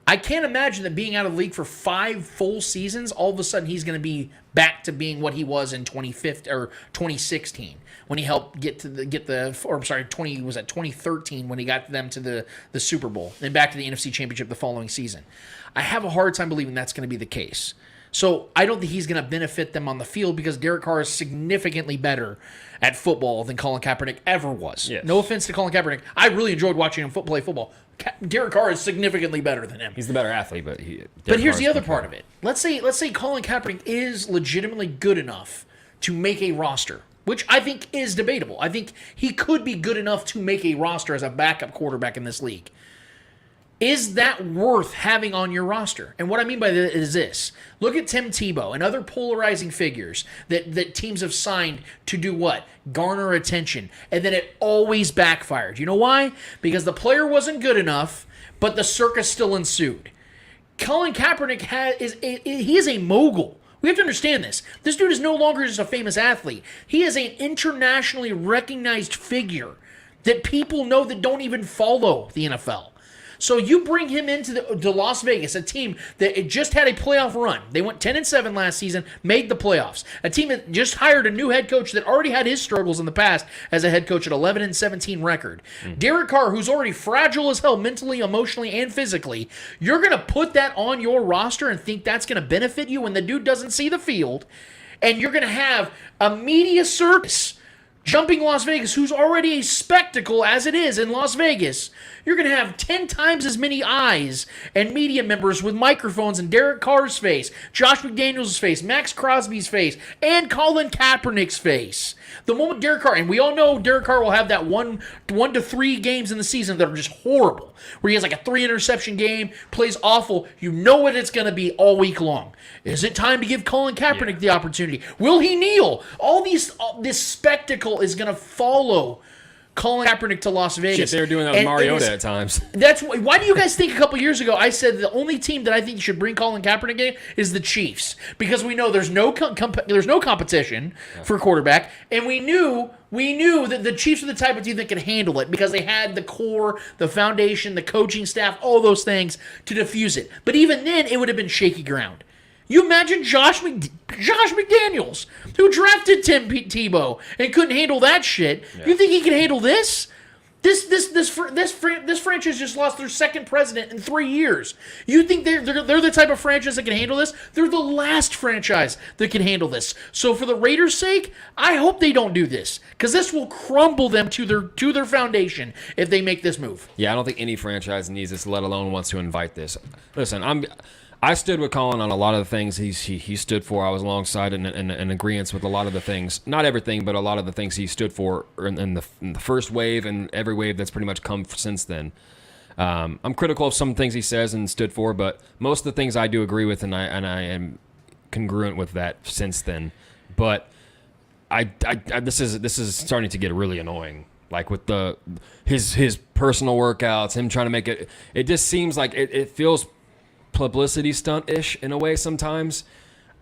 I can't imagine that being out of the league for 5 full seasons, all of a sudden he's going to be back to being what he was in 2016 when he helped get 2013 when he got them to the Super Bowl and back to the NFC Championship the following season. I have a hard time believing that's going to be the case. So I don't think he's going to benefit them on the field because Derek Carr is significantly better at football than Colin Kaepernick ever was. Yes. No offense to Colin Kaepernick. I really enjoyed watching him play football. Derek Carr is significantly better than him. He's the better athlete, but here's the other part of it. Let's say Colin Kaepernick is legitimately good enough to make a roster, which I think is debatable. I think he could be good enough to make a roster as a backup quarterback in this league. Is that worth having on your roster? And what I mean by that is this. Look at Tim Tebow and other polarizing figures that teams have signed to do what? Garner attention. And then it always backfired. You know why? Because the player wasn't good enough, but the circus still ensued. Colin Kaepernick he is a mogul. We have to understand this. This dude is no longer just a famous athlete. He is an internationally recognized figure that people know that don't even follow the NFL. So you bring him into Las Vegas, a team that just had a playoff run. They went 10-7 last season, made the playoffs. A team that just hired a new head coach that already had his struggles in the past as a head coach at 11-17 record. Derek Carr, who's already fragile as hell mentally, emotionally, and physically. You're going to put that on your roster and think that's going to benefit you when the dude doesn't see the field. And you're going to have a media circus jumping Las Vegas, who's already a spectacle as it is in Las Vegas. You're going to have 10 times as many eyes and media members with microphones in Derek Carr's face, Josh McDaniels' face, Max Crosby's face, and Colin Kaepernick's face. The moment Derek Carr, and we all know Derek Carr will have that one to 3 games in the season that are just horrible, where he has like a 3-interception game, plays awful. You know what it's going to be all week long. Is it time to give Colin Kaepernick the opportunity? Will he kneel? This spectacle is going to follow Colin Kaepernick to Las Vegas. Shit, they were doing that with Mariota at times. That's why do you guys think a couple years ago I said the only team that I think should bring Colin Kaepernick in is the Chiefs, because we know there's no competition for quarterback, and we knew that the Chiefs are the type of team that can handle it because they had the core, the foundation, the coaching staff, all those things to diffuse it. But even then, it would have been shaky ground. You imagine Josh McDaniels, who drafted Tim Tebow and couldn't handle that shit. Yeah. You think he can handle this? This franchise just lost their second president in 3 years. You think they're the type of franchise that can handle this? They're the last franchise that can handle this. So for the Raiders' sake, I hope they don't do this, because this will crumble them to their foundation if they make this move. Yeah, I don't think any franchise needs this, let alone wants to invite this. Listen, I stood with Colin on a lot of the things he stood for. I was alongside in agreement with a lot of the things, not everything, but a lot of the things he stood for in the first wave and every wave that's pretty much come since then. I'm critical of some things he says and stood for, but most of the things I do agree with, and I am congruent with that since then. But this is starting to get really annoying. Like with his personal workouts, him trying to make it. It just seems like it feels publicity stunt-ish in a way sometimes.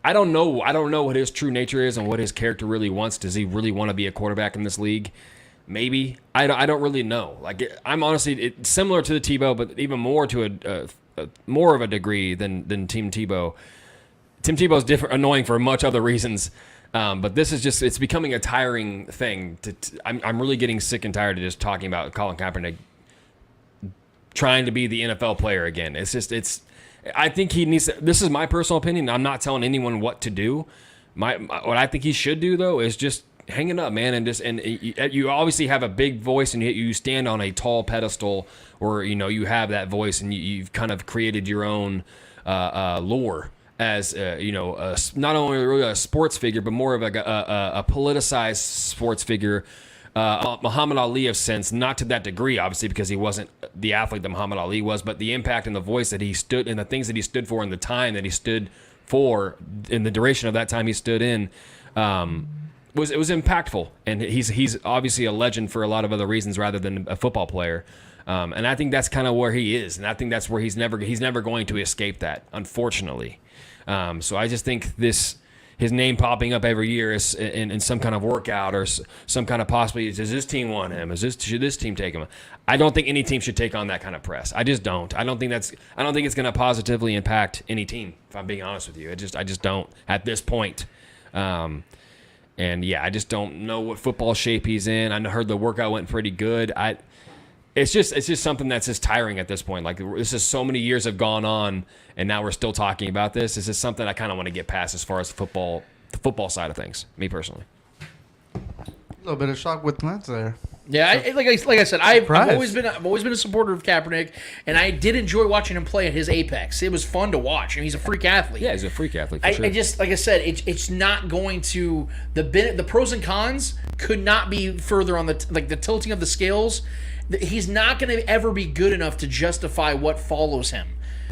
I don't know what his true nature is and what his character really wants. Does he really want to be a quarterback in this league? Maybe. I don't really know. Like, I'm honestly similar to the Tebow, but even more to a more of a degree than Tim Tebow. Tim Tebow's different, annoying for much other reasons. But this is just, it's becoming a tiring thing. I'm really getting sick and tired of just talking about Colin Kaepernick trying to be the NFL player again. I think he needs to, this is my personal opinion. I'm not telling anyone what to do. What I think he should do, though, is just hang it up, man, and you obviously have a big voice and you stand on a tall pedestal, or you have that voice and you've kind of created your own lore as not only really a sports figure, but more of a politicized sports figure. Muhammad Ali of sense, not to that degree, obviously, because he wasn't the athlete that Muhammad Ali was, but the impact and the voice that he stood and the things that he stood for and the time that he stood for in the duration of that time he stood in was impactful. And he's obviously a legend for a lot of other reasons rather than a football player. And I think that's kind of where he is, and I think that's where he's never going to escape that, unfortunately. So I just think his name popping up every year is in some kind of workout or some kind of possibly, does this team want him? Should this team take him? I don't think any team should take on that kind of press. I just don't. I don't think it's going to positively impact any team, if I'm being honest with you. I just don't at this point. And yeah, I just don't know what football shape he's in. I heard the workout went pretty good. It's just something that's just tiring at this point. Like, this is so many years have gone on, and now we're still talking about this. This is something I kind of want to get past as far as the football side of things. Me personally. A little bit of shock with Lance there. Yeah, like I said, I've always been a supporter of Kaepernick, and I did enjoy watching him play at his apex. It was fun to watch. I mean, he's a freak athlete. Yeah, he's a freak athlete. For sure. I just, like I said, it's not going to the pros and cons could not be further on the tilting of the scales. He's not going to ever be good enough to justify what follows him,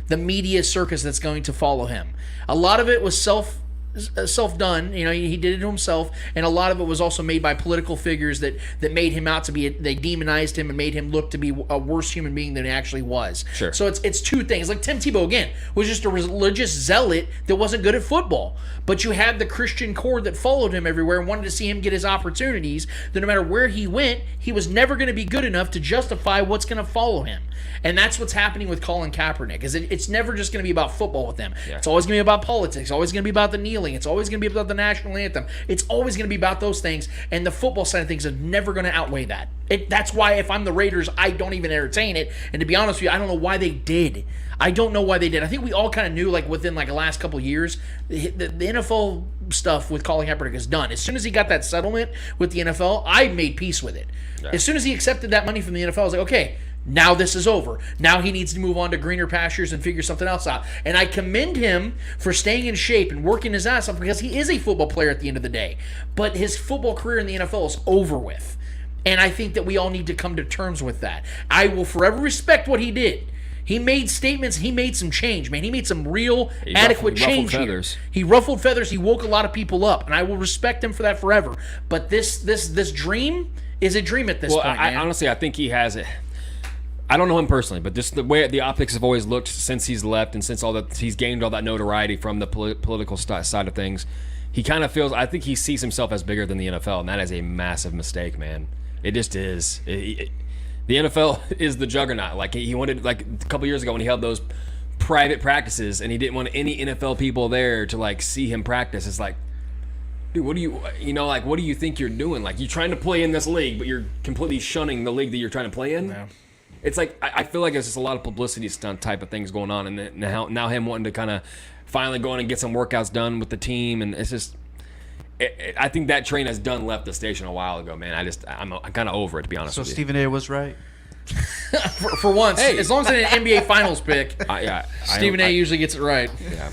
the media circus that's going to follow him. A lot of it was self-done, he did it to himself, and a lot of it was also made by political figures that made him out to be, they demonized him and made him look to be a worse human being than he actually was. Sure. So it's two things. Like Tim Tebow, again, was just a religious zealot that wasn't good at football, but you had the Christian core that followed him everywhere and wanted to see him get his opportunities, that no matter where he went, he was never going to be good enough to justify what's going to follow him. And that's what's happening with Colin Kaepernick, is it's never just going to be about football with him. Yeah. It's always going to be about politics. It's always going to be about the kneeling. It's always going to be about the national anthem. It's always going to be about those things, and the football side of things is never going to outweigh that. That's why if I'm the Raiders, I don't even entertain it. And to be honest with you, I don't know why they did. I don't know why they did. I think we all kind of knew, within the last couple of years, the NFL stuff with Colin Kaepernick is done. As soon as he got that settlement with the NFL, I made peace with it. Yeah. As soon as he accepted that money from the NFL, I was like, okay, now this is over. Now he needs to move on to greener pastures and figure something else out. And I commend him for staying in shape and working his ass off, because he is a football player at the end of the day. But his football career in the NFL is over with. And I think that we all need to come to terms with that. I will forever respect what he did. He made statements. He made some change, man. He made some real adequate change here. He ruffled feathers. He woke a lot of people up, and I will respect him for that forever. But this dream is a dream at this point, man. Honestly, I think he has it. I don't know him personally, but just the way the optics have always looked since he's left and since he's gained all that notoriety from the political side of things, he kind of feels, I think he sees himself as bigger than the NFL, and that is a massive mistake, man. It just is. The NFL is the juggernaut. He wanted, a couple years ago when he held those private practices and he didn't want any NFL people there to see him practice. It's Dude, what do you think you're doing? Like, you're trying to play in this league, but you're completely shunning the league that you're trying to play in? Yeah. It's like, I feel like it's just a lot of publicity stunt type of things going on, and then now him wanting to kind of finally go in and get some workouts done with the team, and it's just, I think that train has left the station a while ago, man. I'm kind of over it, to be honest with you. So Stephen A. was right? for once, as long as it's an NBA Finals pick, Stephen A. usually gets it right. Yeah.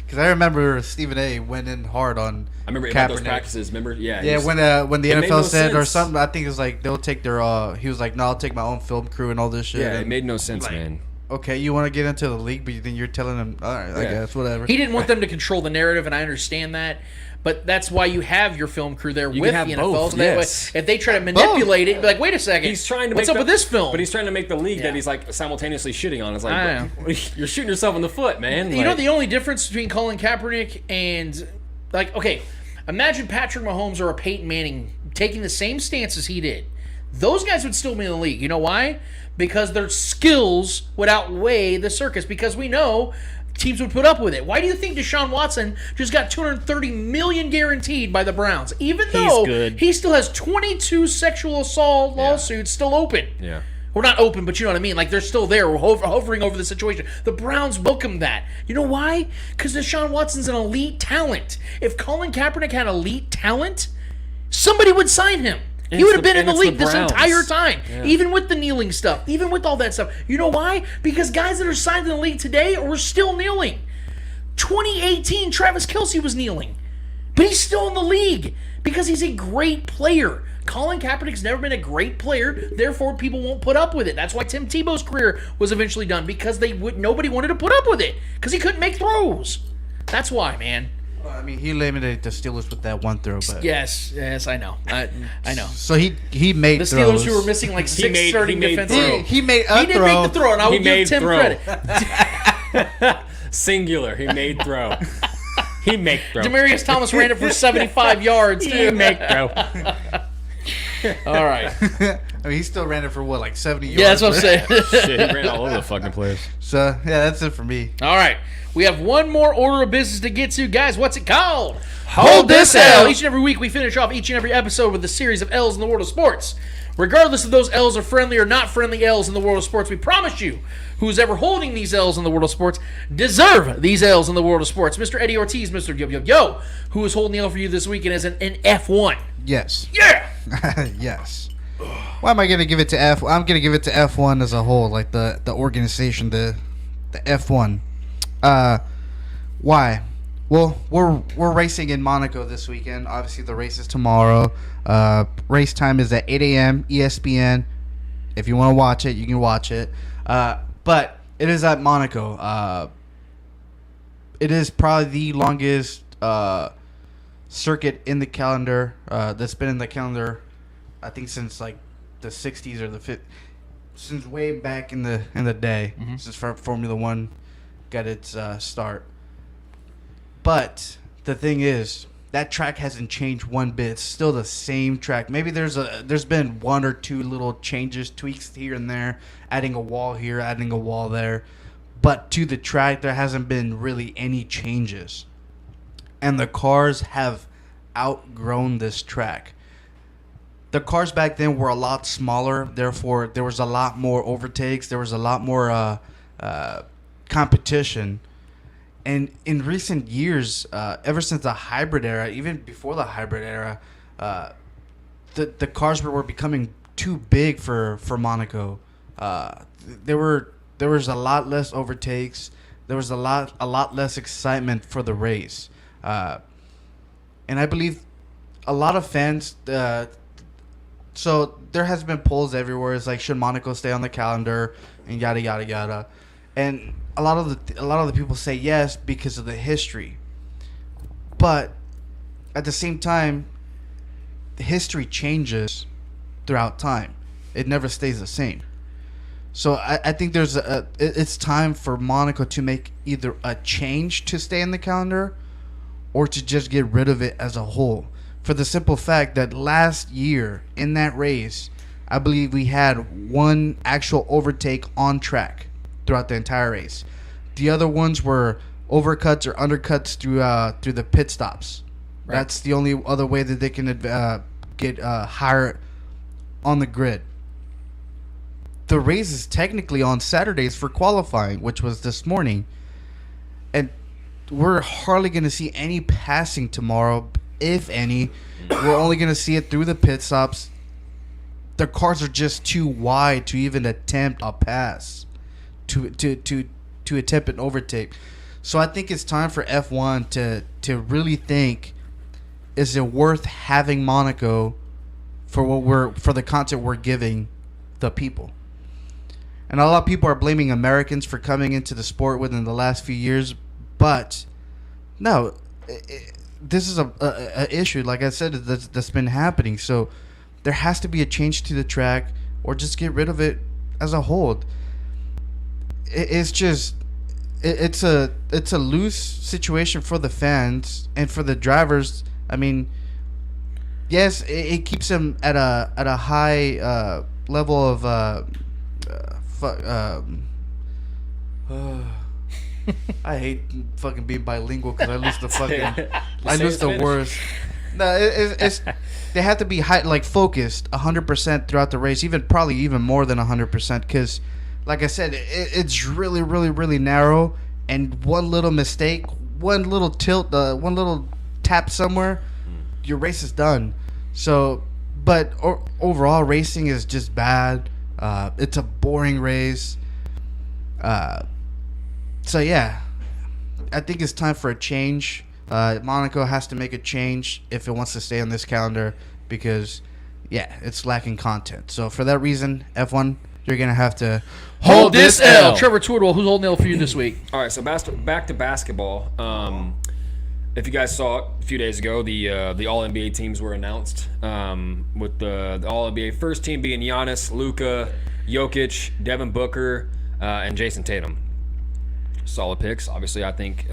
Because I remember Stephen A. went in hard on. I remember Kaepernick. those practices. Remember? Yeah. Yeah, when the NFL said or sense. something, I think it was like they'll take their. He was like, "No, I'll take my own film crew and all this shit." Yeah, and it made no sense, man. Okay, you want to get into the league, but then you're telling them, all right, I guess, whatever. He didn't want them to control the narrative, and I understand that. But that's why you have your film crew there with the NFL. Both, so that way, if they try to manipulate it, be like, wait a second, he's trying to what's up with this film? But he's trying to make the league that he's like simultaneously shitting on. It's like, you're shooting yourself in the foot, man. You know the only difference between Colin Kaepernick and, like, okay, imagine Patrick Mahomes or a Peyton Manning taking the same stance as he did. Those guys would still be in the league. You know why? Because their skills would outweigh the circus. Because we know teams would put up with it. Why do you think Deshaun Watson just got $230 million guaranteed by the Browns, even though he still has 22 sexual assault lawsuits still open? Yeah. Well, not open, but you know what I mean. Like, they're still there. We're hovering over the situation. The Browns welcome that. You know why? Because Deshaun Watson's an elite talent. If Colin Kaepernick had elite talent, somebody would sign him. He would have been in the league this entire time, even with the kneeling stuff, even with all that stuff. You know why? Because guys that are signed in the league today are still kneeling. 2018, Travis Kelce was kneeling, but he's still in the league because he's a great player. Colin Kaepernick's never been a great player, therefore people won't put up with it. That's why Tim Tebow's career was eventually done, because nobody wanted to put up with it because he couldn't make throws. That's why, man. Well, I mean, he eliminated the Steelers with that one throw, but yes, I know, I know. So he made the Steelers throws. Who were missing like six starting defensive. He made a He did throw. make the throw, and I will give Tim credit. Singular. He made throw. He make throw. Demaryius Thomas ran it for 75 yards. He make throw. All right. I mean, he still ran it for what, like 70 yards? Yeah, that's what I'm saying. Shit, he ran all over the fucking place. So yeah, that's it for me. All right. We have one more order of business to get to. Guys, what's it called? Hold this L. Each and every week we finish off each and every episode with a series of L's in the world of sports. Regardless if those L's are friendly or not friendly L's in the world of sports, we promise you, who's ever holding these L's in the world of sports, deserve these L's in the world of sports. Mr. Eddie Ortiz, Mr. Yo, who is holding the L for you this week and is an F1. Yes. Yeah! Yes. Why am I going to give it to F? I'm going to give it to F1 as a whole, like the organization, the F1. Why? Well, we're racing in Monaco this weekend. Obviously, the race is tomorrow. Race time is at 8 a.m. ESPN. If you want to watch it, you can watch it. But it is at Monaco. It is probably the longest circuit in the calendar that's been in the calendar, I think, since like the 60s or the 50s, since way back in the day, since Formula One got its start. But the thing is, that track hasn't changed one bit. It's still the same track. Maybe there's been one or two little changes, tweaks here and there, adding a wall here, adding a wall there. But to the track, there hasn't been really any changes. And the cars have outgrown this track. The cars back then were a lot smaller. Therefore, there was a lot more overtakes. There was a lot more competition. And in recent years, ever since the hybrid era, even before the hybrid era, the cars were becoming too big for Monaco. There was a lot less overtakes. There was a lot less excitement for the race. And I believe a lot of fans. So there has been polls everywhere. It's like, should Monaco stay on the calendar, and yada yada yada. And a lot of the people say yes because of the history. But at the same time, history changes throughout time. It never stays the same. So I think it's time for Monaco to make either a change to stay in the calendar or to just get rid of it as a whole. For the simple fact that last year in that race, I believe we had one actual overtake on track throughout the entire race. The other ones were overcuts or undercuts through the pit stops. Right. That's the only other way that they can get higher on the grid. The race is technically on Saturdays for qualifying, which was this morning. And we're hardly going to see any passing tomorrow, if any. We're only going to see it through the pit stops. The cars are just too wide to even attempt a pass, to attempt an overtake. So I think it's time for F1 to really think, is it worth having Monaco for the content we're giving the people? And a lot of people are blaming Americans for coming into the sport within the last few years, but no, this is a issue, like I said, that's been happening. So there has to be a change to the track, or just get rid of it as a whole. It's a loose situation for the fans and for the drivers. I mean, yes, it keeps them at a high level of I hate fucking being bilingual because I lose the fucking I lose the words. No, it's they have to be focused 100% throughout the race, probably even more than 100%, because like I said, it's really, really, really narrow, and one little mistake, one little tilt, one little tap somewhere, your race is done. So, but overall, racing is just bad. It's a boring race. So yeah, I think it's time for a change. Monaco has to make a change if it wants to stay on this calendar, because yeah, it's lacking content. So for that reason, F1, you're gonna have to hold this L. Trevor Twidwell, who's holding L for you this week? All right, so back to basketball. If you guys saw it a few days ago, the All NBA teams were announced, with the All NBA first team being Giannis, Luka, Jokic, Devin Booker, and Jason Tatum. Solid picks. Obviously, I think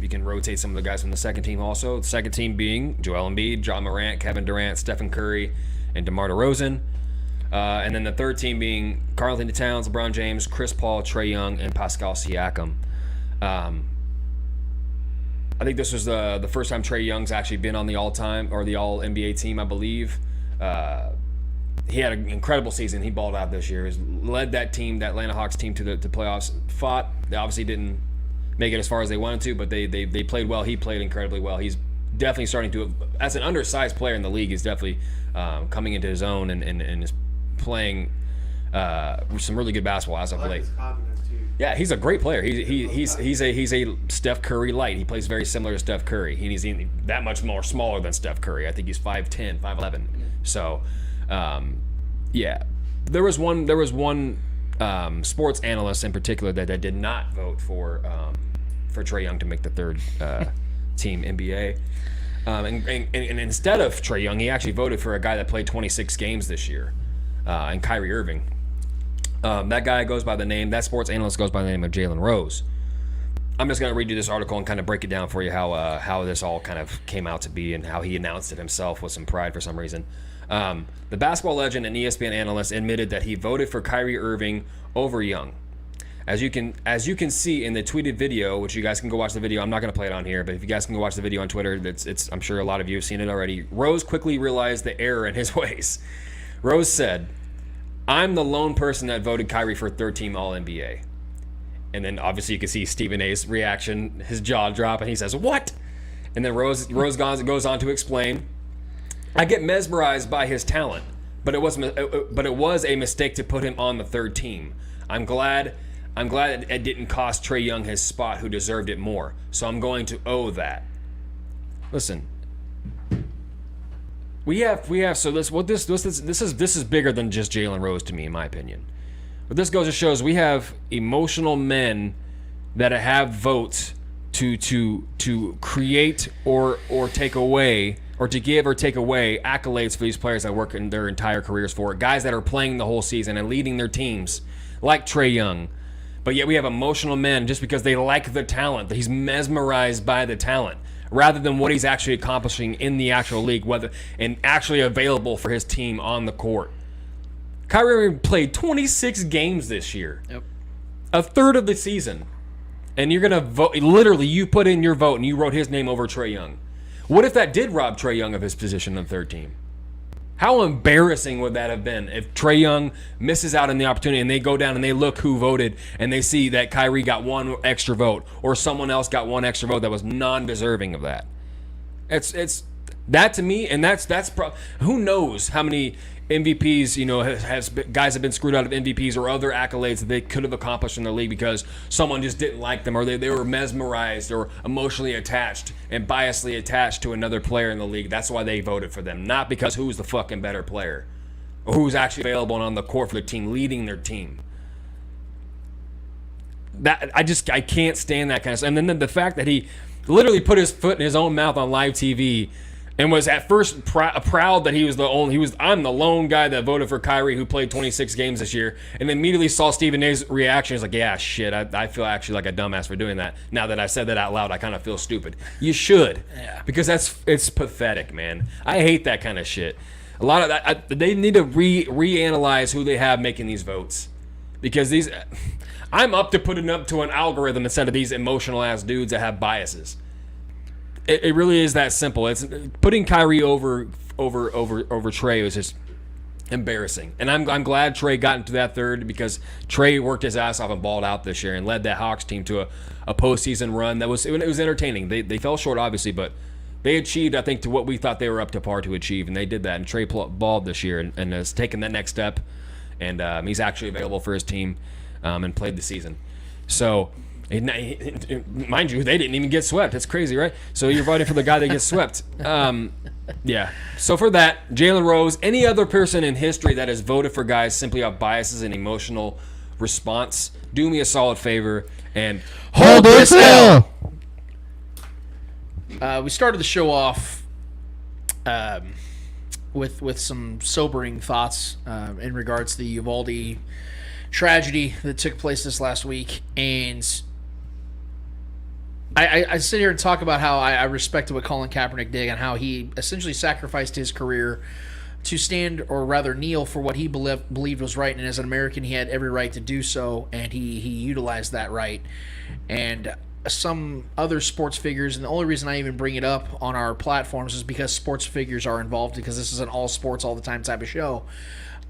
you can rotate some of the guys from the second team also. The second team being Joel Embiid, John Morant, Kevin Durant, Stephen Curry, and DeMar DeRozan. And then the third team being Karl Anthony Towns, LeBron James, Chris Paul, Trae Young, and Pascal Siakam. I think this was the first time Trae Young's actually been on the all-time or the All-NBA team, I believe. He had an incredible season. He balled out this year. He's led that team, that Atlanta Hawks team, to the playoffs. They obviously didn't make it as far as they wanted to, but they played well. He played incredibly well. He's definitely starting to, as an undersized player in the league, he's definitely coming into his own and is playing some really good basketball as of late. Yeah, he's a great player. He's a Steph Curry light. He plays very similar to Steph Curry. He's that much more smaller than Steph Curry. I think he's 5'10", 5'11". So, yeah, there was one sports analyst in particular that did not vote for Trae Young to make the third team NBA. And instead of Trae Young, he actually voted for a guy that played 26 games this year, and Kyrie Irving. That sports analyst goes by the name of Jalen Rose. I'm just going to read you this article and kind of break it down for you how this all kind of came out to be and how he announced it himself with some pride for some reason. The basketball legend and ESPN analyst admitted that he voted for Kyrie Irving over Young. As you can see in the tweeted video, which you guys can go watch the video. I'm not going to play it on here, but if you guys can go watch the video on Twitter, I'm sure a lot of you have seen it already. Rose quickly realized the error in his ways. Rose said, "I'm the lone person that voted Kyrie for third team All-NBA." And then obviously you can see Stephen A's reaction, his jaw drop, and he says, "What?" And then Rose goes on to explain, "I get mesmerized by his talent, but it was a mistake to put him on the third team. I'm glad it didn't cost Trae Young his spot, who deserved it more. So I'm going to owe that." Listen, we have so this is bigger than just Jalen Rose to me, in my opinion. But this goes to shows we have emotional men that have votes to create or take away, or to give or take away accolades for these players that work in their entire careers for it. Guys that are playing the whole season and leading their teams, like Trae Young. But yet we have emotional men just because they like the talent, that he's mesmerized by the talent, rather than what he's actually accomplishing in the actual league, and actually available for his team on the court. Kyrie Irving played 26 games this year. Yep. A third of the season. And you're going to vote, literally, you put in your vote and you wrote his name over Trae Young. What if that did rob Trae Young of his position on the third team? How embarrassing would that have been if Trae Young misses out on the opportunity and they go down and they look who voted and they see that Kyrie got one extra vote or someone else got one extra vote that was non-deserving of that? It's that to me, and who knows how many MVPs, guys have been screwed out of MVPs or other accolades that they could have accomplished in the league because someone just didn't like them or they were mesmerized or emotionally attached and biasly attached to another player in the league. That's why they voted for them, not because who's the fucking better player or who's actually available and on the court for the team, leading their team. I can't stand that kind of stuff. And then the fact that he literally put his foot in his own mouth on live TV and was at first proud that I'm the lone guy that voted for Kyrie who played 26 games this year, and then immediately saw Stephen A's reaction. He's like, yeah, shit, I feel actually like a dumbass for doing that. Now that I said that out loud, I kind of feel stupid. You should. Yeah. Because it's pathetic, man. I hate that kind of shit. A lot of that, they need to reanalyze who they have making these votes. Because I'm up to putting up to an algorithm instead of these emotional ass dudes that have biases. It really is that simple. It's putting Kyrie over Trae was just embarrassing. And I'm glad Trae got into that third because Trae worked his ass off and balled out this year and led that Hawks team to a postseason run that was entertaining. They fell short obviously, but they achieved, I think, to what we thought they were up to par to achieve, and they did that. And Trae balled this year and has taken that next step, and he's actually available for his team and played the season. So. Mind you, they didn't even get swept. It's crazy, right? So you're voting for the guy that gets swept. Yeah. So for that, Jalen Rose, any other person in history that has voted for guys simply off biases and emotional response, do me a solid favor and hold this L. We started the show off with some sobering thoughts in regards to the Uvalde tragedy that took place this last week, and I sit here and talk about how I respected what Colin Kaepernick did and how he essentially sacrificed his career to stand, or rather kneel, for what he believed was right. And as an American, he had every right to do so, and he utilized that right. And some other sports figures, and the only reason I even bring it up on our platforms is because sports figures are involved, because this is an all sports all the time type of show.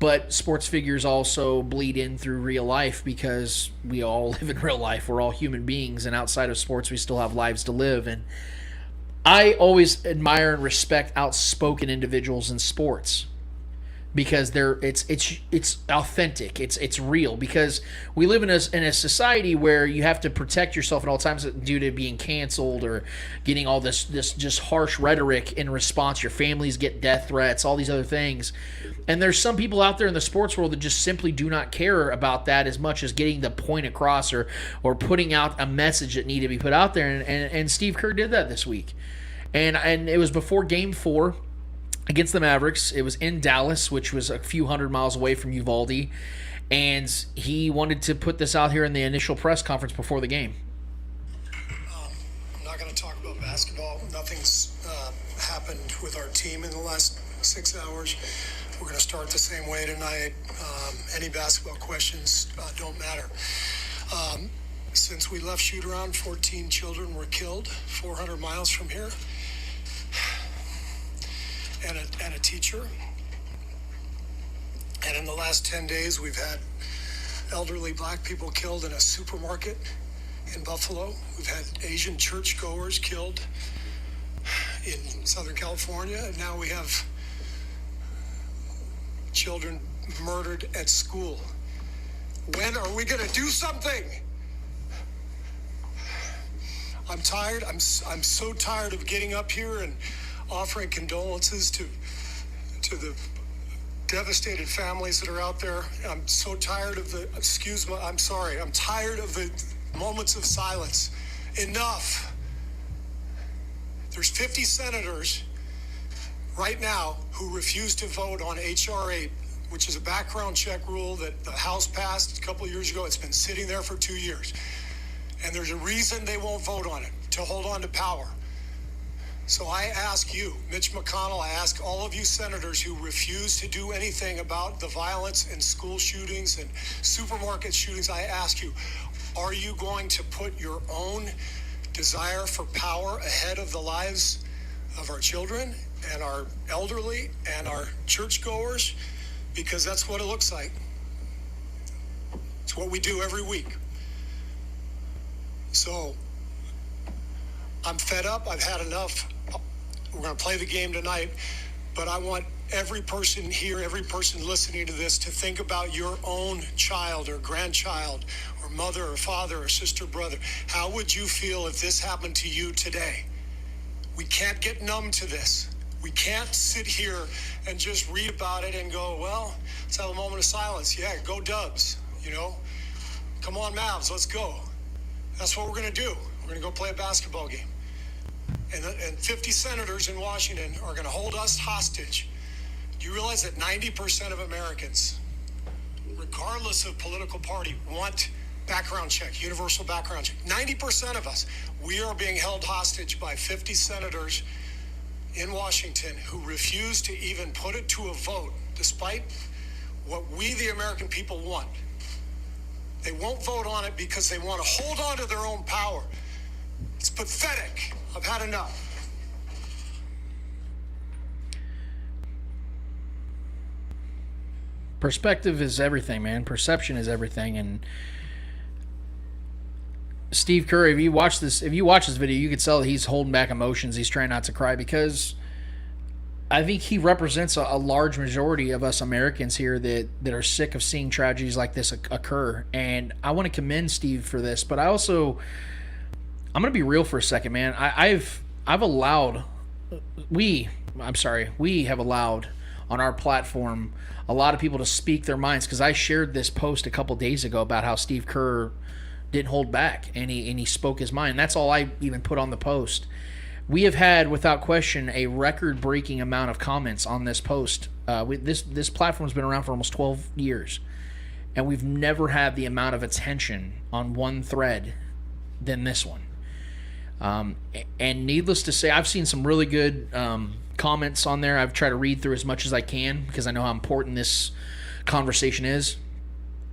But sports figures also bleed in through real life, because we all live in real life. We're all human beings, and outside of sports, we still have lives to live. And I always admire and respect outspoken individuals in sports, because it's authentic, it's real. Because we live in a society where you have to protect yourself at all times due to being canceled or getting all this just harsh rhetoric in response. Your families get death threats, all these other things. And there's some people out there in the sports world that just simply do not care about that as much as getting the point across or putting out a message that needed to be put out there. And Steve Kerr did that this week. And it was before Game 4 against the Mavericks. It was in Dallas, which was a few hundred miles away from Uvalde. And he wanted to put this out here in the initial press conference before the game. I'm not going to talk about basketball. Nothing's happened with our team in the last 6 hours. We're going to start the same way tonight. Any basketball questions don't matter. Since we left shoot-around, 14 children were killed 400 miles from here. And a teacher. And in the last 10 days, we've had elderly black people killed in a supermarket in Buffalo. We've had Asian churchgoers killed in Southern California. And now we have children murdered at school. When are we going to do something? I'm tired. I'm so tired of getting up here and offering condolences to the devastated families that are out there. I'm so tired of I'm tired of the moments of silence. Enough. There's 50 senators right now who refuse to vote on H.R. 8, which is a background check rule that the House passed a couple of years ago. It's been sitting there for 2 years. And there's a reason they won't vote on it, to hold on to power. So I ask you, Mitch McConnell, I ask all of you senators who refuse to do anything about the violence and school shootings and supermarket shootings, I ask you, are you going to put your own desire for power ahead of the lives of our children and our elderly and our churchgoers, because that's what it looks like. It's what we do every week. So I'm fed up. I've had enough. We're going to play the game tonight, but I want every person here, every person listening to this, to think about your own child or grandchild or mother or father or sister, brother. How would you feel if this happened to you today? We can't get numb to this. We can't sit here and just read about it and go, well, let's have a moment of silence. Yeah, go Dubs, you know. Come on, Mavs, let's go. That's what we're going to do. We're going to go play a basketball game. And 50 senators in Washington are going to hold us hostage. Do you realize that 90% of Americans, regardless of political party, want background check, universal background check? 90% of us, we are being held hostage by 50 senators in Washington who refuse to even put it to a vote, despite what we, the American people, want. They won't vote on it because they want to hold on to their own power. It's pathetic. I've had enough. Perspective is everything, man. Perception is everything. And Steve Kerr, if you watch this video, you could tell that he's holding back emotions. He's trying not to cry because I think he represents a large majority of us Americans here that are sick of seeing tragedies like this occur. And I want to commend Steve for this, but I'm going to be real for a second, man. We have allowed on our platform a lot of people to speak their minds, because I shared this post a couple days ago about how Steve Kerr didn't hold back and he spoke his mind. That's all I even put on the post. We have had, without question, a record-breaking amount of comments on this post. This platform's been around for almost 12 years, and we've never had the amount of attention on one thread than this one. And needless to say, I've seen some really good comments on there. I've tried to read through as much as I can because I know how important this conversation is.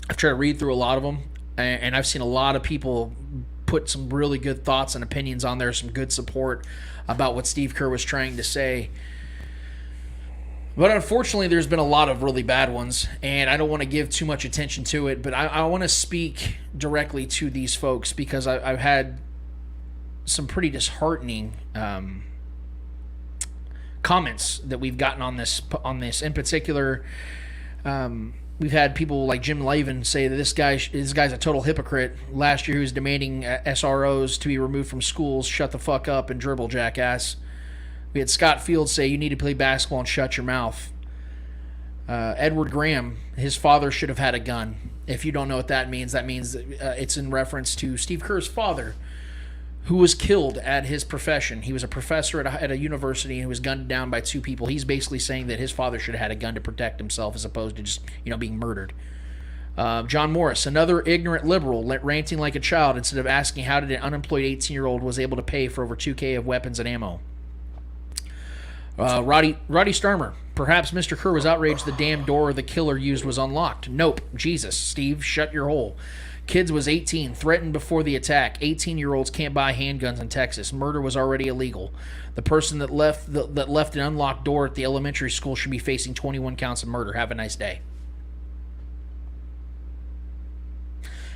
I've tried to read through a lot of them, and I've seen a lot of people put some really good thoughts and opinions on there, some good support about what Steve Kerr was trying to say. But unfortunately, there's been a lot of really bad ones, and I don't want to give too much attention to it, but I want to speak directly to these folks because I've had some pretty disheartening comments that we've gotten on this. In particular, we've had people like Jim Lavin say that this guy's a total hypocrite. Last year he was demanding SROs to be removed from schools. Shut the fuck up and dribble, jackass. We had Scott Fields say you need to play basketball and shut your mouth. Edward Graham, his father should have had a gun. If you don't know what that means it's in reference to Steve Kerr's father, who was killed at his profession. He was a professor at a university and was gunned down by two people. He's basically saying that his father should have had a gun to protect himself as opposed to just, being murdered. John Morris, another ignorant liberal, ranting like a child instead of asking how did an unemployed 18-year-old was able to pay for over $2,000 of weapons and ammo. Roddy Starmer, perhaps Mr. Kerr was outraged the damn door the killer used was unlocked. Nope. Jesus, Steve, shut your hole. Kids was 18, threatened before the attack. 18-year-olds can't buy handguns in Texas. Murder was already illegal. The person that left an unlocked door at the elementary school should be facing 21 counts of murder. Have a nice day.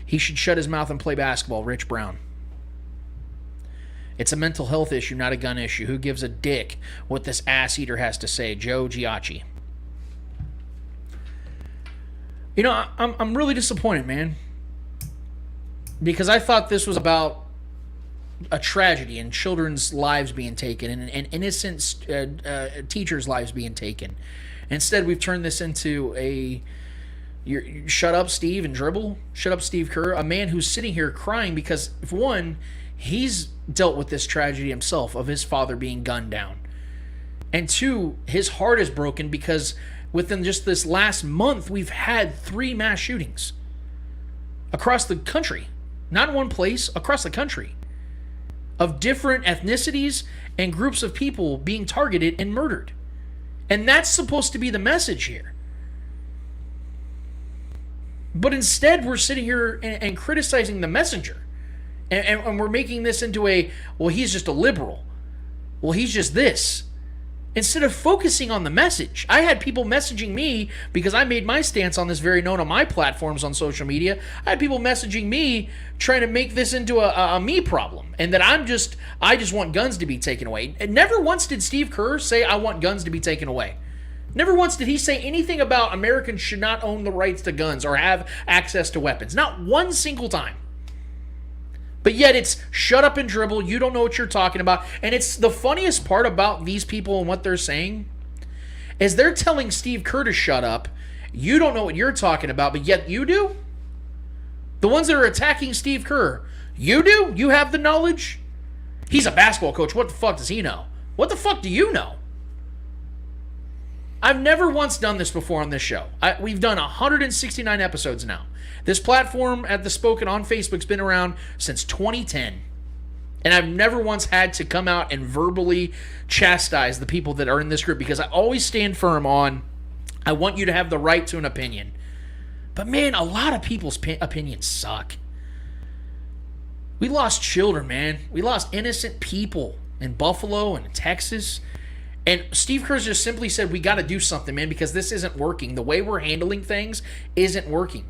He should shut his mouth and play basketball. Rich Brown. It's a mental health issue, not a gun issue. Who gives a dick what this ass-eater has to say? Joe Giacchi. I'm really disappointed, man. Because I thought this was about a tragedy and children's lives being taken and innocent teachers' lives being taken. Instead, we've turned this into shut up, Steve, and dribble. Shut up, Steve Kerr. A man who's sitting here crying because, for one, he's dealt with this tragedy himself of his father being gunned down. And two, his heart is broken because within just this last month, we've had 3 mass shootings across the country. Not in one place, across the country, of different ethnicities and groups of people being targeted and murdered. And that's supposed to be the message here. But instead, we're sitting here and criticizing the messenger. And we're making this into he's just a liberal. well, he's just this. Instead of focusing on the message. I had people messaging me because I made my stance on this very known on my platforms on social media. I had people messaging me trying to make this into a me problem, and that I just want guns to be taken away. And never once did Steve Kerr say I want guns to be taken away. Never once did he say anything about Americans should not own the rights to guns or have access to weapons. Not one single time. But yet it's shut up and dribble. You don't know what you're talking about. And it's the funniest part about these people and what they're saying is they're telling Steve Kerr to shut up. You don't know what you're talking about, but yet you do? The ones that are attacking Steve Kerr, you do? You have the knowledge? He's a basketball coach. What the fuck does he know? What the fuck do you know? I've never once done this before on this show. We've done 169 episodes now. This platform at The Spoken on Facebook's been around since 2010. And I've never once had to come out and verbally chastise the people that are in this group because I always stand firm on, I want you to have the right to an opinion. But man, a lot of people's opinions suck. We lost children, man. We lost innocent people in Buffalo and Texas. And Steve Kerr just simply said, we got to do something, man, because this isn't working. The way we're handling things isn't working.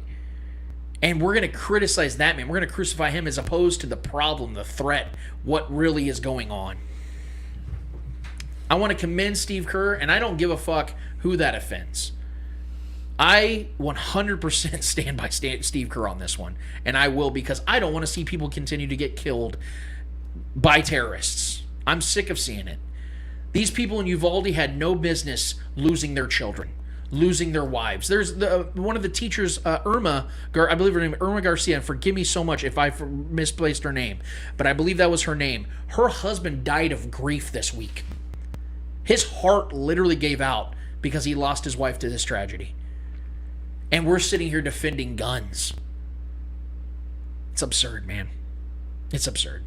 And we're going to criticize that man. We're going to crucify him as opposed to the problem, the threat, what really is going on. I want to commend Steve Kerr, and I don't give a fuck who that offends. I 100% stand by Steve Kerr on this one. And I will, because I don't want to see people continue to get killed by terrorists. I'm sick of seeing it. These people in Uvalde had no business losing their children, losing their wives. There's one of the teachers, Irma, I believe her name, Irma Garcia, and forgive me so much if I misplaced her name, but I believe that was her name. Her husband died of grief this week. His heart literally gave out because he lost his wife to this tragedy. And we're sitting here defending guns. It's absurd, man. It's absurd.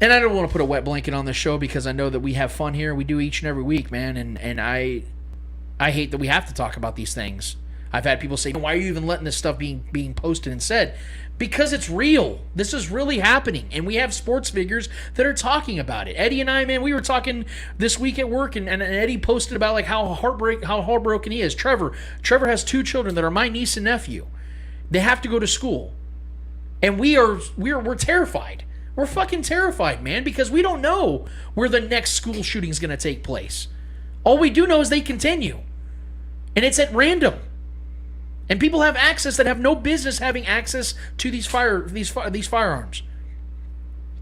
And I don't want to put a wet blanket on this show because I know that we have fun here. We do each and every week, man. And I hate that we have to talk about these things. I've had people say, why are you even letting this stuff being posted and said? Because it's real. This is really happening. And we have sports figures that are talking about it. Eddie and I, man, we were talking this week at work, and Eddie posted about like how heartbroken he is. Trevor has 2 children that are my niece and nephew. They have to go to school. And we're terrified. We're fucking terrified, man, because we don't know where the next school shooting is going to take place. All we do know is they continue. And it's at random. And people have access that have no business having access to these firearms.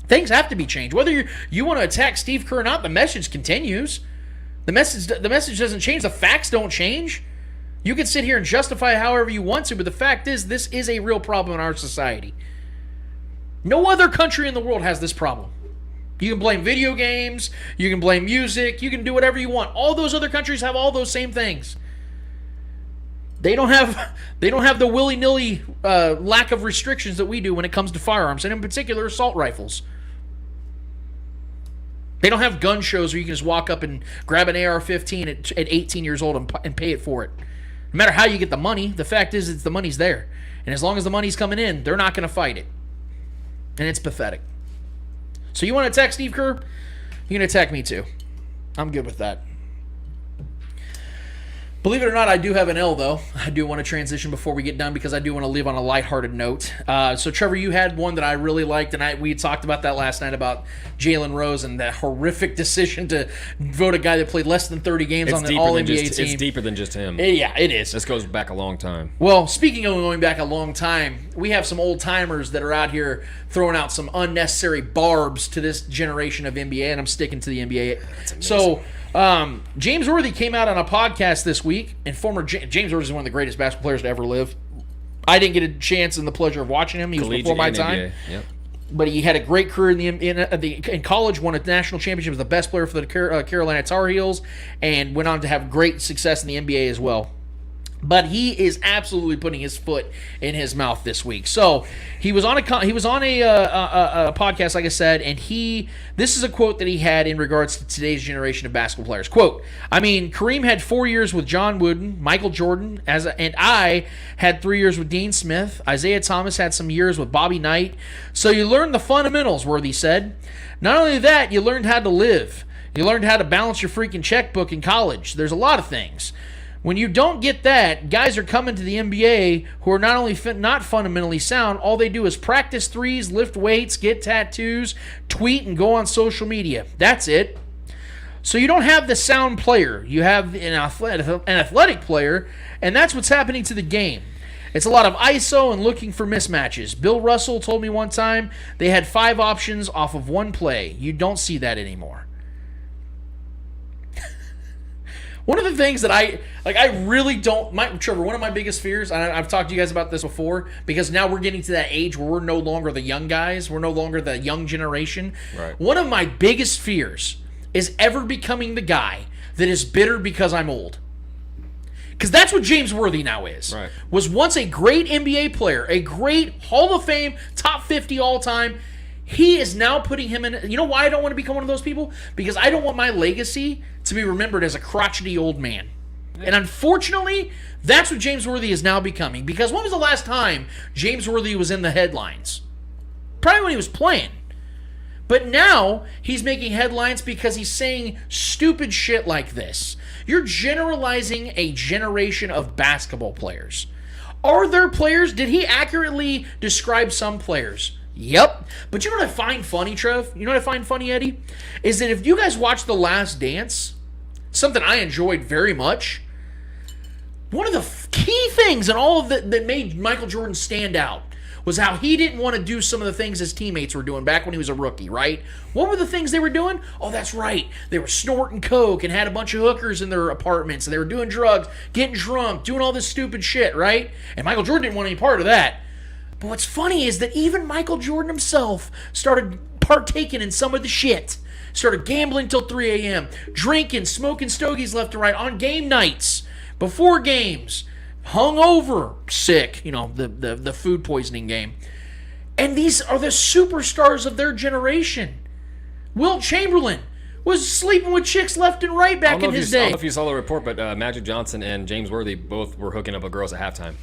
Things have to be changed. Whether you want to attack Steve Kerr or not, the message continues. The message doesn't change. The facts don't change. You can sit here and justify it however you want to, but the fact is this is a real problem in our society. No other country in the world has this problem. You can blame video games, you can blame music, you can do whatever you want. All those other countries have all those same things. They don't have the willy-nilly lack of restrictions that we do when it comes to firearms, and in particular assault rifles. They don't have gun shows where you can just walk up and grab an AR-15 at 18 years old and pay it for it. No matter how you get the money, the fact is the money's there. And as long as the money's coming in, they're not going to fight it. And it's pathetic. So you want to attack Steve Kerr? You can attack me too. I'm good with that. Believe it or not, I do have an L, though. I do want to transition before we get done because I do want to leave on a lighthearted note. So, Trevor, you had one that I really liked, and we talked about that last night about Jalen Rose and that horrific decision to vote a guy that played less than 30 games on the All-NBA team. It's deeper than just him. Yeah, it is. This goes back a long time. Well, speaking of going back a long time, we have some old-timers that are out here throwing out some unnecessary barbs to this generation of NBA, and I'm sticking to the NBA. So, James Worthy came out on a podcast this week, and James Worthy is one of the greatest basketball players to ever live. I didn't get a chance and the pleasure of watching him. He was before my time. Yep. But he had a great career in college, won a national championship, was the best player for the Carolina Tar Heels, and went on to have great success in the NBA as well. But he is absolutely putting his foot in his mouth this week. So he was on a podcast, like I said, and this is a quote that he had in regards to today's generation of basketball players. Quote, I mean, Kareem had 4 years with John Wooden, Michael Jordan, and I had 3 years with Dean Smith. Isaiah Thomas had some years with Bobby Knight. So you learned the fundamentals, Worthy said. Not only that, you learned how to live. You learned how to balance your freaking checkbook in college. There's a lot of things. When you don't get that, guys are coming to the NBA who are not only not fundamentally sound, all they do is practice threes, lift weights, get tattoos, tweet, and go on social media. That's it. So you don't have the sound player. You have an athletic player, and that's what's happening to the game. It's a lot of ISO and looking for mismatches. Bill Russell told me one time they had 5 options off of one play. You don't see that anymore. One of the things that I really don't, Trevor, one of my biggest fears, and I've talked to you guys about this before, because now we're getting to that age where we're no longer the young guys. We're no longer the young generation. Right. One of my biggest fears is ever becoming the guy that is bitter because I'm old. Because that's what James Worthy now is. Right. Was once a great NBA player, a great Hall of Fame, top 50 all-time. He is now putting him in. You know why I don't want to become one of those people? Because I don't want my legacy to be remembered as a crotchety old man. Yeah. And unfortunately, that's what James Worthy is now becoming. Because when was the last time James Worthy was in the headlines? Probably when he was playing. But now he's making headlines because he's saying stupid shit like this. You're generalizing a generation of basketball players. Are there players? Did he accurately describe some players? Yep. But you know what I find funny, Trev? You know what I find funny, Eddie? Is that if you guys watch The Last Dance, something I enjoyed very much, one of the key things and all of that made Michael Jordan stand out was how he didn't want to do some of the things his teammates were doing back when he was a rookie, right? What were the things they were doing? Oh, that's right. They were snorting coke and had a bunch of hookers in their apartments, and they were doing drugs, getting drunk, doing all this stupid shit, right? And Michael Jordan didn't want any part of that. But what's funny is that even Michael Jordan himself started partaking in some of the shit. Started gambling till 3 a.m., drinking, smoking stogies left and right on game nights, before games, hungover, sick, the food poisoning game. And these are the superstars of their generation. Wilt Chamberlain was sleeping with chicks left and right back in his day. I don't know if you saw the report, but Magic Johnson and James Worthy both were hooking up with girls at halftime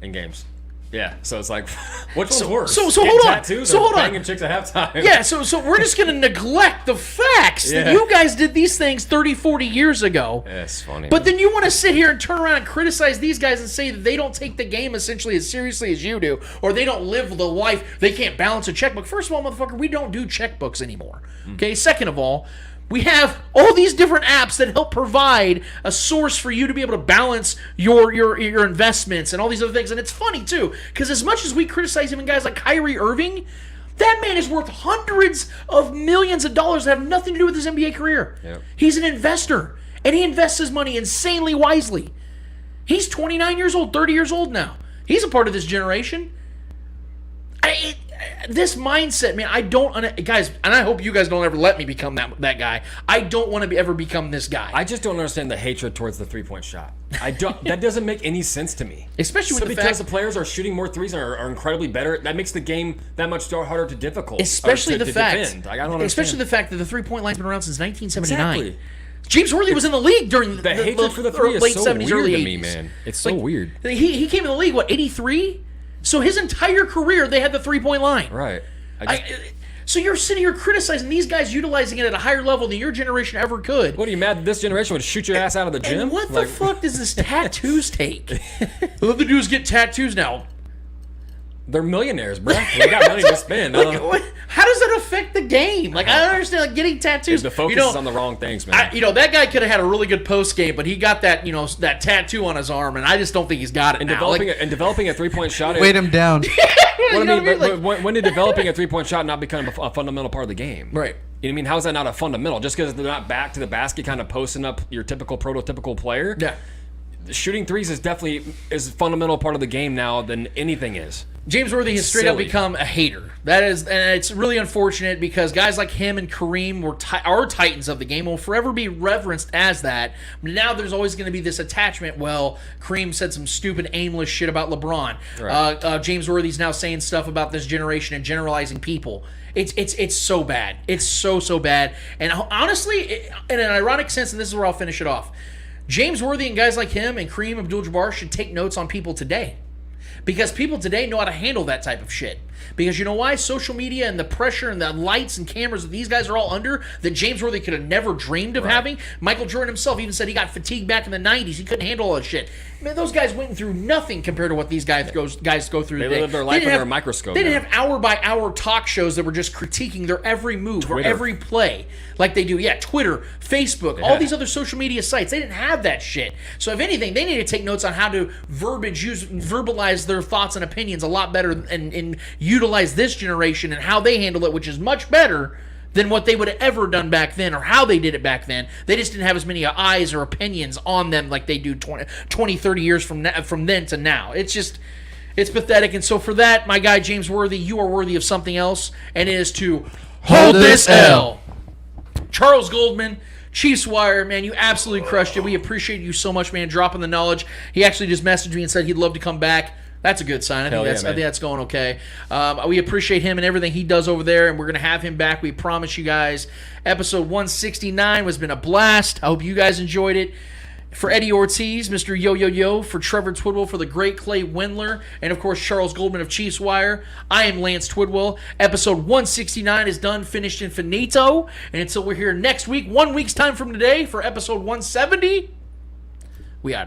in games. Yeah, so it's like, which one's worse? So hold on. So hold on. Banging chicks at halftime. Yeah, so we're just going to neglect the facts that you guys did these things 30, 40 years ago. Yeah, it's funny. But then you want to sit here and turn around and criticize these guys and say that they don't take the game essentially as seriously as you do, or they don't live the life, they can't balance a checkbook. First of all, motherfucker, we don't do checkbooks anymore. Okay, second of all, we have all these different apps that help provide a source for you to be able to balance your investments and all these other things. And it's funny, too, because as much as we criticize even guys like Kyrie Irving, that man is worth hundreds of millions of dollars that have nothing to do with his NBA career. Yep. He's an investor, and he invests his money insanely wisely. He's 29 years old, 30 years old now. He's a part of this generation. This mindset, man, guys, and I hope you guys don't ever let me become that guy. I don't want to ever become this guy. I just don't understand the hatred towards the three-point shot. That doesn't make any sense to me. Especially because the players are shooting more threes and are incredibly better. That makes the game that much harder to difficult. Especially to defend. I don't understand. Especially the fact that the three-point line's been around since 1979. Exactly. James Worthy was in the league during the hatred for the three late is so 70s, weird early 80s. to me, man. It's so weird. He came in the league, 83? So his entire career, they had the three-point line. Right. So you're sitting here criticizing these guys utilizing it at a higher level than your generation ever could. What are you mad that this generation would shoot your ass out of the gym? And what the fuck does this tattoos take? All they do is get tattoos now. They're millionaires, bro. They got money to spend. How does that affect the game? I don't understand. Getting tattoos. The focus is on the wrong things, man. That guy could have had a really good post game, but he got that, that tattoo on his arm, and I just don't think he's got it now. Developing a three-point shot. Weighed him down. When did developing a three-point shot not become a fundamental part of the game? Right. You know what I mean? How is that not a fundamental? Just because they're not back to the basket, kind of posting up your typical prototypical player. Yeah. Shooting threes is definitely a fundamental part of the game now than anything is. James Worthy has straight up Silly. become a hater. That is, and it's really unfortunate because guys like him and Kareem are titans of the game, will forever be reverenced as that. Now there's always going to be this attachment. Well, Kareem said some stupid, aimless shit about LeBron. Right. James Worthy's now saying stuff about this generation and generalizing people. It's so bad. It's so bad. And honestly, in an ironic sense, and this is where I'll finish it off, James Worthy and guys like him and Kareem Abdul-Jabbar should take notes on people today. Because people today know how to handle that type of shit. Because you know why? Social media and the pressure and the lights and cameras that these guys are all under that James Worthy could have never dreamed of having. Michael Jordan himself even said he got fatigued back in the 90s. He couldn't handle all that shit. Man, those guys went through nothing compared to what these guys go through They today. live their life under a microscope. They didn't have hour-by-hour talk shows that were just critiquing their every move or every play like they do. Yeah, Twitter, Facebook, all these other social media sites. They didn't have that shit. So if anything, they need to take notes on how to verbalize their thoughts and opinions a lot better and utilize this generation and how they handle it, which is much better than what they would have ever done back then or how they did it back then. They just didn't have as many eyes or opinions on them like they do 20 30 years from then to now. It's pathetic. And so for that, my guy James Worthy, you are worthy of something else, and it is to hold this L. Charles Goldman, Chiefs Wire, man, you absolutely crushed it. We appreciate you so much, man, dropping the knowledge. He actually just messaged me and said he'd love to come back. That's a good sign. I think that's going okay. We appreciate him and everything he does over there, and we're going to have him back. We promise you guys. Episode 169 has been a blast. I hope you guys enjoyed it. For Eddie Ortiz, Mr. Yo, for Trevor Twidwell, for the great Clay Windler, and of course Charles Goldman of Chiefs Wire, I am Lance Twidwell. Episode 169 is done, finished, and finito. And until we're here next week, 1 week's time from today, for episode 170, we out of